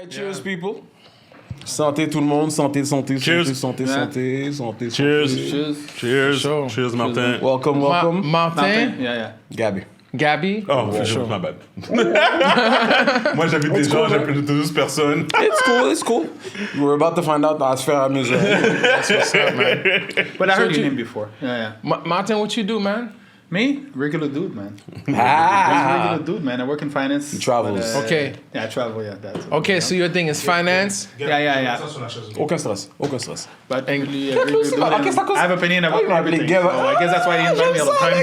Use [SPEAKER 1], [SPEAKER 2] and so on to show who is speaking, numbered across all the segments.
[SPEAKER 1] Alright, cheers, people. Santé tout le monde, santé,
[SPEAKER 2] Cheers.
[SPEAKER 1] santé.
[SPEAKER 2] Cheers, Martin.
[SPEAKER 1] Welcome.
[SPEAKER 3] Martin. Yeah.
[SPEAKER 1] Gabby.
[SPEAKER 2] Oh, for sure. My bad. Moi, j'habite des gens, j'ai plus de 12 personnes.
[SPEAKER 1] It's cool. We're about to find out dans la sphère amusante.
[SPEAKER 3] That's what's up, man.
[SPEAKER 4] But I heard your name before. Yeah.
[SPEAKER 3] Martin, what you do, man?
[SPEAKER 4] Me? Regular dude, man. Just regular dude, man. I work in finance.
[SPEAKER 1] He travels.
[SPEAKER 3] Okay.
[SPEAKER 4] Yeah, I travel, yeah. That's
[SPEAKER 3] Okay, so your thing is finance?
[SPEAKER 4] Yeah.
[SPEAKER 1] Aucun stress.
[SPEAKER 4] But really,
[SPEAKER 1] I
[SPEAKER 4] have opinion about everything. So I guess that's why you invite me all the time.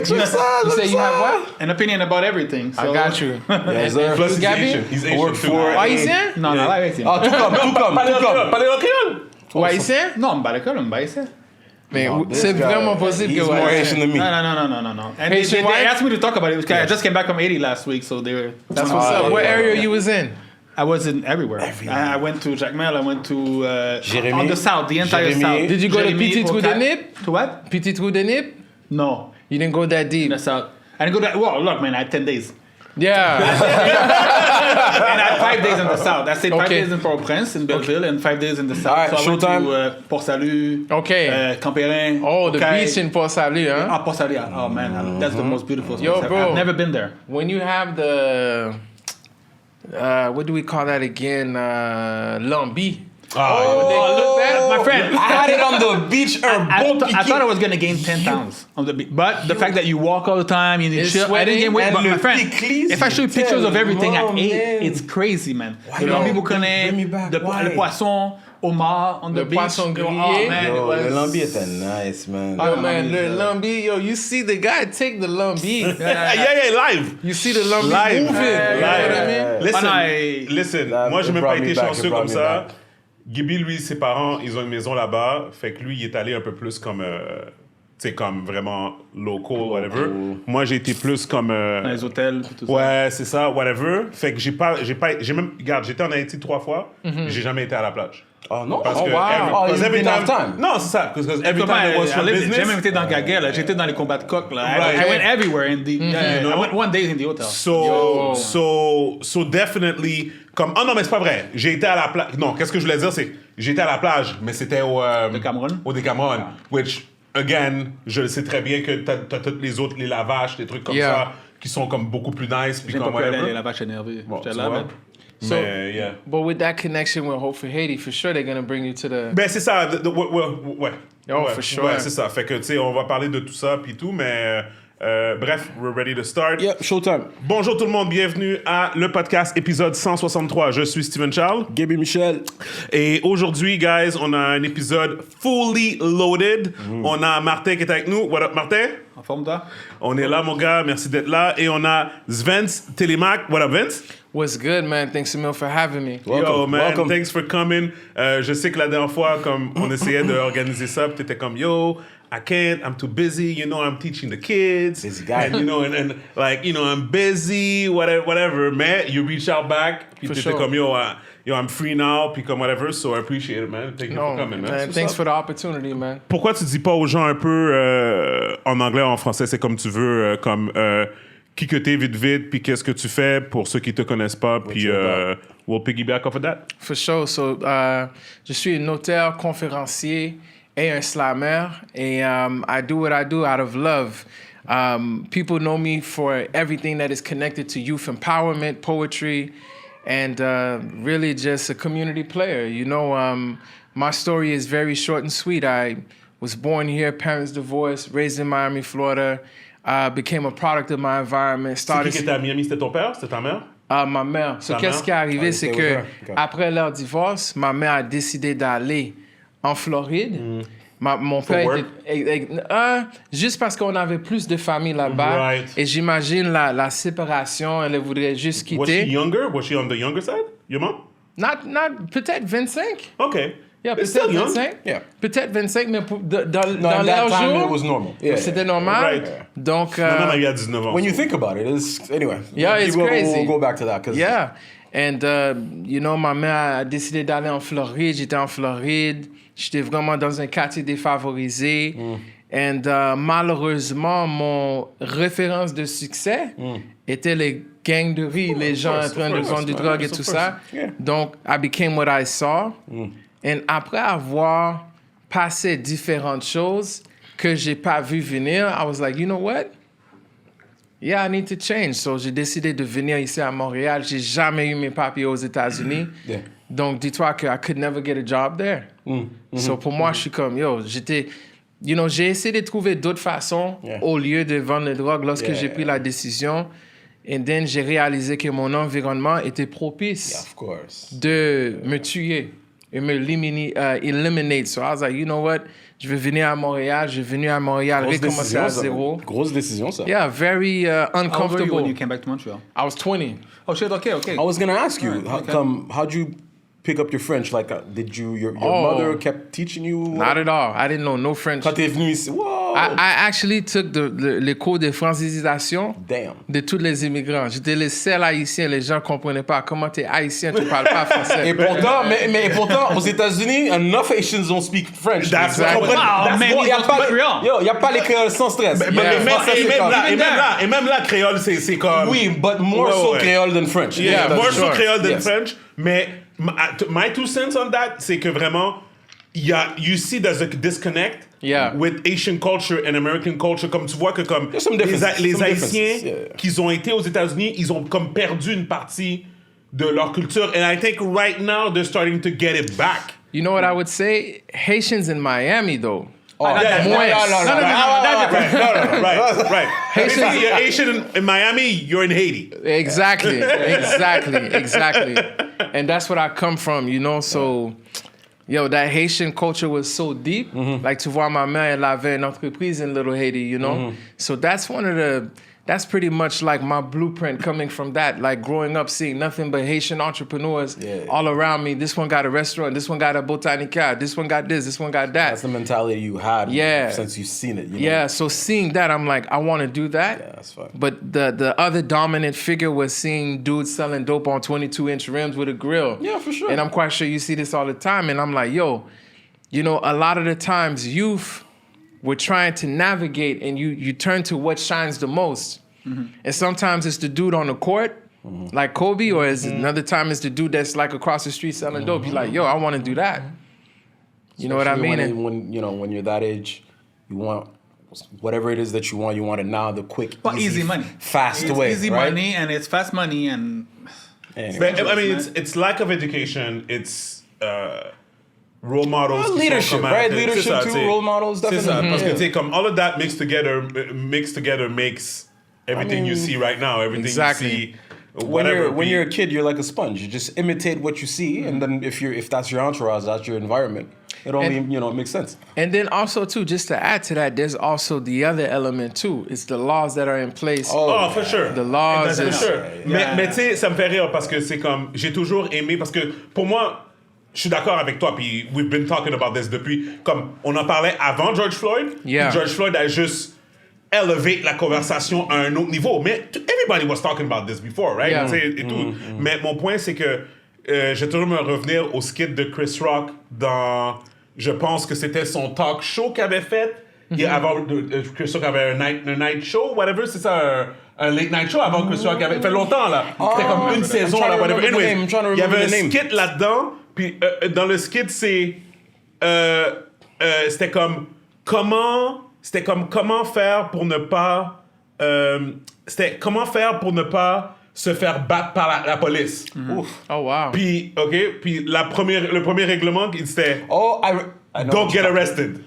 [SPEAKER 3] You say you have what?
[SPEAKER 4] An opinion about everything. So.
[SPEAKER 3] I got you.
[SPEAKER 1] Yes, sir.
[SPEAKER 2] Plus, he's
[SPEAKER 3] Gabby?
[SPEAKER 2] Asian. He's Asian too.
[SPEAKER 3] Haïtien?
[SPEAKER 4] Non, non, Haïtien.
[SPEAKER 1] Ah, tout comme.
[SPEAKER 2] Parlez au créole.
[SPEAKER 3] Ou Haïtien?
[SPEAKER 4] Non, on bat l'école, on bat ici.
[SPEAKER 3] Mais c'est vraiment possible que
[SPEAKER 1] He's more Haitian than me.
[SPEAKER 4] No. And
[SPEAKER 3] Haitian
[SPEAKER 4] they
[SPEAKER 3] wife?
[SPEAKER 4] asked me to talk about it because I just came back from Haiti last week, so they were.
[SPEAKER 3] That's what's up. What area you was in?
[SPEAKER 4] I was in everywhere. I went to Jacmel, I went to
[SPEAKER 1] Jérémy.
[SPEAKER 4] on the south, the entire
[SPEAKER 1] Jérémy.
[SPEAKER 4] south.
[SPEAKER 3] Did you go to
[SPEAKER 4] Jérémy,
[SPEAKER 3] Petit Trou de
[SPEAKER 4] Oka-
[SPEAKER 3] Nip?
[SPEAKER 4] To what?
[SPEAKER 3] Petit Trou de Nip?
[SPEAKER 4] No,
[SPEAKER 3] You didn't go that deep.
[SPEAKER 4] in the south. I didn't go that. Well, look, man, I had 10 days.
[SPEAKER 3] Yeah.
[SPEAKER 4] And I had 5 days in the south. I stayed 5
[SPEAKER 3] Okay.
[SPEAKER 4] days in Port-au-Prince, in Belleville, and 5 days in the south.
[SPEAKER 1] Alright,
[SPEAKER 4] so I went
[SPEAKER 1] showtime.
[SPEAKER 4] to Port-Salut,
[SPEAKER 3] Okay.
[SPEAKER 4] Campérin.
[SPEAKER 3] Oh, the
[SPEAKER 4] Okai.
[SPEAKER 3] beach in Port Salut, huh?
[SPEAKER 4] Ah, Port-Salut. Oh, man, that's the most beautiful
[SPEAKER 3] Yo,
[SPEAKER 4] place.
[SPEAKER 3] bro.
[SPEAKER 4] I've never been there.
[SPEAKER 3] When you have the, what do we call that again? Lambi.
[SPEAKER 4] My friend.
[SPEAKER 1] I had it on the beach.
[SPEAKER 4] I thought I was gonna gain 10 pounds on the beach, but the fact that you walk all the time, you need
[SPEAKER 3] It's
[SPEAKER 4] chill. I didn't gain weight,
[SPEAKER 1] sweating,
[SPEAKER 4] but
[SPEAKER 1] and
[SPEAKER 4] my
[SPEAKER 1] le
[SPEAKER 4] friend,
[SPEAKER 1] déclisse,
[SPEAKER 4] if I show you pictures of everything I
[SPEAKER 1] man.
[SPEAKER 4] ate, it's crazy, man.
[SPEAKER 1] Why
[SPEAKER 4] Le
[SPEAKER 1] not?
[SPEAKER 4] lambi
[SPEAKER 1] Bring me
[SPEAKER 4] boucané,
[SPEAKER 1] back.
[SPEAKER 4] le
[SPEAKER 1] Why?
[SPEAKER 4] poisson, homard on the
[SPEAKER 3] Le
[SPEAKER 4] beach.
[SPEAKER 3] poisson
[SPEAKER 4] Oh,
[SPEAKER 3] grillé.
[SPEAKER 4] man,
[SPEAKER 1] Yo,
[SPEAKER 4] it
[SPEAKER 1] le
[SPEAKER 4] was-
[SPEAKER 1] lambi était nice, man.
[SPEAKER 3] Oh man, the lambi, yo, you see the guy take the lambi.
[SPEAKER 2] Yeah, live.
[SPEAKER 3] You see the lambi
[SPEAKER 2] Live.
[SPEAKER 3] moving. You know what I mean?
[SPEAKER 2] Listen,
[SPEAKER 1] That-
[SPEAKER 2] moi, j'ai
[SPEAKER 1] it
[SPEAKER 2] même pas
[SPEAKER 1] brought me
[SPEAKER 2] été
[SPEAKER 1] back,
[SPEAKER 2] chanceux
[SPEAKER 1] it brought
[SPEAKER 2] comme
[SPEAKER 1] me
[SPEAKER 2] ça.
[SPEAKER 1] back.
[SPEAKER 2] Gibi, lui, ses parents, ils ont une maison là-bas. Fait que lui, il est allé un peu plus comme, tu sais, comme vraiment local, whatever. Moi, j'ai été plus comme...
[SPEAKER 4] Dans les hôtels, tout ça.
[SPEAKER 2] Ouais, c'est ça, whatever. Fait que j'ai même, regarde, j'étais en Haïti 3 fois, j'ai jamais été à la plage.
[SPEAKER 1] Oh non?
[SPEAKER 2] Parce que
[SPEAKER 3] wow.
[SPEAKER 1] Oh,
[SPEAKER 2] because
[SPEAKER 1] you
[SPEAKER 2] every
[SPEAKER 1] didn't have
[SPEAKER 2] time,
[SPEAKER 1] time.
[SPEAKER 2] non, c'est ça, because every
[SPEAKER 4] Comment,
[SPEAKER 2] time it was for
[SPEAKER 4] j'ai
[SPEAKER 2] business.
[SPEAKER 4] même été dans Gaguet, là. J'étais dans les combats de coq, là.
[SPEAKER 2] Right.
[SPEAKER 4] I went everywhere in the. Yeah,
[SPEAKER 2] know?
[SPEAKER 4] I went 1 day in the hotel.
[SPEAKER 2] So definitely, comme, oh non, mais c'est pas vrai. J'ai été à la plage. Non, qu'est-ce que je voulais dire, c'est, j'étais à la plage, mais c'était au.
[SPEAKER 4] Décameron?
[SPEAKER 2] Au Décameron. Which, again, je le sais très bien que t'as toutes les autres, les lavages, des trucs comme
[SPEAKER 3] Yeah.
[SPEAKER 2] ça, qui sont comme beaucoup plus nice. Puis
[SPEAKER 4] J'ai pas
[SPEAKER 2] comme
[SPEAKER 4] pu aller
[SPEAKER 2] whatever.
[SPEAKER 4] la vache énervée.
[SPEAKER 2] Bon,
[SPEAKER 4] J'étais
[SPEAKER 2] tu
[SPEAKER 4] là,
[SPEAKER 2] vois.
[SPEAKER 4] mais.
[SPEAKER 2] Mais, yeah.
[SPEAKER 3] But with that connection with Hope for Haiti, for sure they're gonna bring you to the.
[SPEAKER 2] Ben, c'est ça. Ouais.
[SPEAKER 3] Oh,
[SPEAKER 2] Ouais,
[SPEAKER 3] for sure.
[SPEAKER 2] Ouais, c'est ça. Fait que, tu sais, on va parler de tout ça, puis tout, mais. Bref, we're ready to start.
[SPEAKER 1] Yep, showtime.
[SPEAKER 2] Bonjour tout le monde, bienvenue à le podcast épisode 163. Je suis Steven Charles.
[SPEAKER 1] Gabby Michel.
[SPEAKER 2] Et aujourd'hui, guys, on a un épisode fully loaded. On a Martin qui est avec nous. What up, Martin?
[SPEAKER 4] En forme, toi?
[SPEAKER 2] On est là, mon gars. Merci d'être là. Et on a Svens Télémac. What up, Vince?
[SPEAKER 3] What's good, man? Thanks a million for having me.
[SPEAKER 2] Yo,
[SPEAKER 1] Welcome,
[SPEAKER 2] man,
[SPEAKER 1] welcome.
[SPEAKER 2] thanks for coming. Je sais que la dernière fois, comme on essayait d'organiser ça, puis t'étais comme, yo, I can't, I'm too busy, you know, I'm teaching the kids.
[SPEAKER 1] Busy guy.
[SPEAKER 2] And, you know, and like, you know, I'm busy, whatever. Mais you reach out back, puis
[SPEAKER 3] For
[SPEAKER 2] t'étais
[SPEAKER 3] sure.
[SPEAKER 2] comme, yo, I'm free now, puis comme whatever, so I appreciate it, man. Thank you
[SPEAKER 3] No,
[SPEAKER 2] for coming, man.
[SPEAKER 3] man, thanks for the opportunity, man.
[SPEAKER 2] Pourquoi tu dis pas aux gens un peu en anglais ou en français, c'est comme tu veux, comme qui que t'es vite, puis qu'est-ce que tu fais pour ceux qui te connaissent pas, puis
[SPEAKER 1] you about?
[SPEAKER 2] we'll piggyback off of that.
[SPEAKER 3] For sure. So, je suis un auteur, conférencier et un slammer. Et I do what I do out of love. People know me for everything that is connected to youth empowerment, poetry, and really just a community player. You know, my story is very short and sweet. I was born here, parents divorced, raised in Miami, Florida. Became a product of my environment.
[SPEAKER 2] C'est qui était à Miami? C'était ton père? C'était ta mère?
[SPEAKER 3] Ma mère. So,
[SPEAKER 2] Ta
[SPEAKER 3] qu'est-ce
[SPEAKER 2] mère?
[SPEAKER 3] qui est arrivé,
[SPEAKER 1] Ah,
[SPEAKER 3] c'est
[SPEAKER 1] c'était
[SPEAKER 3] que
[SPEAKER 1] ouvert. Ok.
[SPEAKER 3] après leur divorce, ma mère a décidé d'aller en Floride. Mon père
[SPEAKER 2] work?
[SPEAKER 3] juste parce qu'on avait plus de famille là-bas.
[SPEAKER 2] Right.
[SPEAKER 3] Et j'imagine la séparation, elle voudrait juste
[SPEAKER 2] Was she
[SPEAKER 3] quitter.
[SPEAKER 2] younger? Was she on the younger side? Your mom?
[SPEAKER 3] Not peut-être 25.
[SPEAKER 2] Okay.
[SPEAKER 3] Yeah,
[SPEAKER 2] It's
[SPEAKER 3] peut-être
[SPEAKER 2] still young.
[SPEAKER 3] 25.
[SPEAKER 1] Yeah.
[SPEAKER 3] Peut-être 25, mais dans
[SPEAKER 1] At
[SPEAKER 3] leur
[SPEAKER 1] that time,
[SPEAKER 3] jour,
[SPEAKER 1] it was normal. Yeah.
[SPEAKER 3] c'était normal.
[SPEAKER 2] Right.
[SPEAKER 3] Donc,
[SPEAKER 2] Ma maman, elle a 19 ans.
[SPEAKER 1] When you
[SPEAKER 2] so-
[SPEAKER 1] think about it, it's anyway.
[SPEAKER 3] Yeah, it's crazy.
[SPEAKER 1] We'll go back to that. 'Cause
[SPEAKER 3] yeah. And, you know, ma mère a décidé d'aller en Floride. J'étais en Floride. J'étais vraiment dans un quartier défavorisé. And malheureusement, mon référence de succès étaient les gangs de rue, les gens en train de vendre du drogue et tout ça.
[SPEAKER 2] Yeah.
[SPEAKER 3] Donc, I became what I saw. Et après avoir passé différentes choses que j'ai pas vu venir, I was like, you know what? Yeah, I need to change. So, j'ai décidé de venir ici à Montréal. J'ai jamais eu mes papiers aux États-Unis.
[SPEAKER 1] Yeah.
[SPEAKER 3] Donc, dis-toi que I could never get a job there. So, pour moi, je suis comme, yo, j'étais... You know, j'ai essayé de trouver d'autres façons au lieu de vendre la drogue lorsque j'ai pris la décision. Et then, j'ai réalisé que mon environnement était propice
[SPEAKER 1] Of course.
[SPEAKER 3] de me tuer et me eliminate. So, I was like, you know what? Je vais venir à Montréal. Je vais venir à Montréal, recommencer à zéro.
[SPEAKER 1] Grosse décision, ça.
[SPEAKER 3] Yeah, very
[SPEAKER 4] How old were you
[SPEAKER 3] uncomfortable.
[SPEAKER 4] when you came back to Montreal?
[SPEAKER 3] I was 20.
[SPEAKER 4] Oh shit. Okay.
[SPEAKER 1] I was gonna ask you,
[SPEAKER 4] Alright,
[SPEAKER 1] how'd you pick up your French? Like, did your
[SPEAKER 3] Oh.
[SPEAKER 1] mother kept teaching you?
[SPEAKER 3] Not at all. I didn't know no French.
[SPEAKER 1] Quand t'es venu ici, wow.
[SPEAKER 3] I actually took les cours de francisation
[SPEAKER 1] Damn.
[SPEAKER 3] de tous les immigrants. J'étais le seul haïtien. Les gens ne comprenaient pas. Comment t'es haïtien, tu parles pas français.
[SPEAKER 1] Et pourtant, mais pourtant, aux États-Unis, enough Haitians don't speak French.
[SPEAKER 2] That's
[SPEAKER 3] Exactly.
[SPEAKER 2] right.
[SPEAKER 4] Wow, man,
[SPEAKER 1] Y a
[SPEAKER 4] you
[SPEAKER 1] pas,
[SPEAKER 4] don't speak Creole.
[SPEAKER 1] yo, y a pas les créoles sans stress.
[SPEAKER 2] Mais
[SPEAKER 3] Yeah.
[SPEAKER 2] même là, créole, c'est comme...
[SPEAKER 1] Oui, but more so
[SPEAKER 2] Ouais.
[SPEAKER 1] créole than French.
[SPEAKER 2] Yeah, more so
[SPEAKER 3] sure.
[SPEAKER 2] créole than
[SPEAKER 1] Yes.
[SPEAKER 2] French. Mais my 2 cents on that, c'est que vraiment, you see there's a disconnect with Asian culture and American culture. Comme tu vois que comme
[SPEAKER 1] There's some differences.
[SPEAKER 2] les
[SPEAKER 1] Some
[SPEAKER 2] Haïtiens
[SPEAKER 1] differences, yeah.
[SPEAKER 2] qui ont été aux États-Unis, ils ont comme perdu une partie de leur culture. And I think right now they're starting to get it back.
[SPEAKER 3] You know what I would say? Haitians in Miami, though.
[SPEAKER 1] Oh,
[SPEAKER 2] Yeah,
[SPEAKER 1] no,
[SPEAKER 3] Moins.
[SPEAKER 2] Right. Basically, you're Asian in Miami, you're in Haiti.
[SPEAKER 3] Exactly. And that's what I come from, you know? So, yo, that Haitian culture was so deep. Like, tu vois, ma mère, elle avait une entreprise in Little Haiti, you know? So that's pretty much like my blueprint coming from that. Like growing up, seeing nothing but Haitian entrepreneurs all around me. This one got a restaurant. This one got a botanica. This one got this. This one got that.
[SPEAKER 1] That's the mentality you had since you've seen it. You know?
[SPEAKER 3] Yeah, so seeing that, I'm like, I want to do that.
[SPEAKER 1] Yeah, that's fine.
[SPEAKER 3] But the other dominant figure was seeing dudes selling dope on 22-inch rims with a grill.
[SPEAKER 1] Yeah, for sure.
[SPEAKER 3] And I'm quite sure you see this all the time. And I'm like, yo, you know, a lot of the times youth, we're trying to navigate and you turn to what shines the most. And sometimes it's the dude on the court, like Kobe, or another time it's the dude that's like across the street selling dope. You're like, yo, I want to do that. You know what I mean?
[SPEAKER 1] When you're that age, you want whatever it is that you want it now, the quick,
[SPEAKER 4] Easy money.
[SPEAKER 1] fast
[SPEAKER 4] It's
[SPEAKER 1] way.
[SPEAKER 4] easy
[SPEAKER 1] right?
[SPEAKER 4] money and it's fast money and
[SPEAKER 1] Anyway.
[SPEAKER 2] But, I mean, it's lack of education. It's role models. qui sont
[SPEAKER 1] Leadership,
[SPEAKER 2] comme
[SPEAKER 1] right?
[SPEAKER 2] c'est
[SPEAKER 1] Leadership
[SPEAKER 2] ça,
[SPEAKER 1] too,
[SPEAKER 2] c'est-
[SPEAKER 1] role models,
[SPEAKER 2] C'est ça,
[SPEAKER 1] definitely.
[SPEAKER 2] parce que
[SPEAKER 1] Yeah.
[SPEAKER 2] tu sais, comme all of that mixed together makes everything you see right now, everything
[SPEAKER 3] Exactly.
[SPEAKER 2] you see,
[SPEAKER 1] When
[SPEAKER 2] whatever.
[SPEAKER 1] you're a kid, you're like a sponge. You just imitate what you see, and then if that's your entourage, that's your environment. It only it makes sense.
[SPEAKER 3] And then also too, just to add to that, there's also the other element too. It's the laws that are in place.
[SPEAKER 2] Oh, for sure.
[SPEAKER 3] The laws.
[SPEAKER 2] For
[SPEAKER 3] is-
[SPEAKER 2] sure. Mais tu sais, ça me fait rire parce que c'est comme, j'ai toujours aimé, parce que pour moi, je suis d'accord avec toi, puis we've been talking about this depuis, comme on en parlait avant George Floyd,
[SPEAKER 3] Yeah.
[SPEAKER 2] puis George Floyd a juste élevé la conversation à un autre niveau. Mais everybody was talking about this before, right?
[SPEAKER 3] Yeah.
[SPEAKER 2] Tu sais, et tout. Mais mon point, c'est que je vais toujours me revenir au skit de Chris Rock dans, je pense que c'était son talk show qu'il avait fait. Et avant, Chris Rock avait un night show, whatever, c'est ça, un late night show avant Chris Rock avait fait longtemps, là. C'était comme une saison, là, whatever. Anyways, il y avait un skit là-dedans, puis dans le skit, c'était comme comment faire pour ne pas se faire battre par la police. Ouf.
[SPEAKER 3] Oh wow.
[SPEAKER 2] Puis le premier règlement c'était
[SPEAKER 1] I know.
[SPEAKER 2] don't get arrested.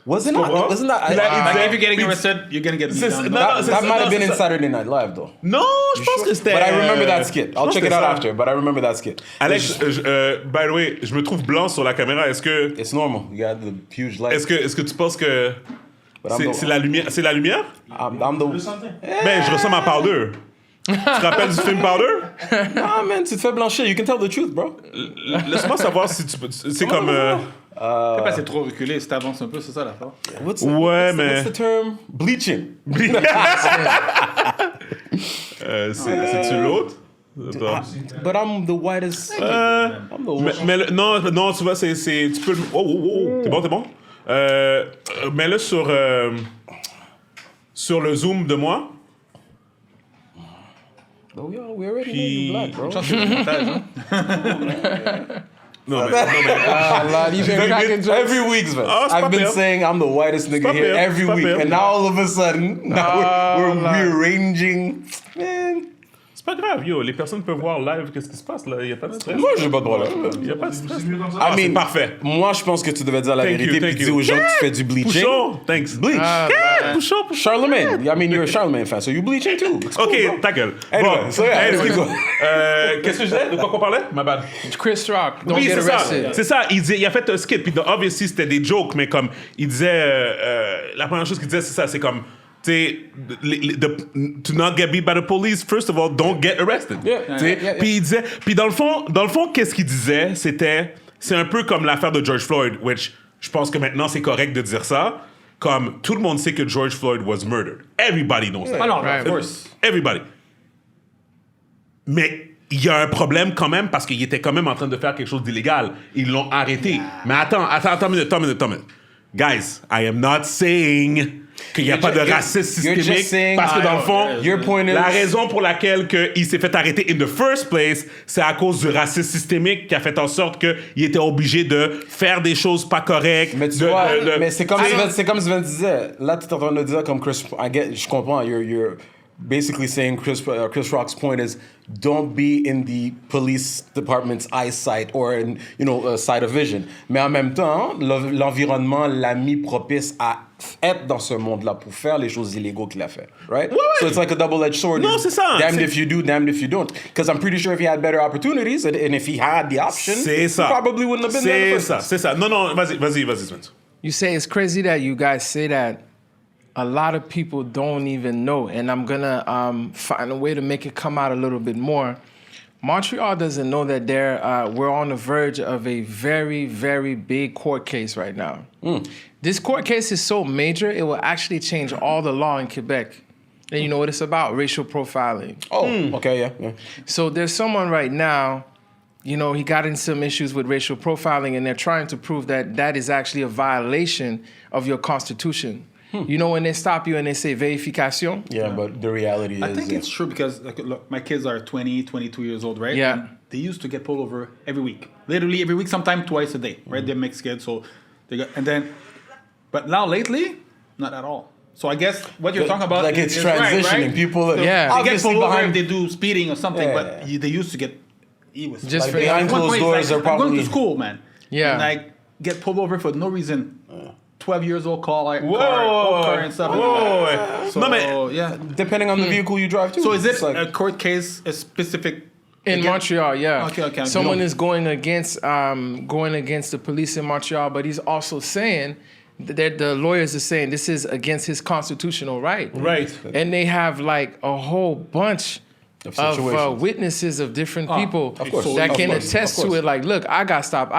[SPEAKER 1] Wasn't that?
[SPEAKER 2] Puis là, il
[SPEAKER 4] like
[SPEAKER 2] disait-
[SPEAKER 4] if you're getting
[SPEAKER 2] puis-
[SPEAKER 4] arrested, you're gonna get beat
[SPEAKER 2] C'est-
[SPEAKER 4] down.
[SPEAKER 2] non,
[SPEAKER 1] that might have been
[SPEAKER 2] c'est
[SPEAKER 1] in
[SPEAKER 2] ça.
[SPEAKER 1] Saturday Night Live though.
[SPEAKER 2] Non, je pense que c'était.
[SPEAKER 1] But I remember that skit.
[SPEAKER 2] je
[SPEAKER 1] I'll
[SPEAKER 2] pense
[SPEAKER 1] check
[SPEAKER 2] que
[SPEAKER 1] it out
[SPEAKER 2] c'était ça.
[SPEAKER 1] after. But I remember that skit.
[SPEAKER 2] Alex, by the way, je me trouve blanc sur la caméra. Est-ce que
[SPEAKER 1] It's normal. You got the huge light.
[SPEAKER 2] est-ce que tu penses que
[SPEAKER 1] But I'm
[SPEAKER 2] c'est la lumière? C'est la lumière?
[SPEAKER 1] I'm the.
[SPEAKER 2] Ben, je ressemble à Powder. Tu te rappelles du film Powder?
[SPEAKER 1] Ah man, tu te fais blanchir. You can tell the truth, bro.
[SPEAKER 2] Laisse-moi savoir si tu peux. C'est comme.
[SPEAKER 4] C'est pas c'est trop reculé, si t'avances un peu, c'est ça l'affaire.
[SPEAKER 1] What's the term? Bleaching.
[SPEAKER 2] C'est-tu l'autre? Attends.
[SPEAKER 1] But I'm the whitest. I'm the
[SPEAKER 2] Mais non, tu vois, c'est tu peux. Oh. T'es bon. Mets-le sur le zoom de moi.
[SPEAKER 1] Oh, yo, we already know you black, bro.
[SPEAKER 2] Non, mais...
[SPEAKER 3] You've been cracking jokes.
[SPEAKER 1] Every week, Svens. I've been saying I'm the whitest nigga here every week. And now all of a sudden, we're rearranging. Man.
[SPEAKER 2] C'est pas grave, yo. Les personnes peuvent voir live qu'est-ce qui se passe, là. Il n'y a pas de stress.
[SPEAKER 1] Moi, j'ai pas de problème.
[SPEAKER 2] Il n'y a pas de stress.
[SPEAKER 1] I mean,
[SPEAKER 2] parfait.
[SPEAKER 1] Moi, je pense que tu devais dire la vérité puis dire aux gens que tu fais du bleaching.
[SPEAKER 2] Pouchon, thanks.
[SPEAKER 1] Bleach.
[SPEAKER 2] Pouchon.
[SPEAKER 1] Charlemagne. I mean, you're a Charlemagne fan, so you bleaching too. It's cool,
[SPEAKER 2] OK,
[SPEAKER 1] bro.
[SPEAKER 2] ta gueule.
[SPEAKER 1] Anyway,
[SPEAKER 2] Bon,
[SPEAKER 1] so yeah,
[SPEAKER 2] anyway.
[SPEAKER 1] let's go.
[SPEAKER 2] Qu'est-ce que je disais? De quoi qu'on parlait? My bad.
[SPEAKER 3] Chris Rock, don't
[SPEAKER 2] Oui,
[SPEAKER 3] get
[SPEAKER 2] c'est ça.
[SPEAKER 3] arrested.
[SPEAKER 2] C'est ça. Il a fait un skit. Puis, obviously, c'était des jokes, mais comme, il disait, la première chose qu'il disait, c'est ça. C'est comme, tu sais, to not get beat by the police, first of all, don't get arrested.
[SPEAKER 1] Yeah.
[SPEAKER 2] Puis il disait, puis dans le fond, qu'est-ce qu'il disait, c'est un peu comme l'affaire de George Floyd, which je pense que maintenant c'est correct de dire ça. Comme tout le monde sait que George Floyd was murdered. Everybody knows that.
[SPEAKER 4] Ah non,
[SPEAKER 3] Right.
[SPEAKER 4] of course.
[SPEAKER 2] Everybody. Mais il y a un problème quand même parce qu'il était quand même en train de faire quelque chose d'illégal. Ils l'ont arrêté. Mais attends une minute. Guys, I am not saying qu'il n'y a pas de racisme systémique parce que dans le fond, la raison pour laquelle il s'est fait arrêter in the first place, c'est à cause du racisme systémique qui a fait en sorte qu'il était obligé de faire des choses pas correctes.
[SPEAKER 1] Mais tu vois, mais c'est comme Svens disait. Là, tu es en train de dire comme Chris. Je comprends. You're basically saying Chris Rock's point is don't be in the police department's eyesight or in, side of vision. Mais en même temps, l'environnement l'a mis propice à être dans ce monde-là pour faire les choses illégaux qu'il a fait, right?
[SPEAKER 2] Ouais.
[SPEAKER 1] So it's like a double-edged sword.
[SPEAKER 2] Non, c'est ça.
[SPEAKER 1] Damned if you do, damned if you don't. Because I'm pretty sure if he had better opportunities and if he had the option, he probably wouldn't have been there in the first place.
[SPEAKER 2] C'est ça. Non, vas-y, Svens.
[SPEAKER 3] You say it's crazy that you guys say that. A lot of people don't even know, and I'm gonna find a way to make it come out a little bit more. Montreal doesn't know that we're on the verge of a very, very big court case right now. This court case is so major, it will actually change all the law in Quebec. And you know what it's about? Racial profiling.
[SPEAKER 1] Oh, okay, yeah.
[SPEAKER 3] So there's someone right now, he got in some issues with racial profiling, and they're trying to prove that that is actually a violation of your constitution. You know when they stop you and they say verification?
[SPEAKER 1] Yeah, but the reality is...
[SPEAKER 4] I think it's true because, look, my kids are 20, 22 years old, right?
[SPEAKER 3] Yeah.
[SPEAKER 4] And they used to get pulled over every week. Literally every week, sometimes twice a day, right? They're mixed kids, so but now lately, not at all. So I guess what you're talking about
[SPEAKER 1] like it's
[SPEAKER 4] is
[SPEAKER 1] transitioning.
[SPEAKER 4] right?
[SPEAKER 1] People,
[SPEAKER 4] They get pulled over if they do speeding or something, but they used to get...
[SPEAKER 3] Just for
[SPEAKER 1] behind closed doors are probably...
[SPEAKER 4] I'm going to school, man.
[SPEAKER 3] Yeah.
[SPEAKER 4] And get pulled over for no reason. 12 years old car and stuff. So,
[SPEAKER 2] No, mais,
[SPEAKER 4] yeah.
[SPEAKER 1] Depending on the vehicle you drive, too.
[SPEAKER 4] So is it a court case, a specific...
[SPEAKER 3] In Montreal, yeah.
[SPEAKER 4] Okay.
[SPEAKER 3] Someone is going against the police in Montreal, but he's also saying that the lawyers are saying this is against his constitutional right.
[SPEAKER 2] Right.
[SPEAKER 3] And they have like a whole bunch of witnesses of different people that can attest to it. Like, look, I got stopped.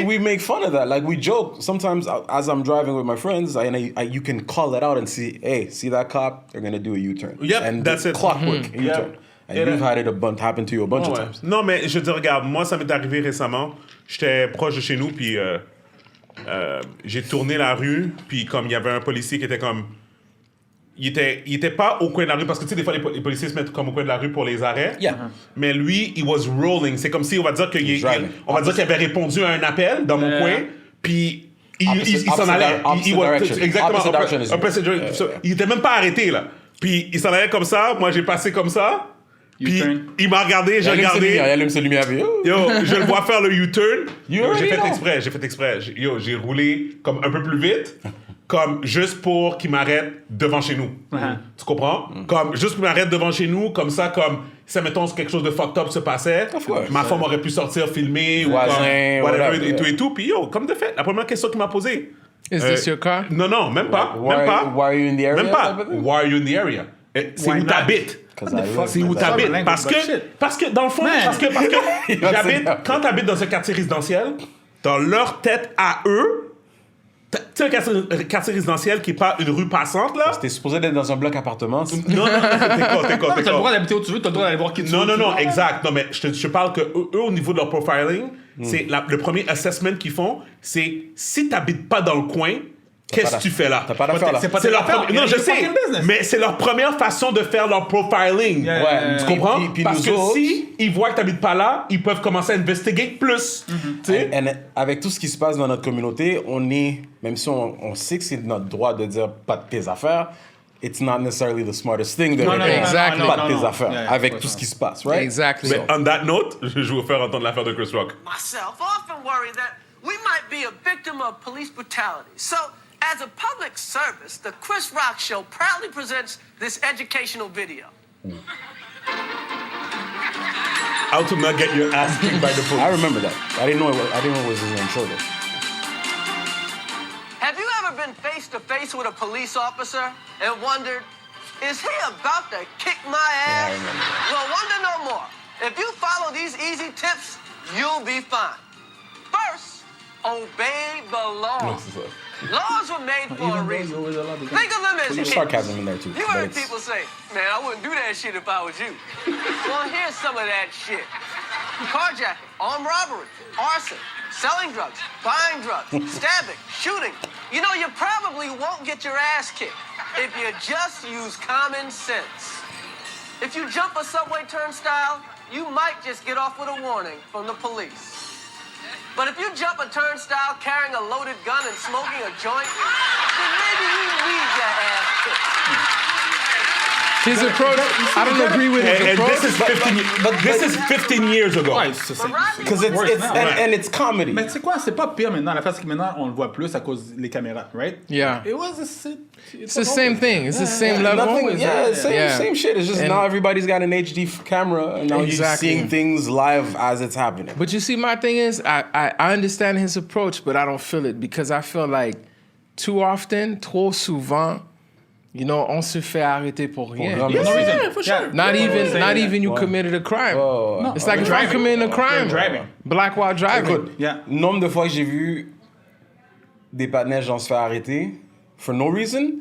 [SPEAKER 1] We make fun of that. Like, we joke. Sometimes as I'm driving with my friends, you can call it out and see, hey, see that cop? They're going to do a U-turn.
[SPEAKER 2] Yep,
[SPEAKER 1] and
[SPEAKER 2] that's it.
[SPEAKER 1] Clockwork U-turn. And you've had it happen to you a bunch of times.
[SPEAKER 2] Non, mais je te regarde. Moi, ça m'est arrivé récemment. J'étais proche de chez nous, puis j'ai tourné la rue, puis comme il y avait un policier qui était comme... Il était pas au coin de la rue, parce que tu sais, des fois, les policiers se mettent comme au coin de la rue pour les arrêts.
[SPEAKER 1] Yeah.
[SPEAKER 2] Mais lui, he was rolling. C'est comme si, on va dire qu'il avait répondu à un appel dans mon coin, puis il s'en allait. Exactement. Il était même pas arrêté, là. Puis il s'en allait comme ça, moi j'ai passé comme ça, puis il m'a regardé, j'ai regardé.
[SPEAKER 1] Il allume sa lumière.
[SPEAKER 2] Yo, je le vois faire le U-turn. J'ai fait
[SPEAKER 1] already
[SPEAKER 2] exprès. J'ai roulé comme un peu plus vite. Comme juste pour qu'il m'arrête devant chez nous. Tu comprends? Comme juste qu'il m'arrête devant chez nous, comme ça, comme si, mettons, quelque chose de fucked up se passait, ma femme aurait pu sortir, filmer, ou whatever, et tout. Puis yo, comme de fait, la première question qu'il m'a posée.
[SPEAKER 3] Is this your car?
[SPEAKER 2] Non, même pas.
[SPEAKER 1] Why are you in the area?
[SPEAKER 2] Même pas. Why are you in the area? C'est où t'habites. C'est où t'habites. Parce que, dans le fond, quand t'habites dans un quartier résidentiel, dans leur tête à eux, tu sais, un quartier résidentiel qui n'est pas une rue passante, là?
[SPEAKER 1] T'es supposé être dans un bloc appartement.
[SPEAKER 2] Non, t'es con.
[SPEAKER 4] T'as le droit d'habiter où tu veux, t'as le droit d'aller voir qui tu veux.
[SPEAKER 2] Non, exact. Non, mais je parle que eux, au niveau de leur profiling, c'est le premier assessment qu'ils font, c'est si t'habites pas dans le coin, Qu'est-ce que tu fais là?
[SPEAKER 1] T'as pas d'affaire là.
[SPEAKER 2] C'est leur non, je sais,
[SPEAKER 4] business.
[SPEAKER 2] mais c'est leur première façon de faire leur profiling.
[SPEAKER 1] Ouais,
[SPEAKER 2] tu comprends?
[SPEAKER 1] Puis
[SPEAKER 2] Parce
[SPEAKER 1] nous
[SPEAKER 2] que
[SPEAKER 1] autres,
[SPEAKER 2] si ils voient que t'habites pas là, ils peuvent commencer à investigate plus. Tu sais?
[SPEAKER 1] and avec tout ce qui se passe dans notre communauté, même si on sait que c'est notre droit de dire pas de tes affaires, it's not necessarily the smartest thing de
[SPEAKER 3] non, exactly.
[SPEAKER 1] pas de tes affaires
[SPEAKER 4] Yeah,
[SPEAKER 1] avec tout ce qui se passe, right?
[SPEAKER 3] Exactly.
[SPEAKER 2] Mais on that note, je vais vous faire entendre l'affaire de Chris Rock.
[SPEAKER 5] Myself often worry that we might be a victim of police brutality. So, as a public service, the Chris Rock Show proudly presents this educational video.
[SPEAKER 2] How to not get your ass kicked by the police.
[SPEAKER 1] I remember that. I didn't know it was his own show though.
[SPEAKER 5] Have you ever been face to face with a police officer and wondered, is he about to kick my ass?
[SPEAKER 1] I remember that.
[SPEAKER 5] Well, wonder no more. If you follow these easy tips, you'll be fine. First, obey the law. Laws were made for a reason. Think of them as
[SPEAKER 1] There's
[SPEAKER 5] kids.
[SPEAKER 1] sarcasm in there too.
[SPEAKER 5] You
[SPEAKER 1] but
[SPEAKER 5] heard
[SPEAKER 1] it's-
[SPEAKER 5] people say, man, I wouldn't do that shit if I was you. Well, here's some of that shit. Carjacking, armed robbery, arson, selling drugs, buying drugs, stabbing, shooting. You know, you probably won't get your ass kicked if you just use common sense. If you jump a subway turnstile, you might just get off with a warning from the police. But if you jump a turnstile carrying a loaded gun and smoking a joint, then maybe you need your ass kicked.
[SPEAKER 3] His approach, I don't agree with his
[SPEAKER 2] And
[SPEAKER 3] approach.
[SPEAKER 2] this is 15 years ago.
[SPEAKER 4] Ouais, c'est
[SPEAKER 1] Because it's
[SPEAKER 4] worse now.
[SPEAKER 1] and it's comedy.
[SPEAKER 4] Mais tu sais quoi, c'est pas pire maintenant. La face c'est que maintenant, on le voit plus à cause des caméras, right?
[SPEAKER 3] Yeah.
[SPEAKER 4] It was
[SPEAKER 3] It's the same thing. It's the same level.
[SPEAKER 1] Nothing, same shit. It's just
[SPEAKER 3] And-
[SPEAKER 1] now everybody's got an HD camera and now
[SPEAKER 3] Exactly.
[SPEAKER 1] you're seeing things live as it's happening.
[SPEAKER 3] But you see, my thing is, I understand his approach, but I don't feel it because I feel like too often, trop souvent, you know, on se fait arrêter pour rien.
[SPEAKER 1] rien.
[SPEAKER 4] No reason.
[SPEAKER 2] Yeah, for sure.
[SPEAKER 3] Not
[SPEAKER 4] Yeah.
[SPEAKER 3] even you committed a crime.
[SPEAKER 1] Oh,
[SPEAKER 3] It's like if I'm committing a crime,
[SPEAKER 4] driving.
[SPEAKER 3] black while driving.
[SPEAKER 1] Écoute,
[SPEAKER 4] Yeah.
[SPEAKER 1] nombre de fois que j'ai vu des partenaires gens se faire arrêter for no reason,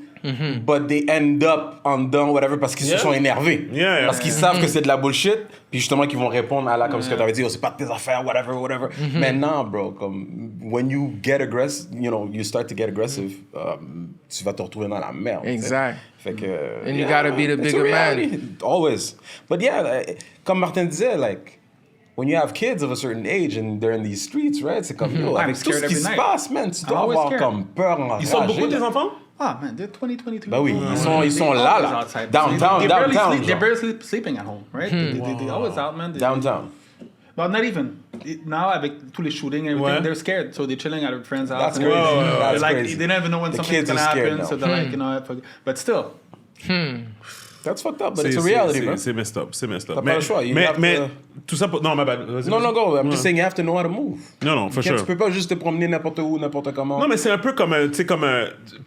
[SPEAKER 1] but they end up en dedans, whatever, parce qu'ils se sont énervés.
[SPEAKER 2] Yeah.
[SPEAKER 1] Parce qu'ils savent que c'est de la bullshit, puis justement qu'ils vont répondre à la, comme ce que tu avais dit, oh, c'est pas de tes affaires, whatever. Maintenant, bro, comme, when you get aggressive, you know, you start to get aggressive, tu vas te retrouver dans la merde. tu sais.
[SPEAKER 3] Exact.
[SPEAKER 1] Fait que,
[SPEAKER 3] And you gotta be the
[SPEAKER 1] it's a
[SPEAKER 3] bigger man.
[SPEAKER 1] reality, always. But yeah, comme Martin disait, like, when you have kids of a certain age and they're in these streets, right? C'est comme, yo, avec tout
[SPEAKER 4] scared
[SPEAKER 1] ce qui
[SPEAKER 4] every
[SPEAKER 1] se
[SPEAKER 4] night.
[SPEAKER 1] passe, man, tu dois
[SPEAKER 4] always
[SPEAKER 1] avoir
[SPEAKER 4] scared.
[SPEAKER 1] comme peur en
[SPEAKER 2] Ils sont beaucoup tes enfants?
[SPEAKER 4] Ah, man, they're 2022.
[SPEAKER 1] Ben oui, ils sont là.
[SPEAKER 4] Outside.
[SPEAKER 1] Downtown,
[SPEAKER 4] They barely
[SPEAKER 1] downtown,
[SPEAKER 4] sleep- They're
[SPEAKER 1] genre.
[SPEAKER 4] barely sleeping at home, right? They always out, man.
[SPEAKER 1] Downtown.
[SPEAKER 4] But not even. Now, avec tous les shootings and everything,
[SPEAKER 2] Ouais.
[SPEAKER 4] they're scared. So they're chilling at their friend's house.
[SPEAKER 1] That's
[SPEAKER 4] and
[SPEAKER 1] crazy.
[SPEAKER 4] everything.
[SPEAKER 1] That's
[SPEAKER 4] They're like,
[SPEAKER 1] crazy.
[SPEAKER 4] they don't even know when
[SPEAKER 1] The
[SPEAKER 4] something's
[SPEAKER 1] kids
[SPEAKER 4] gonna
[SPEAKER 1] are scared
[SPEAKER 4] happen.
[SPEAKER 1] now.
[SPEAKER 4] So they're like, you know, but still.
[SPEAKER 1] That's fucked up, but it's a reality, bro.
[SPEAKER 2] C'est messed up.
[SPEAKER 1] T'as pas le choix, you have
[SPEAKER 2] Mais
[SPEAKER 1] to-
[SPEAKER 2] tout ça pour... Non, ma bad. Vas-y,
[SPEAKER 1] Non,
[SPEAKER 2] vas-y.
[SPEAKER 1] go. I'm just saying you have to know how to move.
[SPEAKER 2] Non, for
[SPEAKER 1] Tu
[SPEAKER 2] sure.
[SPEAKER 1] peux pas juste te promener n'importe où, n'importe comment.
[SPEAKER 2] Non, mais c'est un peu comme, tu sais,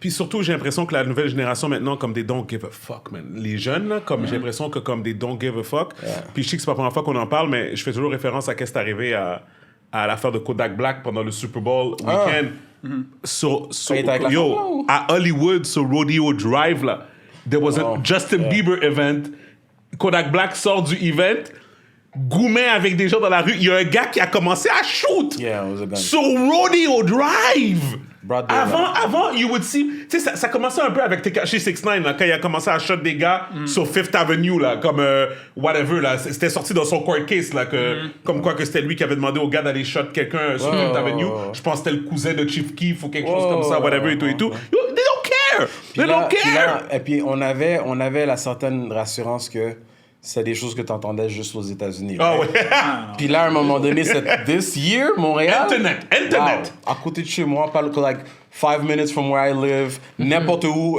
[SPEAKER 2] puis surtout, j'ai l'impression que la nouvelle génération maintenant, comme des don't give a fuck, man. Les jeunes, là, comme j'ai l'impression que comme des don't give a fuck. Puis je sais que c'est pas la première fois qu'on en parle, mais je fais toujours référence à qu'est-ce qui est arrivé à l'affaire de Kodak Black pendant le Super Bowl week-end.
[SPEAKER 1] Il était avec la femme, là, ou?
[SPEAKER 2] À Hollywood, sur Rodeo Drive, là, there was a Justin Bieber event. Kodak Black sort du event, goumet avec des gens dans la rue. Il y a un gars qui a commencé à shoot
[SPEAKER 1] Yeah, it was a gun.
[SPEAKER 2] sur Rodeo Drive.
[SPEAKER 1] Broad daylight.
[SPEAKER 2] Avant, you would see... Tu sais, ça commençait un peu avec Tekashi 69, là, quand il a commencé à shot des gars sur Fifth Avenue, là, comme whatever, là. C'était sorti dans son court case, là, comme quoi que c'était lui qui avait demandé au gars d'aller shot quelqu'un sur Fifth Avenue. Je pense que c'était le cousin de Chief Keef ou quelque chose comme ça, whatever, et tout. Yo, they don't care! They don't care!
[SPEAKER 1] Et puis on avait la certaine rassurance que c'est des choses que tu entendais juste aux États-Unis.
[SPEAKER 2] Ah
[SPEAKER 1] right?
[SPEAKER 2] ouais.
[SPEAKER 1] Puis là, à un moment donné, c'est this year, Montréal.
[SPEAKER 2] Internet.
[SPEAKER 1] Wow. À côté de chez moi, pas like 5 minutes from where I live, n'importe où.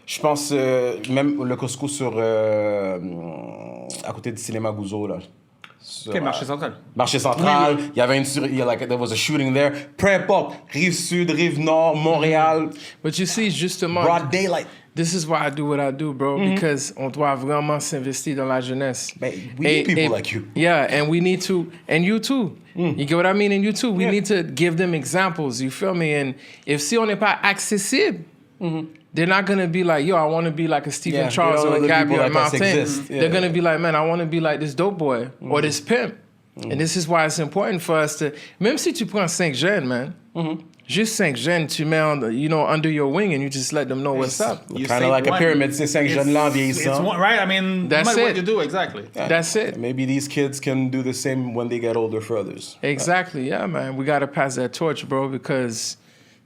[SPEAKER 1] Je pense même le Costco sur à côté du cinéma Gouzeau là.
[SPEAKER 4] OK, marché central.
[SPEAKER 1] Marché central, il y avait there was a shooting there. Peu importe, rive sud, rive nord, Montréal,
[SPEAKER 3] But you see, justement,
[SPEAKER 1] broad daylight.
[SPEAKER 3] this is why I do what I do, bro, because on doit vraiment s'investir dans la jeunesse.
[SPEAKER 1] Man, we need people like you.
[SPEAKER 3] Yeah, and we need to, and you too. You get what I mean? And you too. We need to give them examples, you feel me? And if si on n'est pas accessible, they're not going to be like, yo, I want to be like a Stephen
[SPEAKER 1] Yeah,
[SPEAKER 3] Charles
[SPEAKER 1] they don't
[SPEAKER 3] or a
[SPEAKER 1] know the
[SPEAKER 3] Gabby
[SPEAKER 1] people
[SPEAKER 3] or a
[SPEAKER 1] like us
[SPEAKER 3] Martin.
[SPEAKER 1] exist. Yeah.
[SPEAKER 3] They're going to be like, man, I want to be like this dope boy or this pimp. And this is why it's important for us to, même si tu prends 5 jeunes, man, Juste 5 jeunes, tu mets under your wing and you just let them know what's up.
[SPEAKER 1] Kind of like a pyramid. C'est 5 jeunes là en vieillissant.
[SPEAKER 4] Right? I mean,
[SPEAKER 3] That's
[SPEAKER 4] no matter
[SPEAKER 3] it.
[SPEAKER 4] what you do, exactly.
[SPEAKER 1] Yeah.
[SPEAKER 3] That's it.
[SPEAKER 1] Maybe these kids can do the same when they get older for others.
[SPEAKER 3] Exactly, yeah, man. We got to pass that torch, bro, because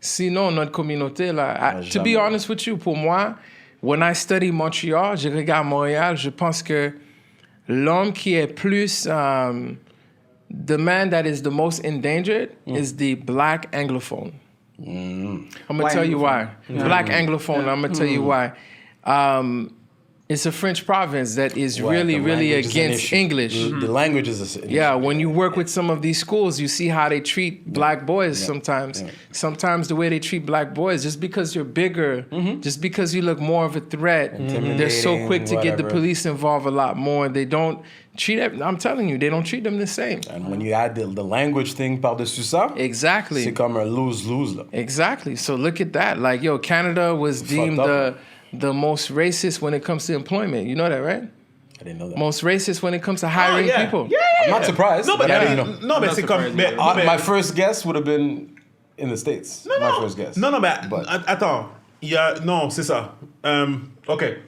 [SPEAKER 3] sinon, notre communauté, là, to be honest with you, pour moi, when I study Montréal, je regarde Montréal, je pense que l'homme qui est plus... the man that is the most endangered is the black Anglophone. I'm going to tell you why. Black Anglophone, I'm going to tell you why. It's a French province that is really against English.
[SPEAKER 1] The language is an issue.
[SPEAKER 3] Yeah, when you work with some of these schools, you see how they treat black boys sometimes. Yeah. Sometimes the way they treat black boys, just because you're bigger, just because you look more of a threat, they're so quick to get the police involved a lot more. They don't treat it, I'm telling you, they don't treat them the same.
[SPEAKER 1] And when you add the language thing par-dessus ça,
[SPEAKER 3] exactly.
[SPEAKER 1] C'est comme un lose-lose. Là.
[SPEAKER 3] Exactly. So look at that. Like, yo, Canada was deemed the most racist when it comes to employment. You know that, right?
[SPEAKER 1] I didn't know that.
[SPEAKER 3] Most racist when it comes to hiring people.
[SPEAKER 2] Yeah.
[SPEAKER 1] I'm not surprised.
[SPEAKER 2] No, but
[SPEAKER 1] I didn't know.
[SPEAKER 2] No, mais c'est comme...
[SPEAKER 1] My first guess would have been in the States. My first guess.
[SPEAKER 2] Non, mais attends. Non, c'est ça. Okay.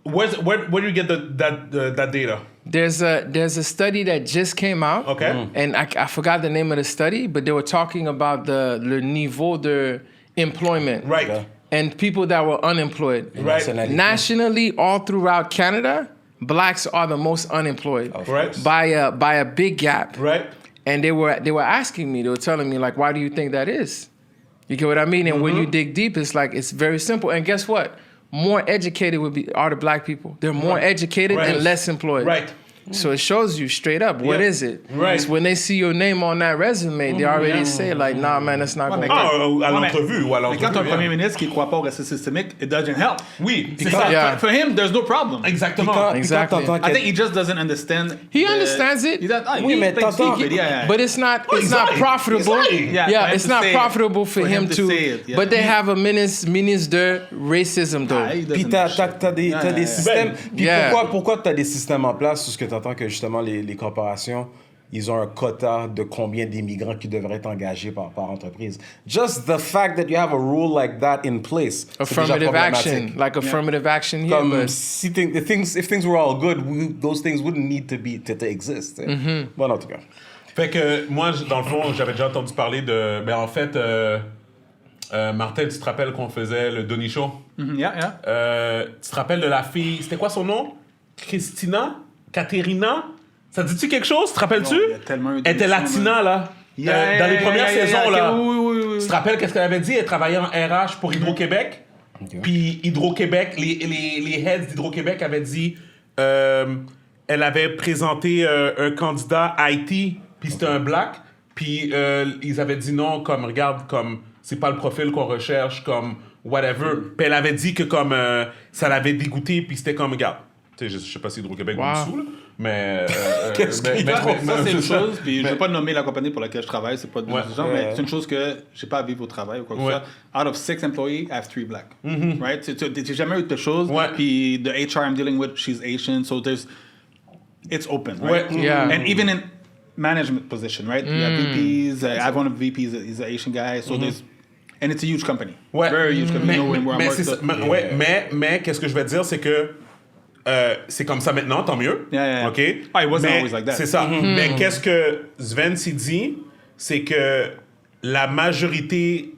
[SPEAKER 2] Where do you get that data?
[SPEAKER 3] There's a study that just came out.
[SPEAKER 2] Okay.
[SPEAKER 3] And I forgot the name of the study, but they were talking about le niveau de employment.
[SPEAKER 2] Right.
[SPEAKER 1] Okay.
[SPEAKER 3] And people that were unemployed.
[SPEAKER 2] Right.
[SPEAKER 3] Nationally, all throughout Canada, blacks are the most unemployed.
[SPEAKER 2] Right.
[SPEAKER 3] By a big gap.
[SPEAKER 2] Right.
[SPEAKER 3] And they were asking me, they were telling me, like, why do you think that is? You get what I mean? And when you dig deep, it's like, it's very simple. And guess what? More educated are the black people. They're more educated and less employed.
[SPEAKER 2] Right.
[SPEAKER 3] So it shows you straight up, what is it?
[SPEAKER 2] Right.
[SPEAKER 3] It's when they see your name on that resume, they already say, like, nah, man, that's not going to work.
[SPEAKER 2] À l'entrevue ou à
[SPEAKER 4] Mais quand
[SPEAKER 2] l'entrevue.
[SPEAKER 4] un premier ministre qui ne croit pas au racisme systémique, it doesn't help.
[SPEAKER 2] Oui, c'est
[SPEAKER 3] quand-
[SPEAKER 2] ça.
[SPEAKER 3] Yeah.
[SPEAKER 4] For him, there's no problem.
[SPEAKER 2] Exactement.
[SPEAKER 3] Exactly.
[SPEAKER 4] I think he just doesn't understand.
[SPEAKER 3] He understands it.
[SPEAKER 4] Oui,
[SPEAKER 1] mais t'entends-
[SPEAKER 3] But it's not
[SPEAKER 2] exactly.
[SPEAKER 3] profitable.
[SPEAKER 2] Exactly.
[SPEAKER 4] Yeah,
[SPEAKER 3] It's not profitable for him to.
[SPEAKER 4] say it, yeah.
[SPEAKER 3] But they have a ministre de racism, though.
[SPEAKER 1] Puis t'as des systèmes. Puis
[SPEAKER 3] Yeah.
[SPEAKER 1] pourquoi t'as des systèmes en place parce que t'entends que justement les corporations, ils ont un quota de combien d'immigrants qui devraient être engagés par entreprise. Just the fact that you have a rule like that in place.
[SPEAKER 3] Affirmative action, like affirmative action here.
[SPEAKER 1] Comme
[SPEAKER 3] But
[SPEAKER 1] si if things were all good, those things wouldn't need to exist. Bon, en tout cas.
[SPEAKER 2] Fait que moi, dans le fond, j'avais déjà entendu parler de... Ben en fait, Martin, tu te rappelles qu'on faisait le Donny Show?
[SPEAKER 4] Yeah.
[SPEAKER 2] Tu te rappelles de la fille... C'était quoi son nom? Christina? Caterina? Ça te dit-tu quelque chose? Tu te rappelles-tu?
[SPEAKER 4] Non, il y a tellement eu de
[SPEAKER 2] Elle était
[SPEAKER 4] missions,
[SPEAKER 2] latina, là.
[SPEAKER 4] Yeah,
[SPEAKER 2] dans les premières saisons, là.
[SPEAKER 4] Oui.
[SPEAKER 2] Tu te rappelles qu'est-ce qu'elle avait dit? Elle travaillait en RH pour Hydro-Québec.
[SPEAKER 1] Okay.
[SPEAKER 2] Puis Hydro-Québec, les heads d'Hydro-Québec avaient dit... elle avait présenté un candidat Haïti, puis c'était un black. Puis ils avaient dit non, comme, regarde, comme, c'est pas le profil qu'on recherche, comme, whatever. Puis elle avait dit que, comme, ça l'avait dégoûté, puis c'était comme, regarde. Tu sais, je sais pas si Hydro-Québec est dessous, là, mais...
[SPEAKER 1] Qu'est-ce qu'il
[SPEAKER 4] Ça, c'est une chose, puis je ne vais pas nommer la compagnie pour laquelle je travaille, c'est pas de genre, mais
[SPEAKER 1] Ouais.
[SPEAKER 4] c'est une chose que je n'ai pas à vivre au travail ou quoi que ce soit. Out of 6 employees, I have 3 black. Right? J'ai jamais eu de choses, puis the HR I'm dealing with, she's Asian, so it's open, right?
[SPEAKER 3] Yeah.
[SPEAKER 4] And even in management position, right? You have VPs, I have one of the VPs, he's an Asian guy, so there's... And it's a huge company.
[SPEAKER 2] Ouais.
[SPEAKER 4] Very huge company. Where I'm
[SPEAKER 2] Mais,
[SPEAKER 4] working.
[SPEAKER 2] c'est ça. Mais qu'est-ce que je vais te dire, c'est que c'est comme ça maintenant, tant mieux.
[SPEAKER 4] Yeah.
[SPEAKER 2] OK?
[SPEAKER 4] It wasn't
[SPEAKER 2] Mais
[SPEAKER 4] always like that.
[SPEAKER 2] C'est ça. Mais qu'est-ce que Svens s'y dit, c'est que la majorité...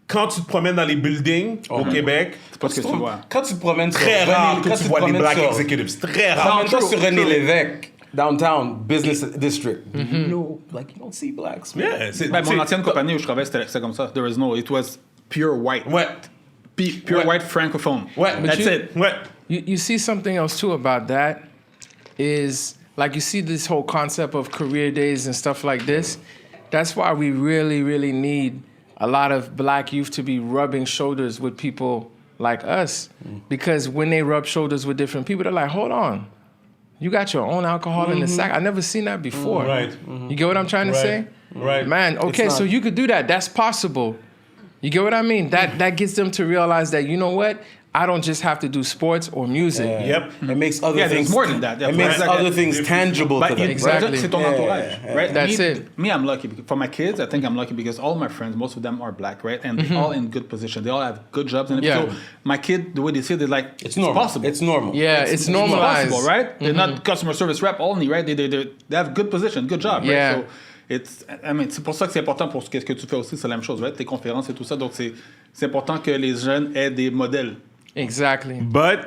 [SPEAKER 2] Quand tu te promènes dans les buildings au Québec,
[SPEAKER 4] C'est pas ce que tu vois.
[SPEAKER 1] Quand tu te promènes sur
[SPEAKER 2] très rare que
[SPEAKER 1] quand
[SPEAKER 2] tu
[SPEAKER 1] te
[SPEAKER 2] vois des
[SPEAKER 1] promènes
[SPEAKER 2] black
[SPEAKER 1] sur-
[SPEAKER 2] executives. C'est très rare.
[SPEAKER 1] Promène-toi
[SPEAKER 4] true,
[SPEAKER 1] sur René
[SPEAKER 4] true.
[SPEAKER 1] Lévesque, downtown, business district. No, like you don't see blacks. man.
[SPEAKER 2] Yeah, c'est-
[SPEAKER 4] Ben, mon
[SPEAKER 2] c'est-
[SPEAKER 4] ancienne compagnie où je travaillais, c'était comme ça. There was no, it was pure white.
[SPEAKER 2] Ouais.
[SPEAKER 4] Pure
[SPEAKER 2] Ouais.
[SPEAKER 4] white francophone.
[SPEAKER 2] Ouais.
[SPEAKER 4] That's
[SPEAKER 3] you-
[SPEAKER 4] it.
[SPEAKER 2] Ouais.
[SPEAKER 3] You see something else too about that is like you see this whole concept of career days and stuff like this. That's why we really, really need a lot of black youth to be rubbing shoulders with people like us. Because when they rub shoulders with different people, they're like, hold on. You got your own alcohol in the sack. I never seen that before.
[SPEAKER 2] Right.
[SPEAKER 3] You get what I'm trying to say?
[SPEAKER 2] Right.
[SPEAKER 3] Man, okay,
[SPEAKER 1] It's
[SPEAKER 3] so
[SPEAKER 1] not-
[SPEAKER 3] you could do that. That's possible. You get what I mean? That gets them to realize that, you know what? I don't just have to do sports or music.
[SPEAKER 2] Yep.
[SPEAKER 1] It makes other things
[SPEAKER 4] more than that.
[SPEAKER 1] It makes other things tangible to them.
[SPEAKER 3] Exactly.
[SPEAKER 4] C'est ton entourage, right?
[SPEAKER 3] That's it.
[SPEAKER 4] Me, I'm lucky. For my kids, I think I'm lucky because all my friends, most of them are black, right? And they're all in good position. They all have good jobs. And
[SPEAKER 3] Yeah.
[SPEAKER 4] so my kid, the way they say it, they're like,
[SPEAKER 1] It's normal.
[SPEAKER 4] possible.
[SPEAKER 1] It's normal.
[SPEAKER 3] Yeah, it's normalized.
[SPEAKER 4] Possible, right? They're not customer service rep only, right? They have good position, good job,
[SPEAKER 3] Yeah.
[SPEAKER 4] right? So c'est pour ça que c'est important pour ce que tu fais aussi, c'est la même chose, right? Tes conférences et tout ça. Donc c'est important que les jeunes aient des modèles.
[SPEAKER 3] Exactly.
[SPEAKER 2] But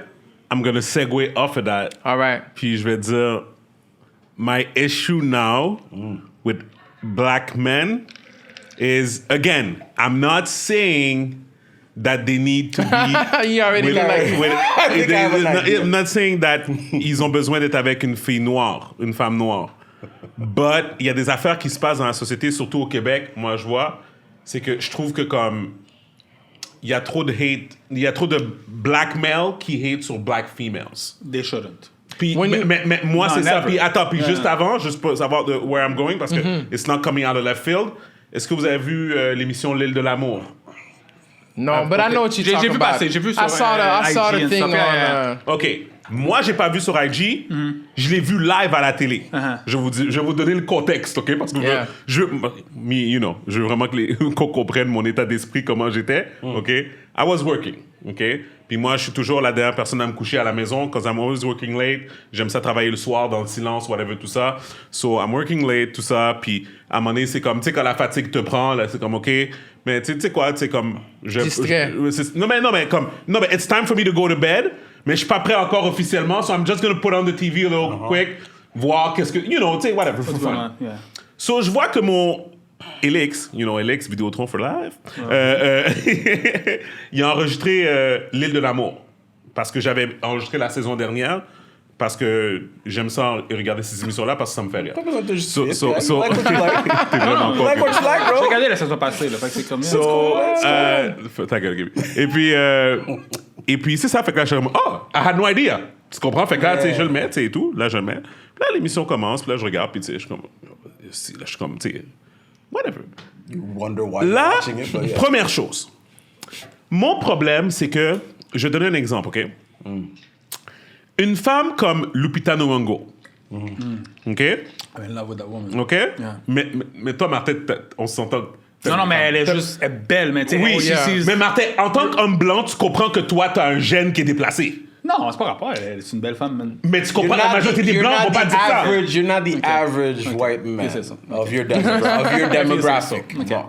[SPEAKER 2] I'm gonna segue off of that.
[SPEAKER 3] All right.
[SPEAKER 2] Puis je vais dire, my issue now with black men is, again, I'm not saying that they need to be.
[SPEAKER 3] You already look like
[SPEAKER 2] I'm not saying that ils ont besoin d'être avec une fille noire, une femme noire. But il y a des affaires qui se passent dans la société, surtout au Québec, moi je vois, c'est que je trouve que comme il y a trop de hate, il y a trop de black males qui hate sur black females.
[SPEAKER 4] They shouldn't.
[SPEAKER 2] Puis, mais moi,
[SPEAKER 4] No,
[SPEAKER 2] c'est ça.
[SPEAKER 4] never.
[SPEAKER 2] Puis attends, puis juste avant, juste pour savoir where I'm going, parce que it's not coming out of left field. Est-ce que vous avez vu l'émission L'île de l'amour?
[SPEAKER 3] No, but I know what you're
[SPEAKER 4] J'ai
[SPEAKER 3] talking
[SPEAKER 4] vu
[SPEAKER 3] about.
[SPEAKER 4] passer, j'ai vu sur,
[SPEAKER 3] I saw the
[SPEAKER 4] IG
[SPEAKER 3] thing
[SPEAKER 4] and stuff, yeah.
[SPEAKER 3] on.
[SPEAKER 2] OK. Moi, j'ai pas vu sur IG. Je l'ai vu live à la télé. Je vais vous donner le contexte, OK? Parce que je veux vraiment qu'on comprenne mon état d'esprit, comment j'étais, OK? I was working, OK? Puis moi, je suis toujours la dernière personne à me coucher à la maison because I'm always working late. J'aime ça travailler le soir dans le silence, whatever, tout ça. So, I'm working late, tout ça. Puis à un moment donné, c'est comme, tu sais, quand la fatigue te prend, là, c'est comme, OK. Mais tu sais quoi, tu sais, comme...
[SPEAKER 3] Distrait.
[SPEAKER 2] Non, mais it's time for me to go to bed. Mais je suis pas prêt encore officiellement. So, I'm just going to put on the TV a little quick, voir qu'est-ce que... You know, tu sais, whatever, for fun.
[SPEAKER 4] Yeah.
[SPEAKER 2] So, je vois que mon... Elix, Vidéotron for Life, il a enregistré L'île de l'amour. Parce que j'avais enregistré la saison dernière. Parce que j'aime ça regarder ces émissions-là parce que ça me fait rire.
[SPEAKER 1] Pas besoin de justifier.
[SPEAKER 2] So,
[SPEAKER 1] You like what you like.
[SPEAKER 2] T'es vraiment
[SPEAKER 1] You like what you like,
[SPEAKER 4] J'ai
[SPEAKER 1] bro.
[SPEAKER 4] regardé la saison passée, là, fait que c'est comme...
[SPEAKER 2] Ta gueule, Gaby. Et puis c'est ça, fait que là, je suis comme, oh, I had no idea. Tu comprends? Fait que là, tu sais, je le mets, tu sais, et tout. Là, je le mets. Puis là, l'émission commence, puis là, je regarde, puis tu sais, je suis comme, tu sais, whatever.
[SPEAKER 1] You wonder why you're
[SPEAKER 2] Là,
[SPEAKER 1] watching it, but yeah.
[SPEAKER 2] première chose. Mon problème, c'est que, je vais donner un exemple, OK? Une femme comme Lupita Nyong'o, OK?
[SPEAKER 4] I'm in love with that woman.
[SPEAKER 2] OK? Mais toi, Martin, on s'entend...
[SPEAKER 4] Non, mais elle est belle, mais tu sais...
[SPEAKER 2] Oui,
[SPEAKER 4] she's-
[SPEAKER 2] mais Martin, en tant qu'homme blanc, tu comprends que toi, t'as un gène qui est déplacé.
[SPEAKER 4] Non, c'est pas rapport, c'est une belle femme, man.
[SPEAKER 2] Mais tu comprends, la majorité des blancs vont pas dire ça.
[SPEAKER 1] You're not the average white man
[SPEAKER 4] c'est ça.
[SPEAKER 1] of your demographic.
[SPEAKER 4] Ok.
[SPEAKER 1] Bon.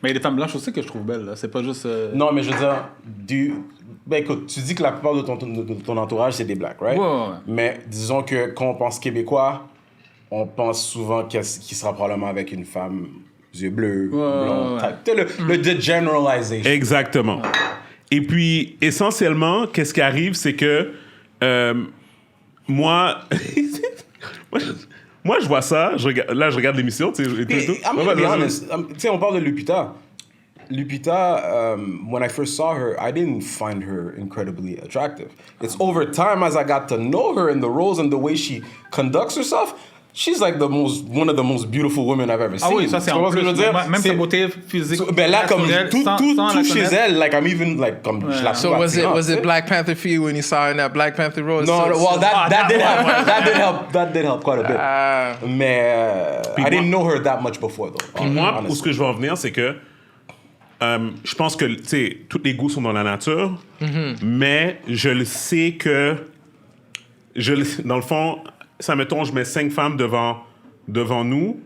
[SPEAKER 4] Mais il y a des femmes blanches aussi que je trouve belles, là. C'est pas juste...
[SPEAKER 1] Non, mais je veux dire, ben écoute, tu dis que la plupart de ton entourage, c'est des blacks, right?
[SPEAKER 4] Ouais.
[SPEAKER 1] Mais disons que quand on pense québécois, on pense souvent qu'il sera probablement avec une femme yeux bleus, blonde, type. Le generalization.
[SPEAKER 2] Exactement. Et puis, essentiellement, qu'est-ce qui arrive, c'est que moi, je vois ça, je regarde l'émission, tu sais, et tout.
[SPEAKER 1] I'm gonna be honest. Tu sais, on parle de Lupita. Lupita, when I first saw her, I didn't find her incredibly attractive. It's over time as I got to know her and the roles and the way she conducts herself. She's like one of the most beautiful women I've ever seen.
[SPEAKER 4] Ah oui, ça c'est en plus. Même sa beauté physique.
[SPEAKER 1] Ben là, comme
[SPEAKER 4] naturelle,
[SPEAKER 1] tout
[SPEAKER 4] sans
[SPEAKER 1] chez
[SPEAKER 4] la
[SPEAKER 1] elle, like I'm even like comme je la
[SPEAKER 3] So
[SPEAKER 1] trouve
[SPEAKER 3] was
[SPEAKER 1] attirante,
[SPEAKER 3] it
[SPEAKER 1] tu sais.
[SPEAKER 3] Black Panther for you when you saw her in that Black Panther role?
[SPEAKER 1] No, well that did help. That did help quite a bit. Mais I didn't know her that much before though.
[SPEAKER 2] Puis moi,
[SPEAKER 1] honestly.
[SPEAKER 2] où ce que je veux en venir, c'est que je pense que, tu sais, tous les goûts sont dans la nature, mais je le sais que, dans le fond, ça mettons, je mets 5 femmes devant nous,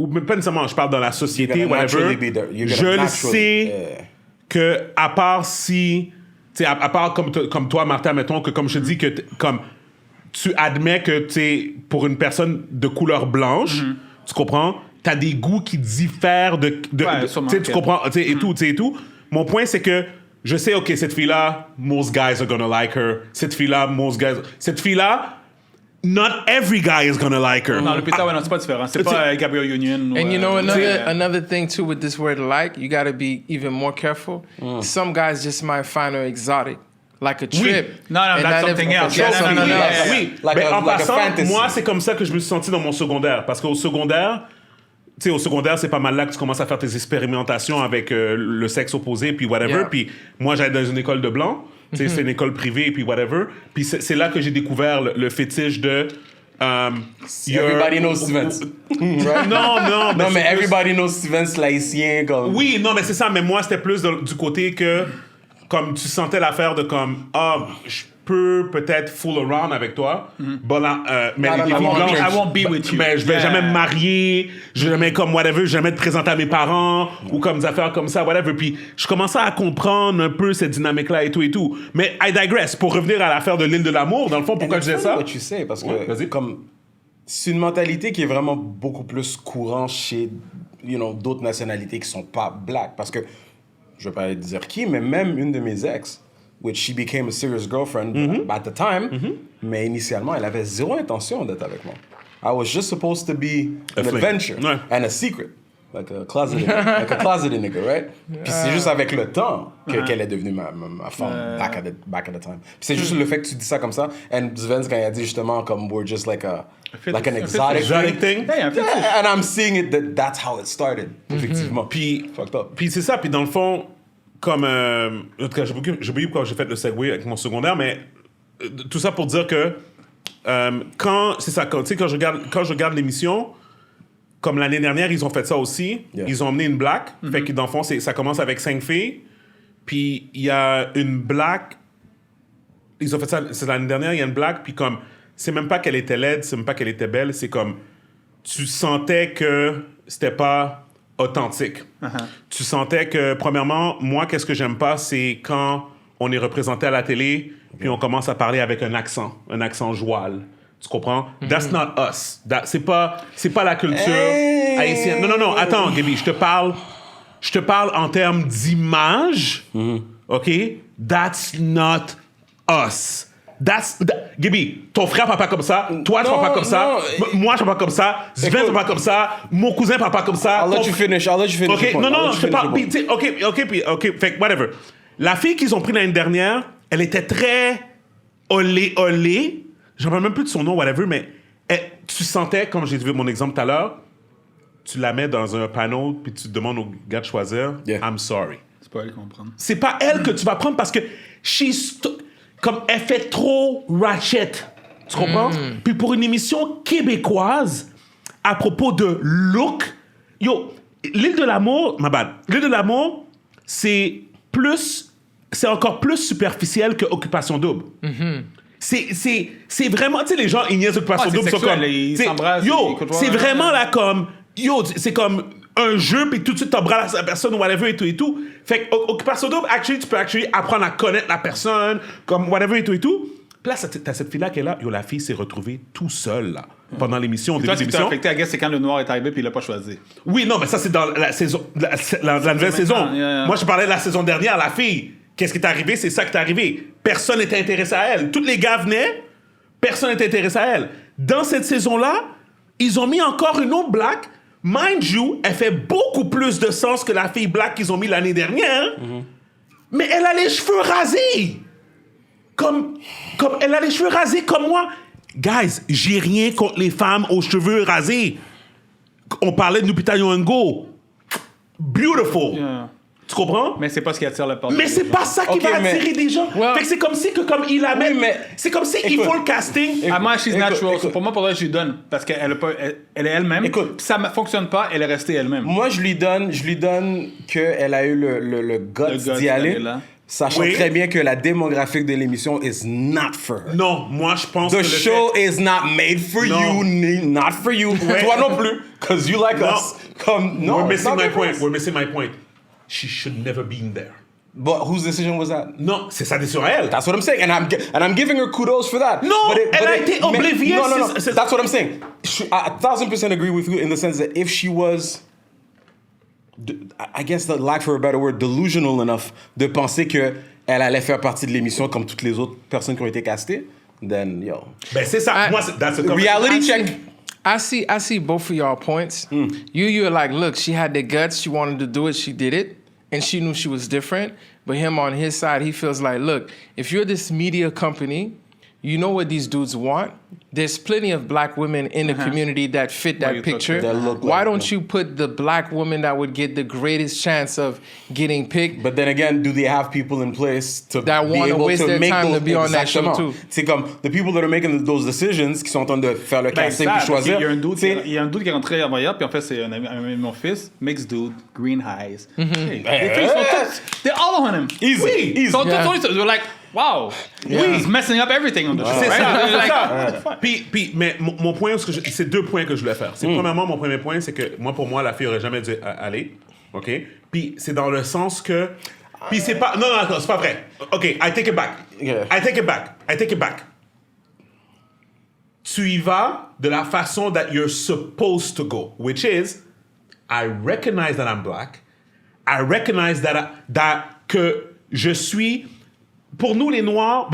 [SPEAKER 2] ou même pas nécessairement, je parle dans la société,
[SPEAKER 1] You're gonna
[SPEAKER 2] whatever,
[SPEAKER 1] naturally be there. You're
[SPEAKER 2] je
[SPEAKER 1] gonna
[SPEAKER 2] le
[SPEAKER 1] naturally,
[SPEAKER 2] sais que, à part si, tu sais, à part comme toi, Martin, mettons, que comme je te dis, que comme tu admets que, tu sais, pour une personne de couleur blanche, tu comprends, t'as des goûts qui diffèrent de
[SPEAKER 4] sûrement,
[SPEAKER 2] tu sais, tu comprends, tu sais, et tout, tu sais, et tout. Mon point, c'est que je sais, OK, cette fille-là, most guys are gonna like her. Cette fille-là, not every guy is gonna like her.
[SPEAKER 4] Non, Lupita, ouais, non, c'est pas différent. C'est pas Gabriel Union.
[SPEAKER 3] And you know another thing too with this word like, you got to be even more careful. Some guys just might find her exotic, like a trip.
[SPEAKER 4] No,
[SPEAKER 3] And
[SPEAKER 4] that's
[SPEAKER 3] not
[SPEAKER 4] something
[SPEAKER 3] every-
[SPEAKER 4] else.
[SPEAKER 3] That's
[SPEAKER 4] No, no,
[SPEAKER 3] something
[SPEAKER 4] no,
[SPEAKER 3] else.
[SPEAKER 4] yeah.
[SPEAKER 2] Oui,
[SPEAKER 1] Like
[SPEAKER 2] mais
[SPEAKER 1] a-
[SPEAKER 2] en
[SPEAKER 1] like a
[SPEAKER 2] passant,
[SPEAKER 1] fantasy.
[SPEAKER 2] moi, c'est comme ça que je me suis senti dans mon secondaire. Parce qu'au secondaire, sais, au secondaire, c'est pas mal là que tu commences à faire tes expérimentations avec le sexe opposé, puis whatever.
[SPEAKER 3] Yeah.
[SPEAKER 2] Puis moi, j'allais dans une école de blanc. Tu sais, c'est une école privée, puis whatever. Puis c'est là que j'ai découvert le fétiche de...
[SPEAKER 1] Everybody knows Svens. Right?
[SPEAKER 2] Non,
[SPEAKER 1] mais everybody knows Svens l'haïtien comme...
[SPEAKER 2] Oui, non, mais c'est ça. Mais moi, c'était plus du côté que, comme tu sentais l'affaire de comme, je peux peut-être fool around avec toi, bon, là, mais les filles blanches,
[SPEAKER 4] I won't be with you.
[SPEAKER 2] Mais je vais jamais me marier, je vais jamais comme whatever, je vais jamais te présenter à mes parents ou comme des affaires comme ça, whatever. Puis je commençais à comprendre un peu cette dynamique-là et tout. Mais I digress. Pour revenir à l'affaire de l'île de l'amour, dans le fond, pourquoi je disais ça?
[SPEAKER 1] What you say, parce que
[SPEAKER 2] vas-y.
[SPEAKER 1] comme c'est une mentalité qui est vraiment beaucoup plus courante chez d'autres nationalités qui sont pas black. Parce que je vais pas dire qui, mais même une de mes ex, which she became a serious girlfriend at the time, mais initialement, elle avait zéro intention d'être avec moi. I was just supposed to be an adventure and a secret. Like a closeted nigga, right? Puis c'est juste avec le temps qu'elle est devenue ma femme back at the time. Puis c'est juste le fait que tu dis ça comme ça. And Svens, quand il a dit justement comme we're just like an exotic thing. And I'm seeing it that's how it started. Effectivement.
[SPEAKER 2] Puis
[SPEAKER 1] fucked up.
[SPEAKER 2] Puis c'est ça. Puis dans le fond, comme en tout cas, j'ai oublié pourquoi j'ai fait le segue avec mon secondaire, mais tout ça pour dire que quand je regarde l'émission, comme l'année dernière, ils ont fait ça aussi. Yeah. Ils ont emmené une black. Fait que dans le fond, ça commence avec 5 filles. Puis il y a une black. Ils ont fait ça, c'est l'année dernière, il y a une black. Puis comme, c'est même pas qu'elle était laide, c'est même pas qu'elle était belle. C'est comme, tu sentais que c'était pas authentique. Tu sentais que, premièrement, moi, qu'est-ce que j'aime pas, c'est quand on est représenté à la télé, puis on commence à parler avec un accent joual. Tu comprends? That's not us. C'est pas la culture haïtienne. Non, attends, Gaby, je te parle en termes d'image, OK? That's not us. Gaby, ton frère parle pas comme ça, toi tu parles pas comme ça, moi je parle pas comme ça, Svens parle pas comme ça, mon cousin parle pas comme ça.
[SPEAKER 1] I'll let you finish.
[SPEAKER 2] OK, non, je te parle. OK, fait que whatever. La fille qu'ils ont pris l'année dernière, elle était très olé. J'en parle même plus de son nom, whatever, mais tu sentais, comme j'ai vu mon exemple tout à l'heure, tu la mets dans un panel, puis tu demandes au gars de choisir, I'm sorry.
[SPEAKER 4] C'est pas elle qu'on prend.
[SPEAKER 2] C'est pas elle que tu vas prendre parce que comme elle fait trop ratchet. Tu comprends? Puis pour une émission québécoise, à propos de look, l'île de l'amour, l'île de l'amour, c'est encore plus superficiel que Occupation Double. C'est vraiment, tu sais, les gens, ils niaisent Occupation Double.
[SPEAKER 4] C'est sexuel, ils s'embrassent.
[SPEAKER 2] C'est vraiment là comme, c'est comme un jeu, puis tout de suite t'embrasses la personne, whatever, et tout. Fait que Occupation Double, tu peux apprendre à connaître la personne, comme whatever, et tout. Puis là, t'as cette fille-là qui est là. La fille s'est retrouvée tout seule, là, pendant l'émission, au début de l'émission.
[SPEAKER 4] Ce qui t'a affecté, c'est quand le noir est arrivé, puis il l'a pas choisi.
[SPEAKER 2] Oui, non, mais ça, c'est dans la saison, la nouvelle saison. Moi, je parlais de la saison dernière, la fille. Qu'est-ce qui est arrivé? C'est ça qui est arrivé. Personne n'était intéressé à elle. Tous les gars venaient, personne n'était intéressé à elle. Dans cette saison-là, ils ont mis encore une autre black. Mind you, elle fait beaucoup plus de sens que la fille black qu'ils ont mis l'année dernière. Mais elle a les cheveux rasés. Comme elle a les cheveux rasés comme moi. Guys, j'ai rien contre les femmes aux cheveux rasés. On parlait de Lupita Nyong'o. Beautiful. Yeah. Tu comprends?
[SPEAKER 4] Mais c'est pas ce qui attire le porte.
[SPEAKER 2] Mais c'est pas ça qui va attirer des gens. Fait que c'est comme si comme il la met. C'est comme si il faut le casting.
[SPEAKER 4] Moi, she's natural. Pour moi, pour elle, je lui donne. Parce qu'elle est elle-même. Écoute. Ça ne fonctionne pas, elle est restée elle-même.
[SPEAKER 1] Moi, je lui donne qu'elle a eu le guts d'y aller. Sachant très bien que la démographique de l'émission is not for her.
[SPEAKER 2] Non, moi, je pense
[SPEAKER 1] que the show is not made for you, not for you. Toi non plus, because you like us.
[SPEAKER 2] We're missing my point. She should never been there.
[SPEAKER 1] But whose decision was that?
[SPEAKER 2] Non, c'est sa décision à elle.
[SPEAKER 1] That's what I'm saying, and I'm giving her kudos for that.
[SPEAKER 2] No, elle a été oblivious.
[SPEAKER 1] No. That's what I'm saying. I 1,000% agree with you in the sense that if she was, I guess, the lack for a better word, delusional enough de penser que elle allait faire partie de l'émission comme toutes les autres personnes qui ont été castées, then
[SPEAKER 2] Ben c'est ça. Moi, that's a
[SPEAKER 1] reality check.
[SPEAKER 3] I see both of y'all points. You're like, look, she had the guts, she wanted to do it, she did it, and she knew she was different. But him on his side, he feels like, look, if you're this media company, you know what these dudes want? There's plenty of black women in the community that fit that picture. Why don't you put the black woman that would get the greatest chance of getting picked?
[SPEAKER 1] But then again, do they have people in place to
[SPEAKER 3] that
[SPEAKER 1] be able
[SPEAKER 3] waste
[SPEAKER 1] to
[SPEAKER 3] their
[SPEAKER 1] make
[SPEAKER 3] time
[SPEAKER 1] those,
[SPEAKER 3] to be on that show
[SPEAKER 1] exactement.
[SPEAKER 3] too?
[SPEAKER 1] C'est comme the people that are making those decisions qui sont en train de faire le casting puis choisir.
[SPEAKER 4] Il y a un dude qui est rentré à Maya, puis en fait, c'est un ami de mon fils, mixed dude, green highs. Hey, les filles sont toutes, they're all on him.
[SPEAKER 1] Easy.
[SPEAKER 4] So they're like, wow, he's messing up everything on the show.
[SPEAKER 2] C'est
[SPEAKER 4] Right?
[SPEAKER 2] ça. Puis, mais mon point, c'est 2 points que je voulais faire. Premièrement, mon premier point, c'est que pour moi, la fille aurait jamais dû aller. OK? Puis c'est dans le sens que. Puis c'est pas. Non, c'est pas vrai. OK, I take it back.
[SPEAKER 1] Yeah.
[SPEAKER 2] I take it back. Tu y vas de la façon that you're supposed to go, which is, I recognize that I'm black. I recognize that que je suis. Pour nous, les Noirs,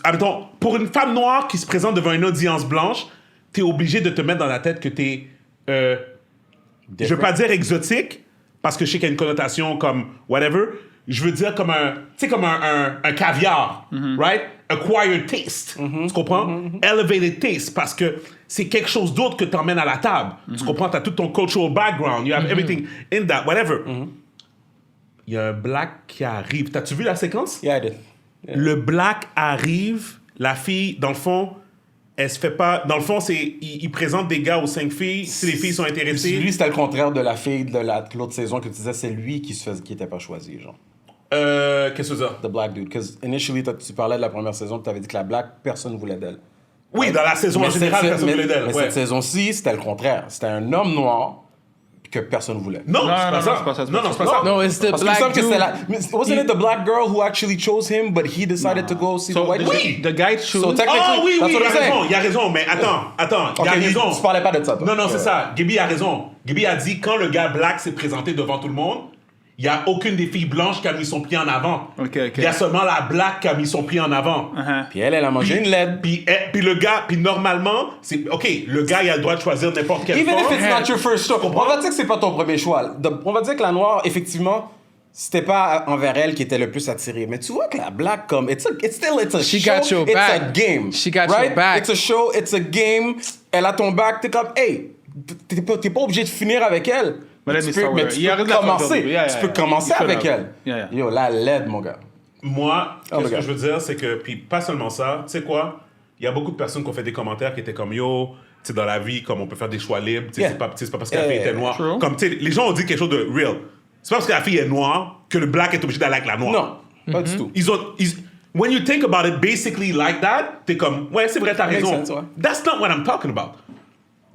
[SPEAKER 2] admettons, pour une femme noire qui se présente devant une audience blanche, t'es obligé de te mettre dans la tête que t'es, je veux pas dire exotique, parce que je sais qu'il y a une connotation comme whatever, je veux dire comme un caviar, right? Acquired taste, tu comprends? Elevated taste, parce que c'est quelque chose d'autre que t'emmènes à la table. Tu comprends? T'as tout ton cultural background, you have everything in that, whatever. Il y a un black qui arrive. T'as-tu vu la séquence?
[SPEAKER 1] Yeah, I did. Yeah.
[SPEAKER 2] Le black arrive, la fille, dans le fond, elle se fait pas... Dans le fond, il présente des gars aux 5 filles. Si les filles sont intéressées...
[SPEAKER 1] Lui, c'était le contraire de la fille de l'autre saison que tu disais, c'est lui qui était pas choisi, genre.
[SPEAKER 2] Qu'est-ce que c'est ça?
[SPEAKER 1] The black dude. Because initially, tu parlais de la première saison, tu avais dit que la black, personne voulait d'elle.
[SPEAKER 2] Oui, dans la saison en général, personne voulait d'elle.
[SPEAKER 1] Mais cette saison-ci, c'était le contraire. C'était un homme noir que personne voulait.
[SPEAKER 2] Non, c'est pas ça. Non, c'est pas ça.
[SPEAKER 3] No, it's the
[SPEAKER 1] Parce
[SPEAKER 3] black
[SPEAKER 1] que
[SPEAKER 3] dude.
[SPEAKER 1] wasn't it the black girl who actually chose him, but he decided to go see the white
[SPEAKER 2] oui.
[SPEAKER 1] dude?
[SPEAKER 4] The guy chose.
[SPEAKER 1] So technically,
[SPEAKER 2] Oui,
[SPEAKER 1] that's what I'm saying.
[SPEAKER 2] il a raison, mais attends, il a raison.
[SPEAKER 1] Tu parlais pas de ça, toi.
[SPEAKER 2] Non, c'est ça. Gaby a raison. Gaby a dit, quand le gars black s'est présenté devant tout le monde, il n'y a aucune des filles blanches qui a mis son pied en avant. Il y a seulement la black qui a mis son pied en avant.
[SPEAKER 1] Puis elle a mangé une LED.
[SPEAKER 2] Puis le gars, normalement, c'est OK, le gars, il a le droit de choisir n'importe quelle
[SPEAKER 1] Even
[SPEAKER 2] forme.
[SPEAKER 1] if it's not your first choice. On va dire que c'est pas ton premier choix. On va dire que la noire, effectivement, c'était pas envers elle qui était le plus attiré. Mais tu vois que la black, comme, it's a
[SPEAKER 3] She
[SPEAKER 1] show,
[SPEAKER 3] got your
[SPEAKER 1] it's
[SPEAKER 3] back.
[SPEAKER 1] a game.
[SPEAKER 3] She got
[SPEAKER 1] right?
[SPEAKER 3] your back.
[SPEAKER 1] It's a show, it's a game. Elle a ton back, t'es comme, hey, t'es pas obligé de finir avec elle.
[SPEAKER 4] Mais
[SPEAKER 1] tu peux commencer avec elle. Yo, la LED, mon gars.
[SPEAKER 2] Moi, ce que je veux dire, c'est que, puis pas seulement ça, tu sais quoi, il y a beaucoup de personnes qui ont fait des commentaires qui étaient comme, yo, tu sais, dans la vie, comme on peut faire des choix libres, tu sais, c'est pas parce que la fille était noire. Comme, tu sais, les gens ont dit quelque chose de real. C'est pas parce que la fille est noire que le black est obligé d'aller avec la noire.
[SPEAKER 1] Non, pas du tout.
[SPEAKER 2] When you think about it basically like that, t'es comme, ouais, c'est vrai, t'as raison.
[SPEAKER 1] Sense, ouais.
[SPEAKER 2] That's not what I'm talking about.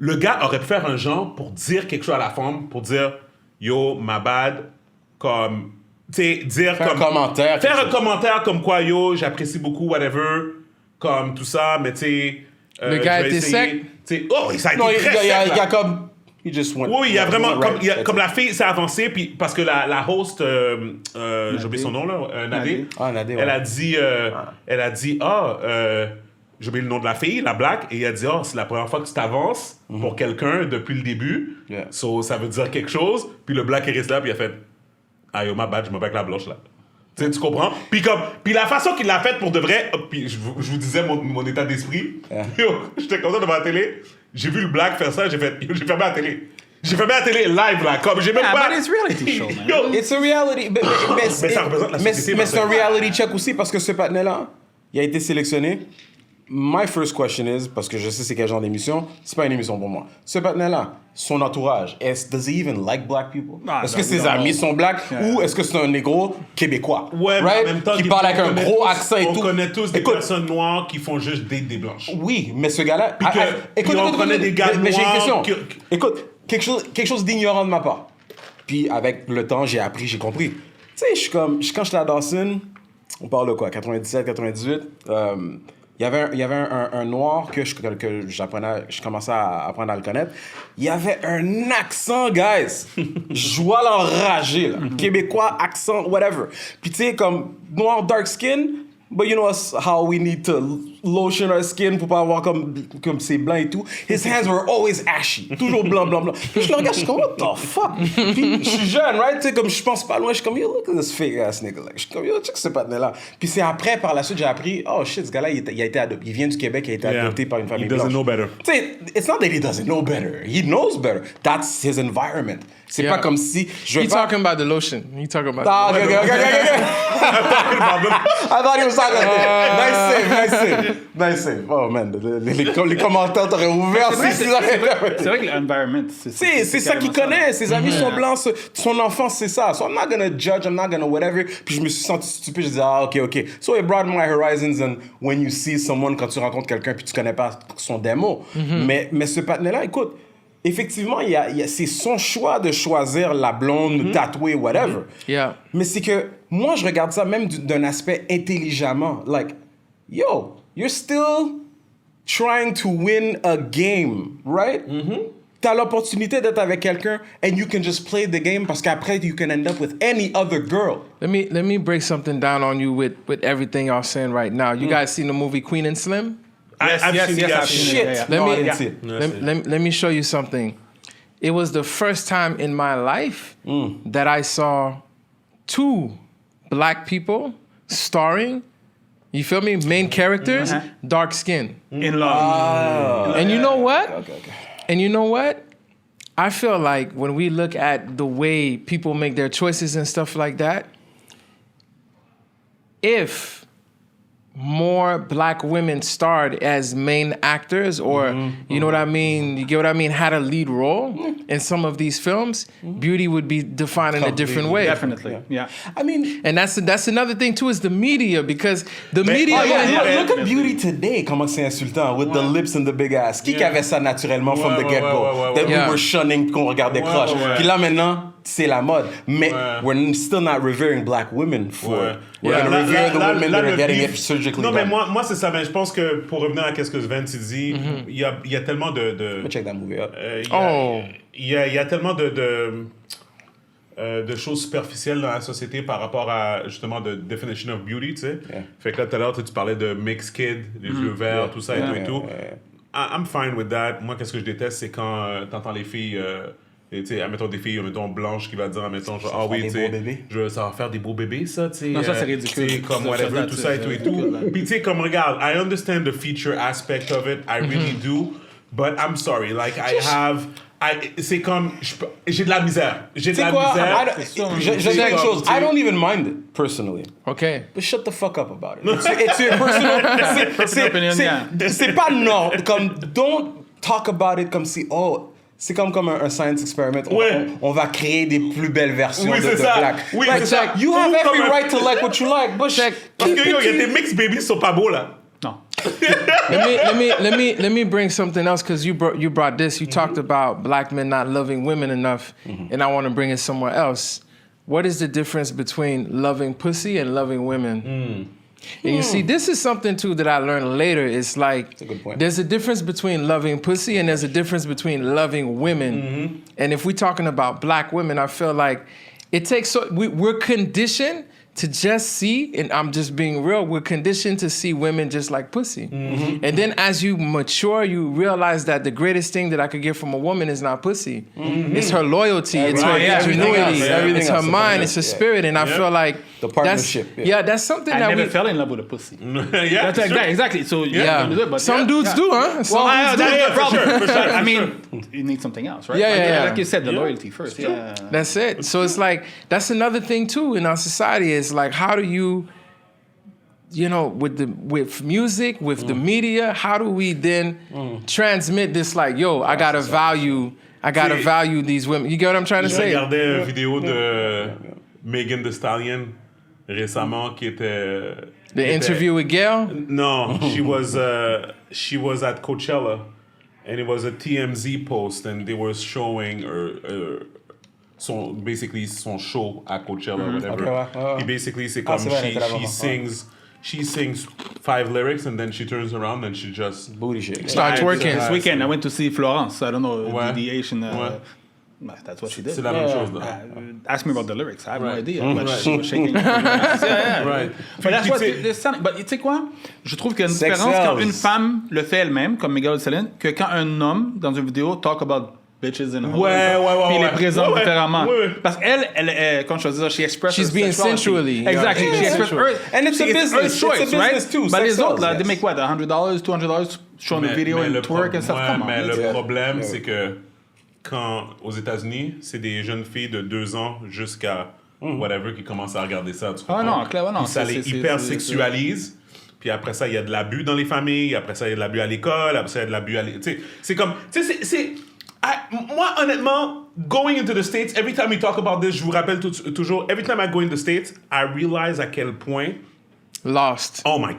[SPEAKER 2] Le gars aurait pu faire un genre pour dire quelque chose à la femme, pour dire, yo, my bad, comme, tu sais, dire
[SPEAKER 1] faire
[SPEAKER 2] comme...
[SPEAKER 1] un commentaire.
[SPEAKER 2] Faire un commentaire comme quoi, yo, j'apprécie beaucoup, whatever, comme tout ça, mais tu sais...
[SPEAKER 3] Le gars était sec?
[SPEAKER 2] Oh, ça a été très sec,
[SPEAKER 1] il y a comme... He just went,
[SPEAKER 2] oui, il y a vraiment...
[SPEAKER 1] right.
[SPEAKER 2] Comme la fille s'est avancée, puis parce que la host, j'ai oublié son nom, là, Nadé.
[SPEAKER 1] Nadé, ouais.
[SPEAKER 2] Elle a dit, j'ai oublié le nom de la fille, la black, et elle a dit, c'est la première fois que tu t'avances pour quelqu'un depuis le début.
[SPEAKER 1] Yeah.
[SPEAKER 2] So, ça veut dire quelque chose. Puis le black est resté là, puis il a fait, yo, ma bad, je me bats avec la blanche, là. Tu comprends? Puis la façon qu'il l'a faite pour de vrai, puis je vous disais mon état d'esprit.
[SPEAKER 1] Yeah.
[SPEAKER 2] Yo, j'étais comme ça devant la télé, j'ai vu le black faire ça, j'ai fermé la télé. J'ai fermé la télé live, là, comme j'ai même pas...
[SPEAKER 4] But it's reality show, man.
[SPEAKER 2] Yo,
[SPEAKER 1] It's a reality. Mais
[SPEAKER 2] ça représente la société.
[SPEAKER 1] Mais c'est un reality check aussi parce que ce patinet-là, il a été sélectionné. My first question is, parce que je sais c'est quel genre d'émission, c'est pas une émission pour moi. Ce patinet-là, son entourage, does he even like black people? Est-ce que ses amis sont black ou est-ce que c'est un négro québécois?
[SPEAKER 2] Ouais, mais en même temps,
[SPEAKER 1] qui parle avec un gros accent et tout.
[SPEAKER 2] On connaît tous des personnes noires qui font juste date des blanches.
[SPEAKER 1] Oui, mais ce gars-là...
[SPEAKER 2] Puis on connaît des gars
[SPEAKER 1] mais j'ai une
[SPEAKER 2] noirs
[SPEAKER 1] question. Écoute, quelque chose d'ignorant de ma part. Puis avec le temps, j'ai appris, j'ai compris. Tu sais, quand j'étais à Dawson, on parle de quoi, 97, 98, il y avait un noir que je commençais à apprendre à le connaître. Il y avait un accent, guys. Je dois l'enrager, là. Québécois, accent, whatever. Puis tu sais, comme noir, dark skin, but you know how we need to lotion her skin pour pas avoir comme c'est blanc et tout. His hands were always ashy. Toujours blanc. Puis je le regarde, je suis comme, what the fuck? Puis je suis jeune, right? Tu sais, comme je pense pas loin, je suis comme, yo, look at this fake ass nigga. Like, je suis comme, yo, check ce patinet-là. Puis c'est après, par la suite, j'ai appris, oh shit, ce gars-là, il a été adopté. Il vient du Québec, il a été adopté par une famille blanche.
[SPEAKER 2] He doesn't know better.
[SPEAKER 1] Tu sais, it's not that he doesn't know better. He knows better. That's his environment. C'est pas comme si je
[SPEAKER 3] He's talking about the lotion. He talking about
[SPEAKER 1] okay. I thought he was talking nice save. Oh man, les commentaires t'auraient ouvert.
[SPEAKER 4] C'est vrai que l'environment,
[SPEAKER 1] c'est ça qu'il connaît. Ses amis sont blancs. Son enfance, c'est ça. So I'm not gonna judge, I'm not gonna whatever. Puis je me suis senti stupide. Je disais, ok. So it broadened my horizons. And when you see someone, quand tu rencontres quelqu'un puis tu connais pas son démo. Mais ce patinet-là, écoute, effectivement, c'est son choix de choisir la blonde, tatouée, whatever.
[SPEAKER 3] Yeah.
[SPEAKER 1] Mais c'est que moi, je regarde ça même d'un aspect intelligemment. Like, yo, you're still trying to win a game, right? T'as l'opportunité d'être avec quelqu'un and you can just play the game parce qu'après, you can end up with any other girl.
[SPEAKER 3] Let me break something down on you with everything y'all saying right now. You guys seen the movie Queen and Slim?
[SPEAKER 4] Yes.
[SPEAKER 1] Shit.
[SPEAKER 3] Let me show you something. It was the first time in my life that I saw 2 black people starring. You feel me? Main characters, dark skin.
[SPEAKER 4] In love.
[SPEAKER 3] And you know what?
[SPEAKER 1] Okay.
[SPEAKER 3] And you know what? I feel like when we look at the way people make their choices and stuff like that, if more black women starred as main actors or, you know what I mean? You get what I mean? Had a lead role in some of these films, beauty would be defined in a different way.
[SPEAKER 4] Definitely, yeah.
[SPEAKER 1] I mean...
[SPEAKER 3] And that's another thing too is the media because the media...
[SPEAKER 1] Look at beauty today, comment c'est insultant, with the lips and the big ass. Qui avait ça naturellement from the get-go? That we were shunning, qu'on regardait croche. Puis là maintenant, c'est la mode. Mais we're still not revering black women for... We're going to revere the women that are getting it surgically done.
[SPEAKER 2] Non, mais moi c'est ça. Mais je pense que pour revenir à ce que Svens dit, il y a tellement de...
[SPEAKER 1] Check that movie out.
[SPEAKER 2] Il y a tellement de choses superficielles dans la société par rapport à, justement, de definition of beauty, tu sais. Fait que là, tout à l'heure, tu parlais de mixed kid, les yeux verts, tout ça et tout. I'm fine with that. Moi, qu'est-ce que je déteste, c'est quand t'entends les filles... tu sais, admettons des filles, admettons blanches qui va dire, admettons, genre, oui, tu sais, ça va faire des beaux bébés, ça, tu sais.
[SPEAKER 4] Non, ça, c'est ridicule.
[SPEAKER 2] Comme whatever, tout ça et tout et tout. Puis, tu sais, comme, regarde, I understand the feature aspect of it, I really do, but I'm sorry, like, c'est comme, j'ai de la misère. J'ai de la misère.
[SPEAKER 1] Je dis quelque chose, I don't even mind it, personally.
[SPEAKER 3] Okay.
[SPEAKER 1] But shut the fuck up about it. It's your personal... C'est pas non, comme, don't talk about it comme si, c'est comme un science experiment. On va créer des plus belles versions de black.
[SPEAKER 2] Oui,
[SPEAKER 1] like,
[SPEAKER 2] c'est ça.
[SPEAKER 1] You have every right to like what you like, but
[SPEAKER 2] parce que il y a des mixed babies qui sont pas beaux là.
[SPEAKER 4] Non.
[SPEAKER 3] let me bring something else because you brought this. You talked about black men not loving women enough, and I want to bring it somewhere else. What is the difference between loving pussy and loving women? And you see, this is something too that I learned later. It's like there's a difference between loving pussy and there's a difference between loving women. And if we're talking about black women, I feel like it takes we're conditioned to just see, and I'm just being real, we're conditioned to see women just like pussy. And then as you mature, you realize that the greatest thing that I could get from a woman is not pussy. It's her loyalty, it's her ingenuity, it's her mind, it's her spirit. And I feel like
[SPEAKER 1] the partnership.
[SPEAKER 3] That's something
[SPEAKER 4] I
[SPEAKER 3] that
[SPEAKER 4] never fell in love with a pussy.
[SPEAKER 2] Yeah,
[SPEAKER 4] That's exactly. So
[SPEAKER 3] but some dudes do, huh?
[SPEAKER 4] Some dudes do. For sure. I mean, you need something else, right? Like you said, the loyalty first. Yeah.
[SPEAKER 3] That's it. So it's like that's another thing too in our society. Is like how do you know, with music, with the media, how do we then transmit this like, yo, I gotta value these women. You get what I'm trying to say?
[SPEAKER 2] J'ai regardé une vidéo de Megan Thee Stallion récemment qui était...
[SPEAKER 3] The interview with Gail?
[SPEAKER 2] No, she was at Coachella and it was a TMZ post and they were showing basically son show à Coachella, whatever. Okay, basically c'est comme she sings 5 lyrics and then she turns around and she just
[SPEAKER 1] booty shake.
[SPEAKER 3] Start twerking.
[SPEAKER 4] This weekend I went to see Florence. I don't know the Asian That's what she did.
[SPEAKER 2] C'est la même chose, là.
[SPEAKER 4] Ask me about the lyrics. I have no idea.
[SPEAKER 2] Right.
[SPEAKER 4] But she was shaking. Yeah.
[SPEAKER 2] Right.
[SPEAKER 4] But that's
[SPEAKER 2] Puis,
[SPEAKER 4] what
[SPEAKER 2] tu sais-
[SPEAKER 4] they're selling. But tu sais quoi? Je trouve qu'il y a une
[SPEAKER 1] Sex
[SPEAKER 4] différence quand
[SPEAKER 1] sells.
[SPEAKER 4] une femme le fait elle-même, comme Miguel Céline, que quand un homme, dans une vidéo, talk about bitches and hoes.
[SPEAKER 2] Ouais.
[SPEAKER 4] Puis il les présente
[SPEAKER 2] Ouais.
[SPEAKER 4] différemment.
[SPEAKER 2] Ouais.
[SPEAKER 4] Parce qu'elle, comme je te disais, she expresses
[SPEAKER 3] She's
[SPEAKER 4] her
[SPEAKER 3] being
[SPEAKER 4] sexuality.
[SPEAKER 3] sensually.
[SPEAKER 4] Exactly.
[SPEAKER 3] Yeah,
[SPEAKER 4] she expresses
[SPEAKER 3] sensual.
[SPEAKER 4] her.
[SPEAKER 1] And it's a business.
[SPEAKER 4] Her
[SPEAKER 1] It's
[SPEAKER 4] choice,
[SPEAKER 1] a business
[SPEAKER 4] right?
[SPEAKER 1] too.
[SPEAKER 4] But
[SPEAKER 1] Sex
[SPEAKER 4] les autres, là,
[SPEAKER 1] sells,
[SPEAKER 4] they make what? $100, $200 showing the video and twerk and stuff. Come on.
[SPEAKER 2] Mais le
[SPEAKER 1] Yeah.
[SPEAKER 2] problème,
[SPEAKER 1] Yeah.
[SPEAKER 2] c'est que quand, aux États-Unis, c'est des jeunes filles de 2 ans jusqu'à whatever qui commencent à regarder ça. Tu comprends?
[SPEAKER 4] non, clairement, non.
[SPEAKER 2] Puis ça les hyper sexualise. Puis après ça, il y a de l'abus dans les familles. Après ça, il y a de l'abus à l'école. Après ça, il y a de l'abus à l'école. Tu sais, c'est comme... Tu sais, moi, honnêtement, going into the States, every time we talk about this, je vous rappelle toujours, every time I go in the States, I realize à quel point,
[SPEAKER 3] Lost.
[SPEAKER 2] oh my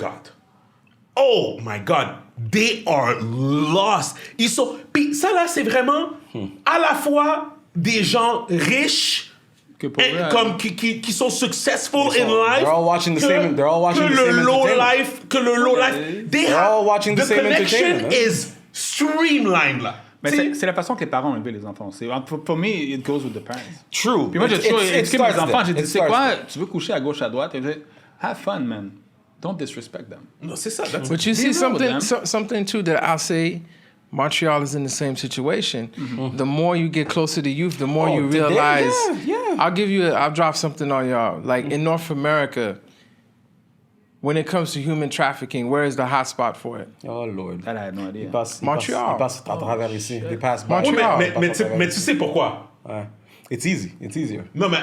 [SPEAKER 2] God, they are lost. Ils sont... Puis ça, là, c'est vraiment à la fois des gens riches,
[SPEAKER 4] Que pour
[SPEAKER 2] et
[SPEAKER 4] vrai,
[SPEAKER 2] comme qui sont successful in life.
[SPEAKER 1] They're all watching the same- they're all watching
[SPEAKER 2] que
[SPEAKER 1] the same
[SPEAKER 2] le low
[SPEAKER 1] entertainment.
[SPEAKER 2] life, que le low life,
[SPEAKER 1] They're all watching the same
[SPEAKER 2] connection
[SPEAKER 1] entertainment,
[SPEAKER 2] is streamlined là.
[SPEAKER 4] Mais
[SPEAKER 2] T'sais,
[SPEAKER 4] c'est la façon que les parents ont élevé les enfants. For me, it goes with the parents.
[SPEAKER 1] True.
[SPEAKER 4] Puis moi, j'ai toujours expliqué mes enfants,
[SPEAKER 1] there.
[SPEAKER 4] j'ai dit,
[SPEAKER 1] It
[SPEAKER 4] c'est
[SPEAKER 1] starts
[SPEAKER 4] quoi,
[SPEAKER 1] there.
[SPEAKER 4] tu veux coucher à gauche, à droite, et je dis, have fun, man. Don't disrespect them.
[SPEAKER 2] non, c'est ça. that's
[SPEAKER 3] But you
[SPEAKER 2] it.
[SPEAKER 3] see
[SPEAKER 4] real with them.
[SPEAKER 3] something too that I'll say. Montreal is in the same situation. The more you get closer to youth, the more you
[SPEAKER 1] today,
[SPEAKER 3] realize.
[SPEAKER 1] yeah.
[SPEAKER 3] I'll drop something on y'all. Like in North America, when it comes to human trafficking, where is the hot spot for it?
[SPEAKER 1] Oh Lord.
[SPEAKER 4] That I had no idea.
[SPEAKER 3] Montreal.
[SPEAKER 1] Ils passent à travers ici. They pass by.
[SPEAKER 2] Ouais,
[SPEAKER 3] Montreal.
[SPEAKER 2] mais tu sais pourquoi?
[SPEAKER 1] Ouais. It's easy. It's easier.
[SPEAKER 2] Non, mais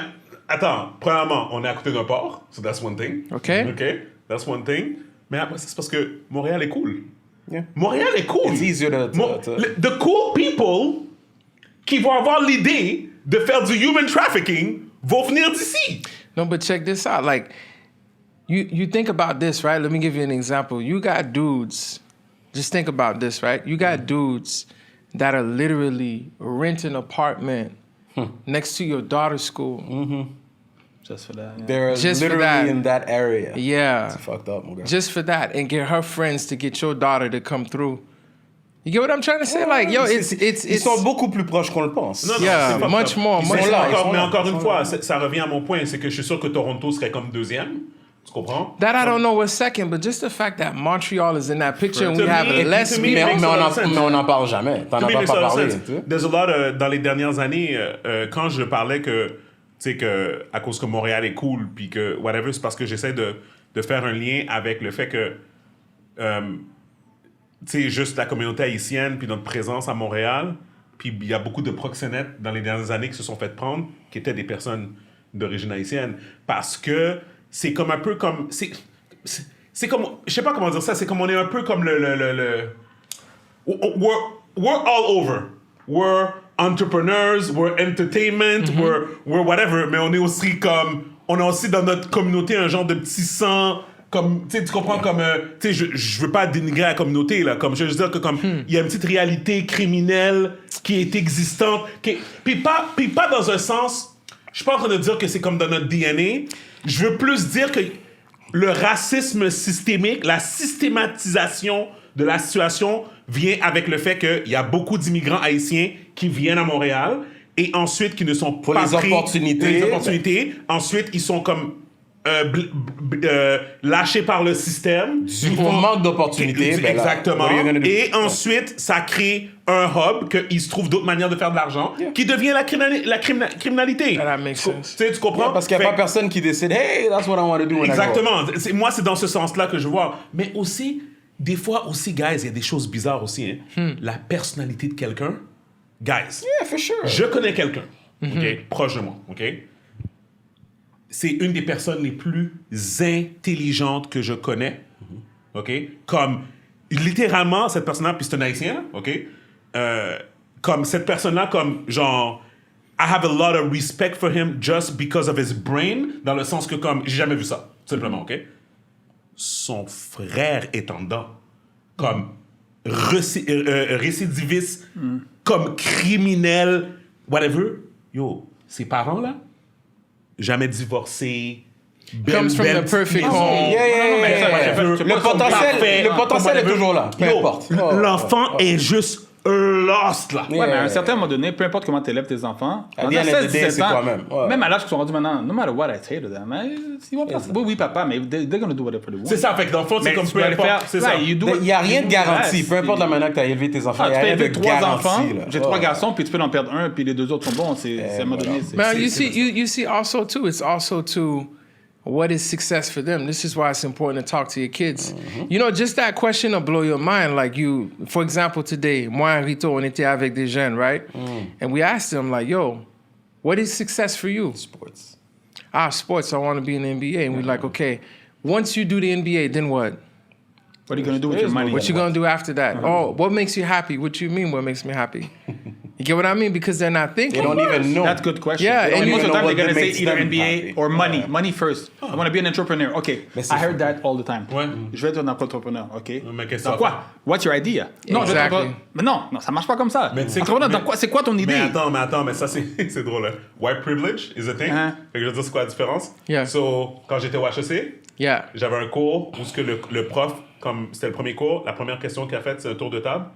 [SPEAKER 2] attends. Premièrement, on est à côté d'un port, so that's one thing.
[SPEAKER 3] Okay.
[SPEAKER 2] That's one thing. Mais après, c'est parce que Montréal est cool.
[SPEAKER 1] Yeah.
[SPEAKER 2] Montréal est cool.
[SPEAKER 1] It's easier to-
[SPEAKER 2] The cool people qui vont avoir l'idée de faire du human trafficking vont venir d'ici.
[SPEAKER 3] No, but check this out. Like, you think about this, right? Let me give you an example. You got dudes. Just think about this, right? You got dudes that are literally renting an apartment next to your daughter's school.
[SPEAKER 4] Just for that. Yeah.
[SPEAKER 1] They're
[SPEAKER 3] Just for
[SPEAKER 1] literally
[SPEAKER 3] that.
[SPEAKER 1] in that area.
[SPEAKER 3] Yeah.
[SPEAKER 1] It's fucked up, my guy.
[SPEAKER 3] Just for that, and get her friends to get your daughter to come through. You get what I'm trying to say? Like, yo, it's
[SPEAKER 1] Ils sont beaucoup plus proches qu'on le pense.
[SPEAKER 2] Non, non,
[SPEAKER 3] Yeah,
[SPEAKER 2] c'est fucked
[SPEAKER 3] much
[SPEAKER 2] up.
[SPEAKER 3] more,
[SPEAKER 2] Ils
[SPEAKER 3] much
[SPEAKER 2] sont
[SPEAKER 3] more.
[SPEAKER 2] là,
[SPEAKER 1] Ils sont
[SPEAKER 2] mais
[SPEAKER 1] là.
[SPEAKER 2] encore une fois, ça revient à mon point, c'est que je suis sûr que Toronto serait comme deuxième. Tu comprends?
[SPEAKER 3] that I don't know what's second, but just the fact that Montreal is in that picture and we
[SPEAKER 2] To
[SPEAKER 3] have
[SPEAKER 2] me,
[SPEAKER 3] less
[SPEAKER 2] to me,
[SPEAKER 3] people.
[SPEAKER 2] makes a lot of sense.
[SPEAKER 1] Mais on n'en parle jamais. T'en
[SPEAKER 2] To
[SPEAKER 1] as
[SPEAKER 2] me,
[SPEAKER 1] pas
[SPEAKER 2] makes a lot of
[SPEAKER 1] parlé.
[SPEAKER 2] sense.
[SPEAKER 1] Tu sais.
[SPEAKER 2] There's a lot dans les dernières années, quand je parlais que, tu sais, que à cause que Montréal est cool, puis que whatever, c'est parce que j'essaie de faire un lien avec le fait que, tu sais, juste la communauté haïtienne, puis notre présence à Montréal, puis il y a beaucoup de proxénètes dans les dernières années qui se sont fait prendre, qui étaient des personnes d'origine haïtienne, parce que c'est comme un peu comme... C'est comme... Je sais pas comment dire ça, c'est comme on est un peu comme le we're all over. We're entrepreneurs, we're entertainment, we're whatever, mais on est aussi comme... On a aussi dans notre communauté un genre de petit sang... Comme, tu sais, tu comprends, comme, tu sais, je veux pas dénigrer la communauté, là, comme, je veux dire que, comme, il y a une petite réalité criminelle qui est existante, puis pas dans un sens, je suis pas en train de dire que c'est comme dans notre DNA, je veux plus dire que le racisme systémique, la systématisation de la situation vient avec le fait qu'il y a beaucoup d'immigrants haïtiens qui viennent à Montréal, et ensuite qui ne sont
[SPEAKER 1] Pour
[SPEAKER 2] pas
[SPEAKER 1] les
[SPEAKER 2] pris...
[SPEAKER 1] opportunités.
[SPEAKER 2] Les opportunités, ensuite, ils sont comme... lâchés par le système.
[SPEAKER 1] Du manque d'opportunités. ben là,
[SPEAKER 2] Exactement.
[SPEAKER 1] what are you gonna do?
[SPEAKER 2] Et ensuite, ça crée un hub qu'il se trouve d'autres manières de faire de l'argent qui devient la criminalité.
[SPEAKER 3] That makes sense.
[SPEAKER 2] Tu comprends?
[SPEAKER 1] Yeah, parce qu'il n'y a pas personne qui décide, hey, that's what I want to do when I grow up.
[SPEAKER 2] Exactement. Moi, c'est dans ce sens-là que je vois. Mais aussi, des fois aussi, guys, il y a des choses bizarres aussi. Hein. La personnalité de quelqu'un. Guys,
[SPEAKER 1] Yeah, for sure.
[SPEAKER 2] je connais quelqu'un, OK, proche de moi, OK? C'est une des personnes les plus intelligentes que je connais, OK? Comme, littéralement, cette personne-là, puis c'est un Haïtien, OK? Comme cette personne-là, comme, genre, I have a lot of respect for him just because of his brain, dans le sens que, comme, j'ai jamais vu ça, tout simplement, OK? Son frère est en dedans, comme récidiviste, comme criminel, whatever. Yo, ses parents, là, jamais divorcés.
[SPEAKER 3] Comes from the perfect home.
[SPEAKER 1] Le potentiel est toujours là, peu importe.
[SPEAKER 2] L'enfant est juste lost, là.
[SPEAKER 4] Ouais, mais à un certain moment donné, peu importe comment tu élèves tes enfants,
[SPEAKER 1] À the end of the day, c'est toi-même. Ouais.
[SPEAKER 4] Même à l'âge qu'ils sont rendus maintenant, no matter what I say to them, ils vont pas. Oui, papa, mais they're gonna do whatever they want.
[SPEAKER 2] C'est ça, fait que dans le fond, c'est
[SPEAKER 4] Mais
[SPEAKER 2] comme
[SPEAKER 4] tu
[SPEAKER 2] peu
[SPEAKER 4] vas le
[SPEAKER 2] importe.
[SPEAKER 4] faire.
[SPEAKER 2] C'est ça.
[SPEAKER 1] Il n'y a rien de garanti. Peu importe la manière que tu as élevé tes enfants, il
[SPEAKER 4] Ah,
[SPEAKER 1] n'y a
[SPEAKER 4] tu peux
[SPEAKER 1] rien de
[SPEAKER 4] élever 3 enfants,
[SPEAKER 1] garanti. Là.
[SPEAKER 4] j'ai 3 garçons, puis tu peux en perdre un, puis les 2 autres sont bons. C'est à un moment donné.
[SPEAKER 3] Man, you see also too, it's also too, what is success for them? This is why it's important to talk to your kids. You know, just that question will blow your mind. Like you, for example, today, moi et Rito, on était avec des jeunes, right? And we asked them like, yo, what is success for you?
[SPEAKER 1] Sports.
[SPEAKER 3] Sports, I want to be in the NBA. And we're like, okay, once you do the NBA, then what?
[SPEAKER 4] What are you gonna do with your money?
[SPEAKER 3] What you gonna do after that? Oh, what makes you happy? What you mean, what makes me happy? You get what I mean? Because they're not thinking.
[SPEAKER 1] They don't even know.
[SPEAKER 4] That's a good question.
[SPEAKER 3] Yeah, and
[SPEAKER 4] most of the time
[SPEAKER 1] what
[SPEAKER 4] they're gonna say
[SPEAKER 1] makes
[SPEAKER 4] either
[SPEAKER 1] them
[SPEAKER 4] NBA
[SPEAKER 1] happy.
[SPEAKER 4] or money. Money first. I want to be an entrepreneur. Okay,
[SPEAKER 1] c'est
[SPEAKER 4] I heard that all the time.
[SPEAKER 2] Ouais.
[SPEAKER 4] Je vais être un entrepreneur. Ok.
[SPEAKER 2] Mais qu'est-ce
[SPEAKER 4] Dans
[SPEAKER 2] que
[SPEAKER 4] quoi? What's your idea? Non, je vais être
[SPEAKER 3] Exactly.
[SPEAKER 4] mais non, ça marche pas comme ça.
[SPEAKER 2] Mais tu sais-
[SPEAKER 4] Entrepreneur, dans
[SPEAKER 2] mais-
[SPEAKER 4] quoi? C'est quoi ton idée?
[SPEAKER 2] Mais attends, mais ça, c'est drôle. Hein. White privilege is a thing.
[SPEAKER 4] Uh-huh.
[SPEAKER 2] Fait que je veux dire, c'est quoi la différence?
[SPEAKER 3] Yeah.
[SPEAKER 2] So, quand j'étais au HEC,
[SPEAKER 3] Yeah.
[SPEAKER 2] j'avais un cours où ce que le prof, comme c'était le premier cours, la première question qu'il a faite, c'est un tour de table.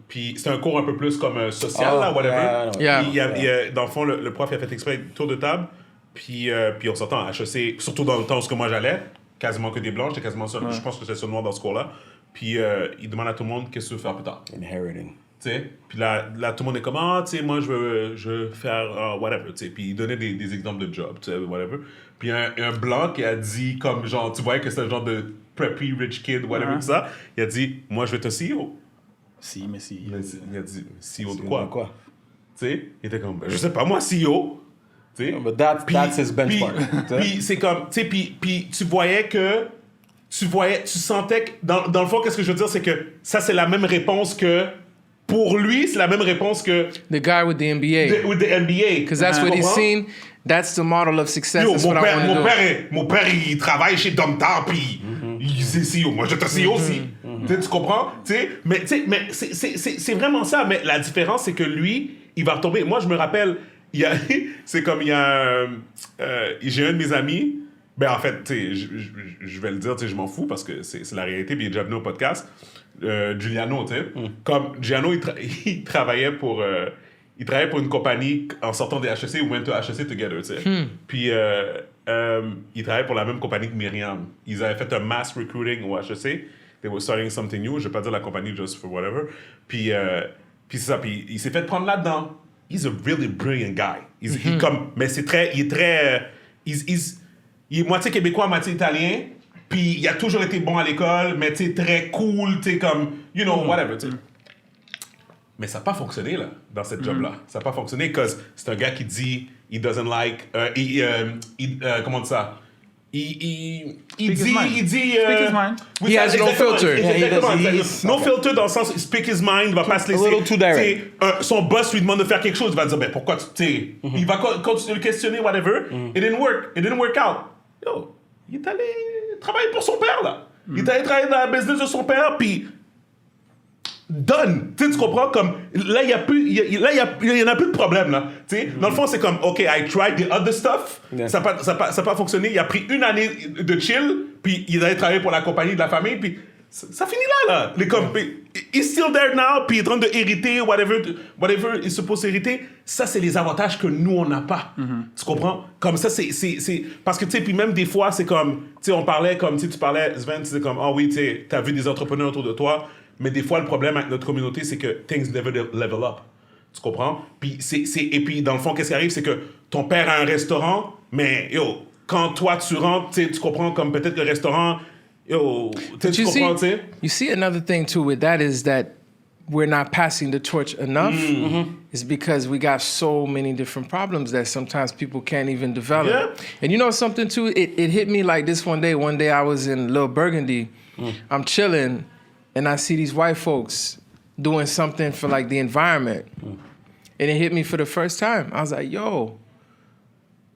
[SPEAKER 2] Puis c'était un cours un peu plus comme social, là, whatever.
[SPEAKER 3] Yeah.
[SPEAKER 2] Puis, dans le fond, le prof il a fait exprès tour de table. Puis on s'entend, à HEC, surtout dans le temps où moi j'allais, quasiment que des blancs, j'étais quasiment seul, je pense que j'étais seul noir dans ce cours-là. Puis il demande à tout le monde qu'est-ce que tu veux faire plus tard.
[SPEAKER 1] Inheriting.
[SPEAKER 2] T'sais, puis là, tout le monde est comme, ah, tu sais, moi, je veux faire whatever, tu sais. Puis il donnait des exemples de jobs, tu sais, whatever. Puis un blanc qui a dit, comme, genre, tu voyais que c'est un genre de preppy rich kid, whatever, tout ça. Il a dit, moi, je vais te CEO.
[SPEAKER 4] Si.
[SPEAKER 2] Il a dit, CEO de quoi?
[SPEAKER 1] Quoi?
[SPEAKER 2] Tu sais, il était comme, je sais pas, moi, CEO. Tu sais.
[SPEAKER 1] But that's his benchmark.
[SPEAKER 2] Puis c'est comme, tu sais, puis tu voyais que, tu sentais que, dans le fond, qu'est-ce que je veux dire, c'est que ça, c'est la même réponse que, pour lui, c'est la même réponse que
[SPEAKER 3] The guy with the NBA.
[SPEAKER 2] with the NBA.
[SPEAKER 3] Because that's what he's
[SPEAKER 2] Comprends?
[SPEAKER 3] seen. That's the model of success.
[SPEAKER 2] Yo,
[SPEAKER 3] That's what I want to do.
[SPEAKER 2] mon père, il travaille chez Domtar, puis il c'est CEO. Moi, je te CEO aussi. Tu comprends? Mais c'est vraiment ça. Mais la différence, c'est que lui, il va retomber. Moi, je me rappelle, c'est comme il y a j'ai un de mes amis. Ben, en fait, je vais le dire, je m'en fous parce que c'est la réalité, puis il est déjà venu au podcast. Giuliano, tu sais. Comme Giuliano, il travaillait pour une compagnie en sortant des HEC, we went to HEC together, tu sais. Puis il travaillait pour la même compagnie que Myriam. Ils avaient fait un mass recruiting au HEC. They were starting something new. Je vais pas dire la compagnie just for whatever. Puis c'est ça. Puis il s'est fait prendre là-dedans. He's a really brilliant guy. Il est moitié québécois, moitié italien. Puis il a toujours été bon à l'école, mais tu sais, très cool, tu sais, comme, you know, whatever, tu sais. Mais ça n'a pas fonctionné, là, dans cette job-là. Ça n'a pas fonctionné, parce que c'est un gars qui dit, he doesn't like, comment on dit ça? Il dit...
[SPEAKER 4] Speak his mind.
[SPEAKER 3] He has no filter.
[SPEAKER 2] No filter dans le sens, speak his mind, il va pas se laisser...
[SPEAKER 1] A little too direct.
[SPEAKER 2] Son boss lui demande de faire quelque chose, il va dire, ben pourquoi tu... Il va continuer de le questionner, whatever. It didn't work out. Yo, il est allé travailler pour son père, là. Il est allé travailler dans la business de son père, puis... Done. Tu comprends? Comme, là, il y en a plus de problème, là. Tu sais, dans le fond, c'est comme, OK, I tried the other stuff.
[SPEAKER 1] Yeah.
[SPEAKER 2] Ça n'a pas fonctionné. Il a pris une année de chill, puis il allait travailler pour la compagnie de la famille, puis ça finit là. Les comme, he's still there now, puis il est en train de hériter, whatever il se supposé hériter. Ça, c'est les avantages que nous, on n'a pas. Tu comprends? Comme ça, c'est... Parce que, tu sais, puis même des fois, c'est comme... Tu sais, on parlait comme... Tu parlais, Svens, c'est comme, oui, tu sais, t'as vu des entrepreneurs autour de toi. Mais des fois, le problème avec notre communauté, c'est que things never level up. Tu comprends? Puis et puis, dans le fond, qu'est-ce qui arrive? C'est que ton père a un restaurant, mais yo, quand toi, tu rentres, tu comprends comme peut-être le restaurant, yo, tu comprends, tu sais?
[SPEAKER 3] You see another thing, too, with that is that we're not passing the torch enough. It's because we got so many different problems that sometimes people can't even develop.
[SPEAKER 2] Yeah.
[SPEAKER 3] And you know something, too? It hit me like this one day. One day I was in Little Burgundy. I'm chilling. And I see these white folks doing something for like the environment. And it hit me for the first time. I was like, yo,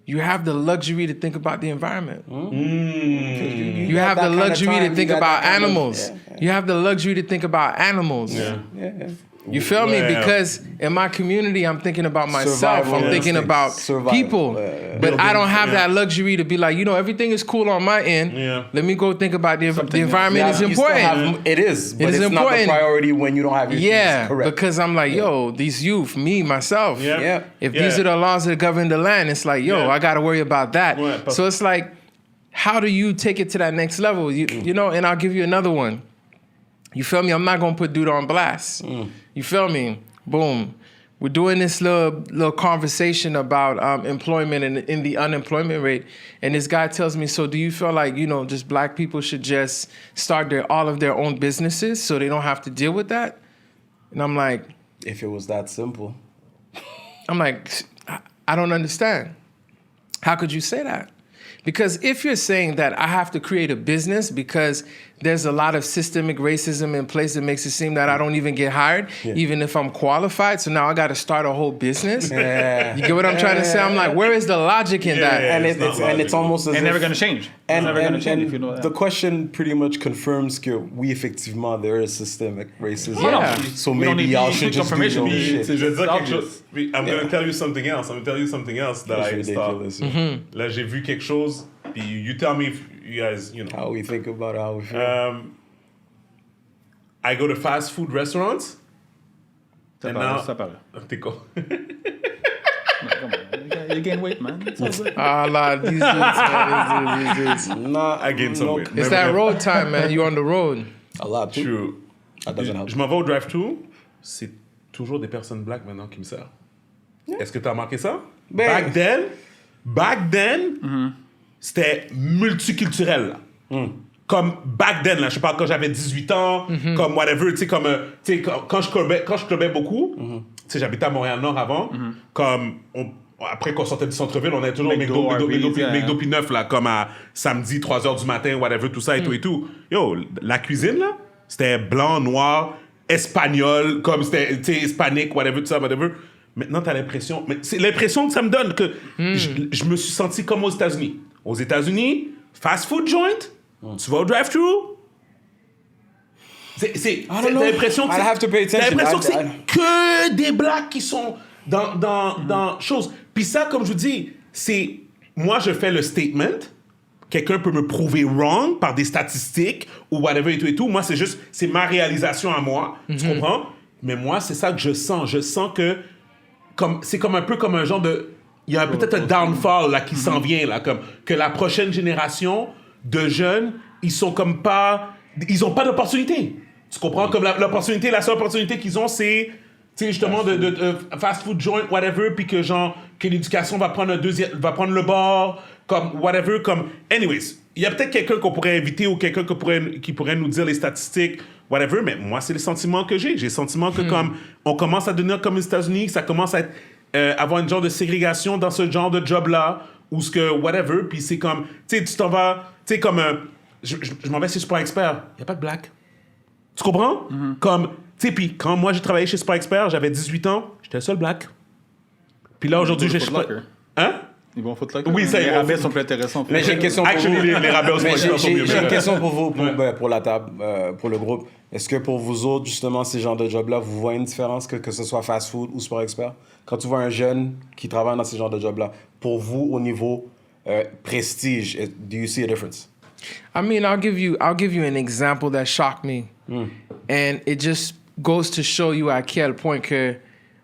[SPEAKER 3] you have the luxury to think about the environment. You have the luxury to think about animals. You have the luxury to think about animals.
[SPEAKER 2] Yeah.
[SPEAKER 3] You feel me? Because in my community, I'm thinking about myself. I'm thinking about people. But I don't have that luxury to be like, everything is cool on my end. Yeah. Let me go think about the environment is important.
[SPEAKER 1] It is. But it's not the priority when you don't have your things correct.
[SPEAKER 3] Because I'm like, these youth, me, myself.
[SPEAKER 1] Yeah.
[SPEAKER 3] If these are the laws that govern the land, it's like, I got to worry about that. So it's like, how do you take it to that next level? You know, and I'll give you another one. You feel me? I'm not going to put dude on blast. You feel me? Boom. We're doing this little conversation about employment and in the unemployment rate. And this guy tells me, so do you feel like, just black people should just start all of their own businesses so they don't have to deal with that? And I'm like...
[SPEAKER 1] If it was that simple.
[SPEAKER 3] I'm like, I don't understand. How could you say that? Because if you're saying that I have to create a business because there's a lot of systemic racism in place that makes it seem that I don't even get hired, even if I'm qualified, so now I got to start a whole business. You get what I'm trying to say? I'm like, where is the logic in that?
[SPEAKER 1] And it's almost as
[SPEAKER 4] if... never going to change.
[SPEAKER 1] And if you know that. The question pretty much confirms que oui, effectivement, there is systemic racism.
[SPEAKER 3] Yeah.
[SPEAKER 1] So maybe y'all should just do your shit.
[SPEAKER 2] I'm going to tell you something else. That I
[SPEAKER 1] ridiculous.
[SPEAKER 2] Là, j'ai vu quelque chose, puis you tell me if you guys,
[SPEAKER 1] how we think about it, how we feel.
[SPEAKER 2] I go to fast food restaurants.
[SPEAKER 4] Ça parle.
[SPEAKER 2] T'es con.
[SPEAKER 4] Come on, you gain weight, man. It's all good.
[SPEAKER 3] These dudes.
[SPEAKER 1] Nah,
[SPEAKER 2] I gained some weight.
[SPEAKER 3] It's that road time, man. You on the road.
[SPEAKER 1] A lot too.
[SPEAKER 2] True.
[SPEAKER 1] That doesn't help.
[SPEAKER 2] Je m'en vais au drive-thru. C'est toujours des personnes black maintenant qui me servent. Est-ce que t'as remarqué ça? Back then, c'était multiculturel. Là. Comme back then, là, je parle quand j'avais 18 ans, comme whatever, tu sais, quand je clubais beaucoup, tu sais, j'habitais à Montréal-Nord avant, comme après qu'on sortait du centre-ville, on avait toujours McDo puis neuf, là, comme à samedi, 3h du matin, whatever, tout ça et tout et tout. Yo, la cuisine, là, c'était blanc, noir, espagnol, comme c'était, tu sais, hispanique, whatever, tout ça, whatever. Maintenant, t'as l'impression... Mais c'est l'impression que ça me donne que je me suis senti comme aux États-Unis. Aux États-Unis, fast food joint, tu vas au drive-thru. T'as l'impression que c'est que des blacks qui sont dans choses. Puis ça, comme je vous dis, c'est... Moi, je fais le statement. Quelqu'un peut me prouver wrong par des statistiques ou whatever et tout. Moi, c'est ma réalisation à moi. Tu comprends? Mais moi, c'est ça que je sens. Je sens que... c'est comme un peu comme un genre de... Il y a peut-être un downfall là, qui s'en vient, là, comme que la prochaine génération de jeunes, ils sont comme pas... Ils ont pas d'opportunité. Tu comprends? Comme l'opportunité, la seule opportunité qu'ils ont, c'est justement de fast food joint, whatever, puis que l'éducation va prendre le bord, comme whatever, comme... Anyways, il y a peut-être quelqu'un qu'on pourrait inviter ou quelqu'un qui pourrait nous dire les statistiques, whatever, mais moi, c'est le sentiment que j'ai. J'ai le sentiment que comme on commence à devenir comme les États-Unis, ça commence à avoir une genre de ségrégation dans ce genre de job-là, ou ce que, whatever, puis c'est comme, tu sais, tu t'en vas, tu sais, comme, je m'en vais chez Super Expert, il n'y a pas de black. Tu comprends? Comme, tu sais, puis quand moi j'ai travaillé chez Super Expert, j'avais 18 ans, j'étais le seul black. Puis là, aujourd'hui, j'ai... Hein?
[SPEAKER 4] Ils vont foutre là.
[SPEAKER 2] Oui, ça,
[SPEAKER 4] les rabais sont plus intéressants.
[SPEAKER 1] Mais j'ai une question pour vous.
[SPEAKER 2] Les rabais sont mieux.
[SPEAKER 1] J'ai une question pour vous, pour la table, pour le groupe. Est-ce que pour vous autres, justement, ces genres de jobs-là, vous voyez une différence que ce soit fast food ou Sport Expert? Quand tu vois un jeune qui travaille dans ces genres de jobs-là, pour vous, au niveau prestige, do you see a difference?
[SPEAKER 3] I mean, I'll give you an example that shocked me. And it just goes to show you à quel point que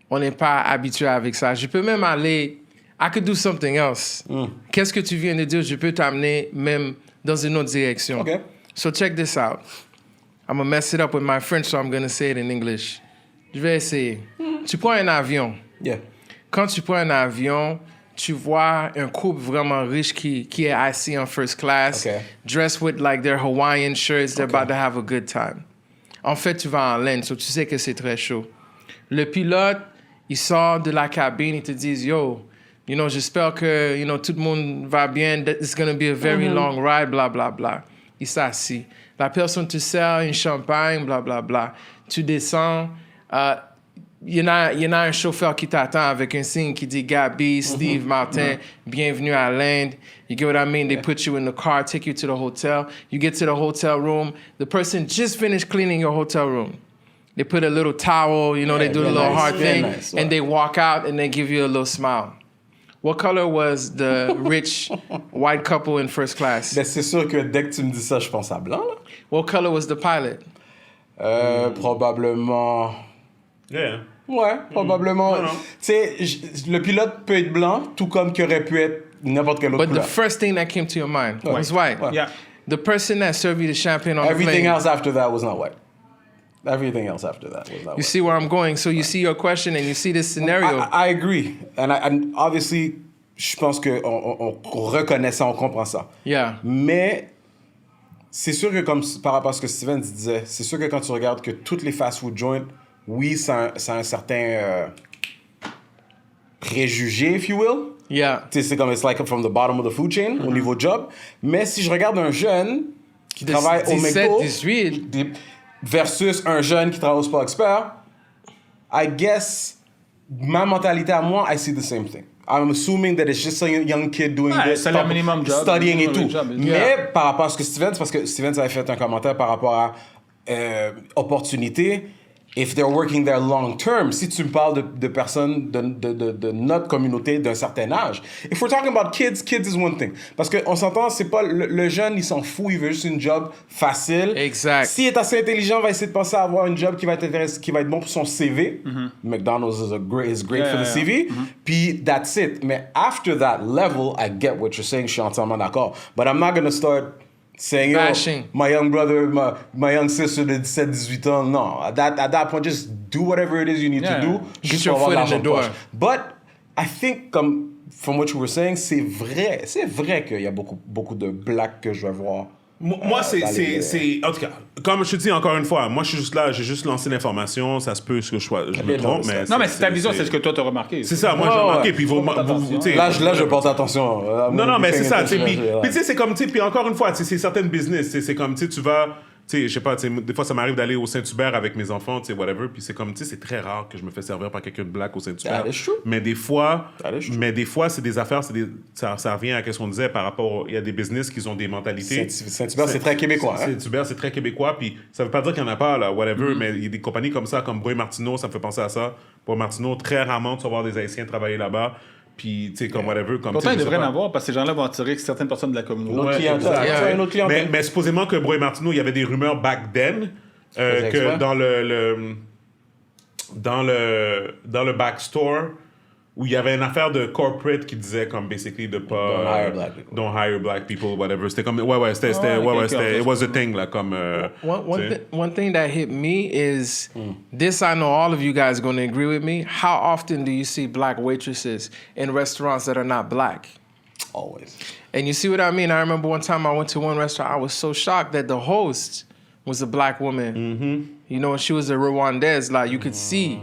[SPEAKER 3] on n'est pas habitué avec ça. Je peux même aller... I could do something else. Qu'est-ce que tu viens de dire? Je peux t'amener même dans une autre direction.
[SPEAKER 1] Okay.
[SPEAKER 3] So check this out. I'm going to mess it up with my French, so I'm going to say it in English. Je vais essayer. Tu prends un avion.
[SPEAKER 1] Yeah.
[SPEAKER 3] Quand tu prends un avion, tu vois un couple vraiment riche qui est assis en first class, dressed with like their Hawaiian shirts, they're about to have a good time. En fait, tu vas en laine, so tu sais que c'est très chaud. Le pilote, il sort de la cabine, il te dit, yo, you know, j'espère que, you know, tout le monde va bien. It's going to be a very long ride, bla, bla, bla. Il s'assit. La personne te sert une champagne, bla, bla, bla. Tu descends. Il y en a un chauffeur qui t'attend avec un signe qui dit Gabi, Steve, Martin, bienvenue à l'Inde. You get what I mean? They put you in the car, take you to the hotel. You get to the hotel room. The person just finished cleaning your hotel room. They put a little towel, you know, they do a little hard thing,
[SPEAKER 1] nice.
[SPEAKER 3] and they walk out and they give you a little smile. What color was the rich white couple in first class?
[SPEAKER 1] Ben, c'est sûr que dès que tu me dis ça, je pense à blanc, là.
[SPEAKER 3] What color was the pilot?
[SPEAKER 1] Probablement...
[SPEAKER 2] Yeah.
[SPEAKER 1] Ouais, probablement.
[SPEAKER 2] Non.
[SPEAKER 1] Tu sais, le pilote peut être blanc, tout comme qu'il aurait pu être n'importe quelle autre
[SPEAKER 3] But the
[SPEAKER 1] couleur.
[SPEAKER 3] first thing that came to your mind was white.
[SPEAKER 4] Yeah.
[SPEAKER 3] The person that served you the champagne on the
[SPEAKER 1] Everything
[SPEAKER 3] plane.
[SPEAKER 1] else after that was not white. Everything else after that was not
[SPEAKER 3] You
[SPEAKER 1] white.
[SPEAKER 3] see where I'm going? So you see your question and you see this scenario.
[SPEAKER 1] I agree. And obviously, je pense qu'on reconnaît ça, on comprend ça.
[SPEAKER 3] Yeah.
[SPEAKER 1] Mais c'est sûr que, comme par rapport à ce que Steven disait, c'est sûr que quand tu regardes que toutes les fast-food joints, oui, ça a un certain préjugé, if you will.
[SPEAKER 3] Yeah.
[SPEAKER 1] Tu sais, c'est comme, it's like from the bottom of the food chain, au niveau job. Mais si je regarde un jeune qui travaille au
[SPEAKER 3] 17,
[SPEAKER 1] McDo
[SPEAKER 3] 18.
[SPEAKER 1] versus un jeune qui travaille au Sport Expert, I guess, ma mentalité à moi, I see the same thing. I'm assuming that it's just a young kid doing this,
[SPEAKER 4] c'est le minimum job.
[SPEAKER 1] studying et tout.
[SPEAKER 4] Job,
[SPEAKER 1] Mais par rapport à ce que Steven, parce que Steven avait fait un commentaire par rapport à opportunité, if they're working there long term, si tu me parles de personnes de notre communauté d'un certain âge, if we're talking about kids is one thing. Parce qu'on s'entend, c'est pas le jeune, il s'en fout, il veut juste une job facile.
[SPEAKER 3] Exact.
[SPEAKER 1] S'il est assez intelligent, il va essayer de penser à avoir une job qui va être qui va être bon pour son CV. McDonald's is great for the CV. Puis that's it. Mais after that level, I get what you're saying, je suis entièrement d'accord. But I'm not gonna start saying,
[SPEAKER 3] Bashing.
[SPEAKER 1] my young brother, my young sister de 17-18 ans. No, at that point, just do whatever it is you need to do. Juste
[SPEAKER 3] your
[SPEAKER 1] pour avoir
[SPEAKER 3] foot in
[SPEAKER 1] l'argent
[SPEAKER 3] the
[SPEAKER 1] de
[SPEAKER 3] door.
[SPEAKER 1] poche. But I think, comme from what you were saying, c'est vrai qu'il y a beaucoup de blacks que je vais voir.
[SPEAKER 2] Moi, c'est. En tout cas, comme je te dis encore une fois, moi, je suis juste là, j'ai juste lancé l'information, ça se peut que je me trompe, mais.
[SPEAKER 4] Non, mais c'est ta vision, c'est ce que toi, t'as remarqué.
[SPEAKER 2] C'est ça, moi, j'ai remarqué, puis vous. Tu sais,
[SPEAKER 1] Là, je porte attention.
[SPEAKER 2] Non, mais c'est ça, tu sais. Puis, tu sais, c'est comme, tu sais, puis encore une fois, tu sais, c'est certaines business, c'est comme, tu sais, tu vas. Tu sais, je sais pas, tu sais, des fois, ça m'arrive d'aller au Saint-Hubert avec mes enfants, tu sais, whatever, puis c'est comme, tu sais, c'est très rare que je me fais servir par quelqu'un de black au Saint-Hubert.
[SPEAKER 1] That is true.
[SPEAKER 2] Mais des fois,
[SPEAKER 1] That is true.
[SPEAKER 2] c'est des affaires, ça revient à ce qu'on disait par rapport, il y a des business qui ont des mentalités.
[SPEAKER 1] Saint-Hubert, c'est très québécois. Hein?
[SPEAKER 2] Saint-Hubert, c'est très québécois, puis ça veut pas dire qu'il y en a pas, là, whatever, mais il y a des compagnies comme ça, comme Boy Martineau, ça me fait penser à ça. Boy Martineau, très rarement, tu vas voir des Haïtiens travailler là-bas. Puis, tu sais, comme whatever. Comme,
[SPEAKER 4] Pourtant,
[SPEAKER 2] il
[SPEAKER 4] devrait en avoir parce que ces gens-là vont attirer certaines personnes de la communauté.
[SPEAKER 1] Notre clientèle.
[SPEAKER 2] exact.
[SPEAKER 1] Ouais, notre clientèle.
[SPEAKER 2] Mais supposément que Broy Martineau, il y avait des rumeurs back then que dans le backstore où il y avait une affaire de corporate qui disait comme basically de pas don't hire black people whatever. C'était comme c'était it was a thing là comme
[SPEAKER 3] One thing that hit me is this. I know all of you guys are going to agree with me. How often do you see black waitresses in restaurants that are not black?
[SPEAKER 1] Always.
[SPEAKER 3] And you see what I mean? I remember one time I went to one restaurant. I was so shocked that the host was a black woman. Mm-hmm. You know, she was a Rwandaise. Like you could see.